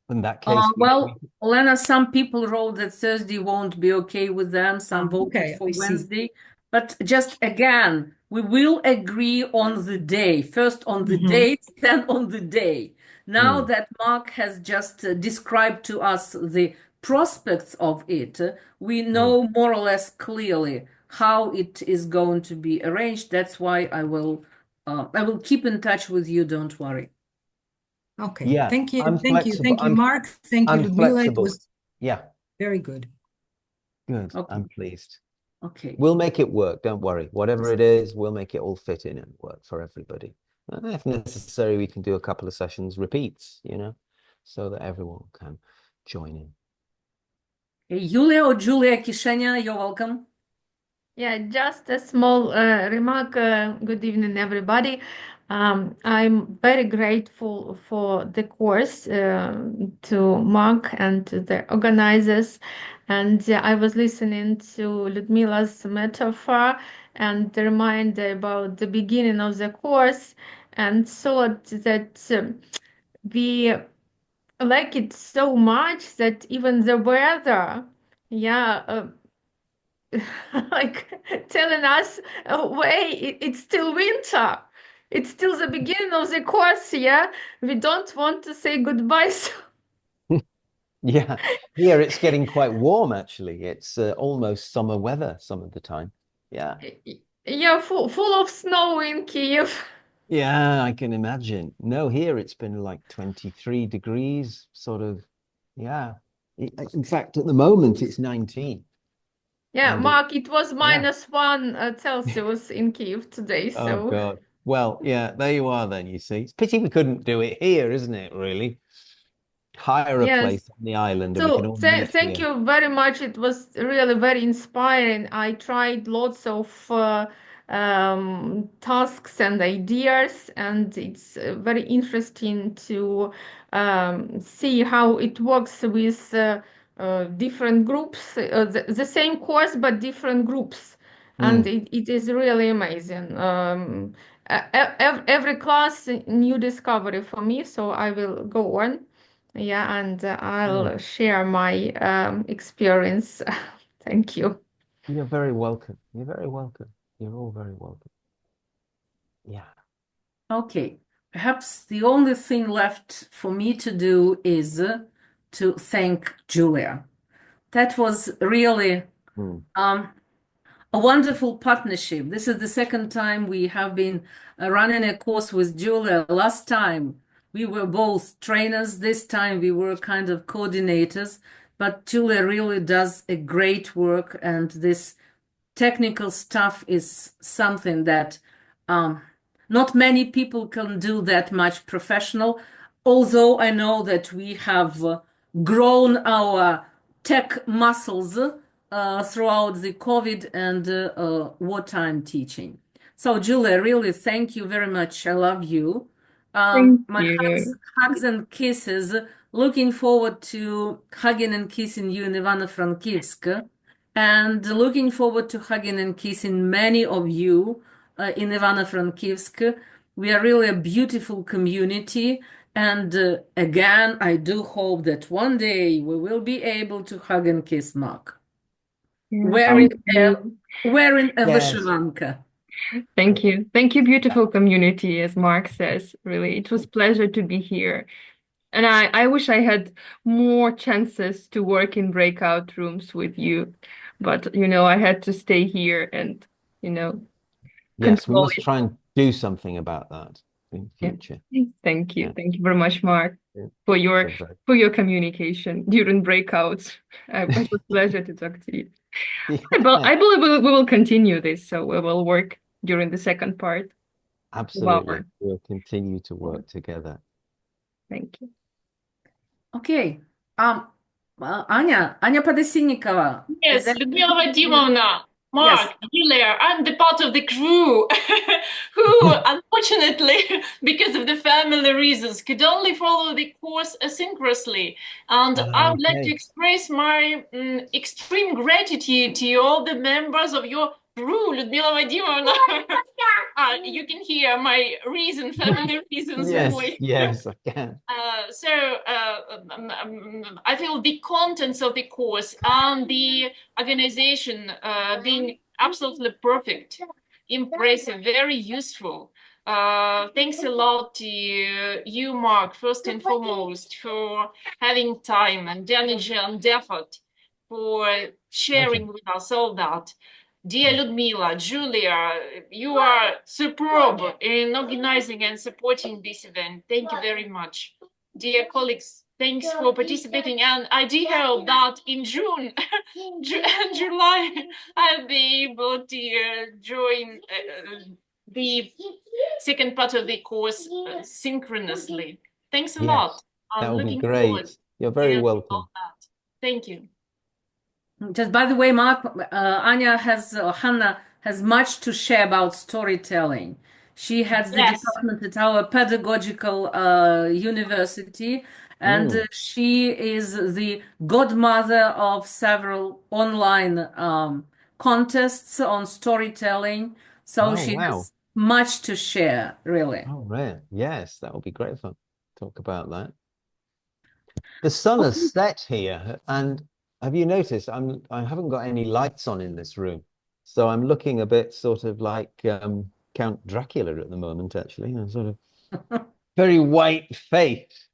In that case, well, Lena, some people wrote that Thursday won't be okay with them. Some voted for Wednesday. But just again, we will agree on the day. First on the date, then on the day. Now that Mark has just described to us the prospects of it, we know more or less clearly how it is going to be arranged. That's why I will keep in touch with you. Don't worry. Okay. Yeah, Thank you. I'm Thank you. flexible. Thank you, Mark. Thank you, I'm Ludmilla. It flexible. was Yeah. very good. Good. Okay. I'm pleased. Okay. We'll make it work. Don't worry. Whatever it is, we'll make it all fit in and work for everybody. If necessary, we can do a couple of sessions repeats, so that everyone can join in. Julia or Julia Kishenia, you're welcome. Yeah, just a small remark. Good evening, everybody. I'm very grateful for the course to Mark and to the organizers. And I was listening to Ludmila's metaphor and the reminder about the beginning of the course, and thought that we like it so much that even the weather, like telling us, wait, it's still winter. It's still the beginning of the course, yeah? We don't want to say goodbye. Yeah, here it's getting quite warm, actually. It's almost summer weather some of the time. Yeah. Yeah, full of snow in Kiev. Yeah, I can imagine. No, here it's been like 23 degrees, sort of. Yeah. In fact, at the moment it's 19. Yeah, And Mark, it was yeah. -1 Celsius in Kiev today, Oh so God. Well, yeah, there you are then, you see. It's a pity we couldn't do it here, isn't it, really? Hire a yes. place on the island and we can So all meet thank here. you very much. It was really very inspiring. I tried lots of tasks and ideas, and it's very interesting to see how it works with different groups, the same course but different groups. And it is really amazing. Every class, new discovery for me, so I will go on. Yeah, and I'll share my experience. Thank you. You're very welcome. You're very welcome. You're all very welcome. Yeah. Okay. Perhaps the only thing left for me to do is to thank Julia. That was really a wonderful partnership. This is the second time we have been running a course with Julia. Last time we were both trainers. This time we were kind of coordinators. But Julia really does a great work, and this technical stuff is something that not many people can do that much professional. Although I know that we have grown our tech muscles throughout the COVID and wartime teaching. So, Julia, really, thank you very much. I love you. Thank My you. hugs and kisses. Looking forward to hugging and kissing you in Ivano-Frankivsk, and looking forward to hugging and kissing many of you in Ivano-Frankivsk. We are really a beautiful community. And again, I do hope that one day we will be able to hug and kiss Mark. Thank you. Wearing a Yes. vyshyvanka. Thank you. Thank you, beautiful community, as Mark says. Really, it was pleasure to be here. And I wish I had more chances to work in breakout rooms with you. But, I had to stay here and, Yes, we control must it. try and do something about that in Yeah. future. Thank you. Yeah. Thank you very much, Mark, Yeah. for your You're very- for your communication during breakouts. It was a pleasure to talk to you. I believe we will continue this, so we will work during the second part. Absolutely. We'll continue to work together. Thank you. Okay. Anya Podosynnikova. Yes, Lyudmila Vadimovna, Mark, Julia, I'm the part of the crew who, unfortunately, because of the family reasons, could only follow the course asynchronously. And I would like to express my extreme gratitude to all the members of your crew, Lyudmila Vadimovna. You can hear my family reasons only. Yes, I can. I feel the contents of the course and the organization being absolutely perfect, impressive, very useful. Thanks a lot to you, Mark, first and foremost, for having time and energy and effort for sharing with us all that. Dear Ludmila, Julia, you are superb in organizing and supporting this event. Thank you very much. Dear colleagues, thanks for participating. And I do hope that in June and July, I'll be able to join the second part of the course synchronously. Thanks a lot. I'm That would be looking forward great. You're very to welcome. all that. Thank you. Just by the way, Mark, Hanna has much to share about storytelling. She heads the department at our pedagogical university, and she is the godmother of several online contests on storytelling. So she has much to share, really. Oh, right. Yes, that would be great fun. Talk about that. The sun has set here, and have you noticed I haven't got any lights on in this room, so I'm looking a bit sort of like Count Dracula at the moment. Actually, I'm sort of very white face.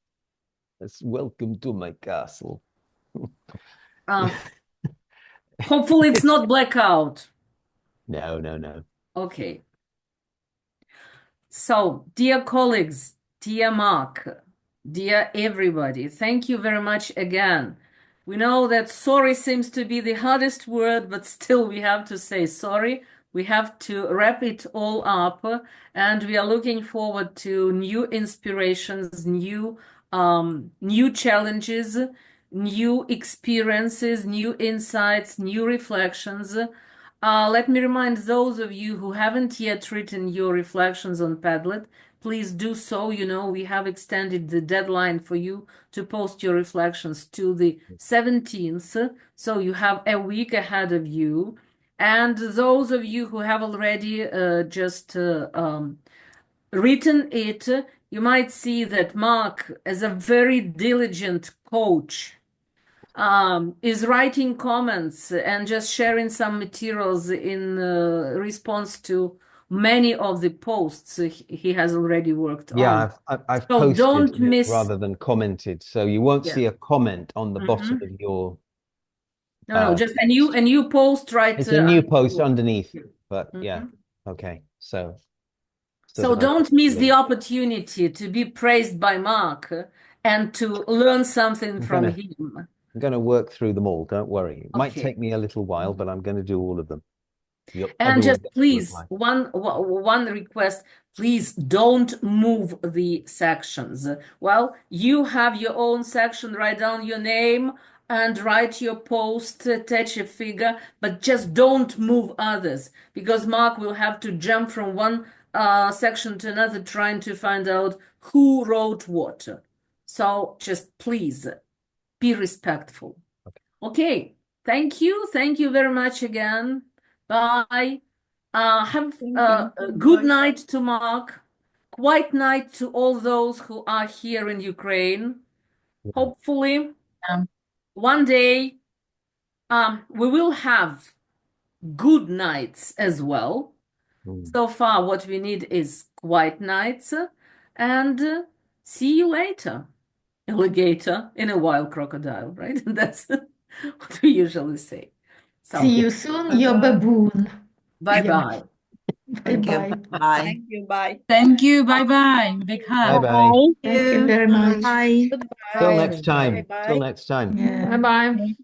Welcome to my castle. Hopefully, it's not blackout. No. Okay. So, dear colleagues, dear Mark, dear everybody, thank you very much again. We know that sorry seems to be the hardest word, but still we have to say sorry. We have to wrap it all up, and we are looking forward to new inspirations, new challenges, new experiences, new insights, new reflections. Let me remind those of you who haven't yet written your reflections on Padlet, please do so. You know, we have extended the deadline for you to post your reflections to the 17th, so you have a week ahead of you. And those of you who have already written it, you might see that Mark, as a very diligent coach, is writing comments and just sharing some materials in response to many of the posts he has already worked on. Yeah, I've So posted don't miss. rather than commented, so you won't Yeah. see a comment on the bottom of your. No, just a new post, right? It's a new post underneath, but Mhm. yeah, okay. So So don't miss the opportunity to be praised by Mark and to learn something from him. I'm going to work through them all. Don't worry. It might Okay. take me a little while, but I'm going to do all of them. And just gets a please, reply. one request, please don't move the sections. Well, you have your own section, write down your name and write your post, attach a figure, but just don't move others, because Mark will have to jump from one section to another trying to find out who wrote what. So just please be respectful. Okay. Thank you. Thank you very much again. Bye. Have a good night to Mark. Quiet night to all those who are here in Ukraine. Hopefully, one day we will have good nights as well. So far, what we need is quiet nights, and see you later. Alligator in a wild crocodile, right? That's what we usually say. So, See you soon, your baboon. Bye-bye. Bye-bye. Bye. Thank you. Bye. Thank you. Bye-bye. Big hug. Bye-bye. Thank you very much. Till next time. Bye. Till next time. Yeah. Bye bye.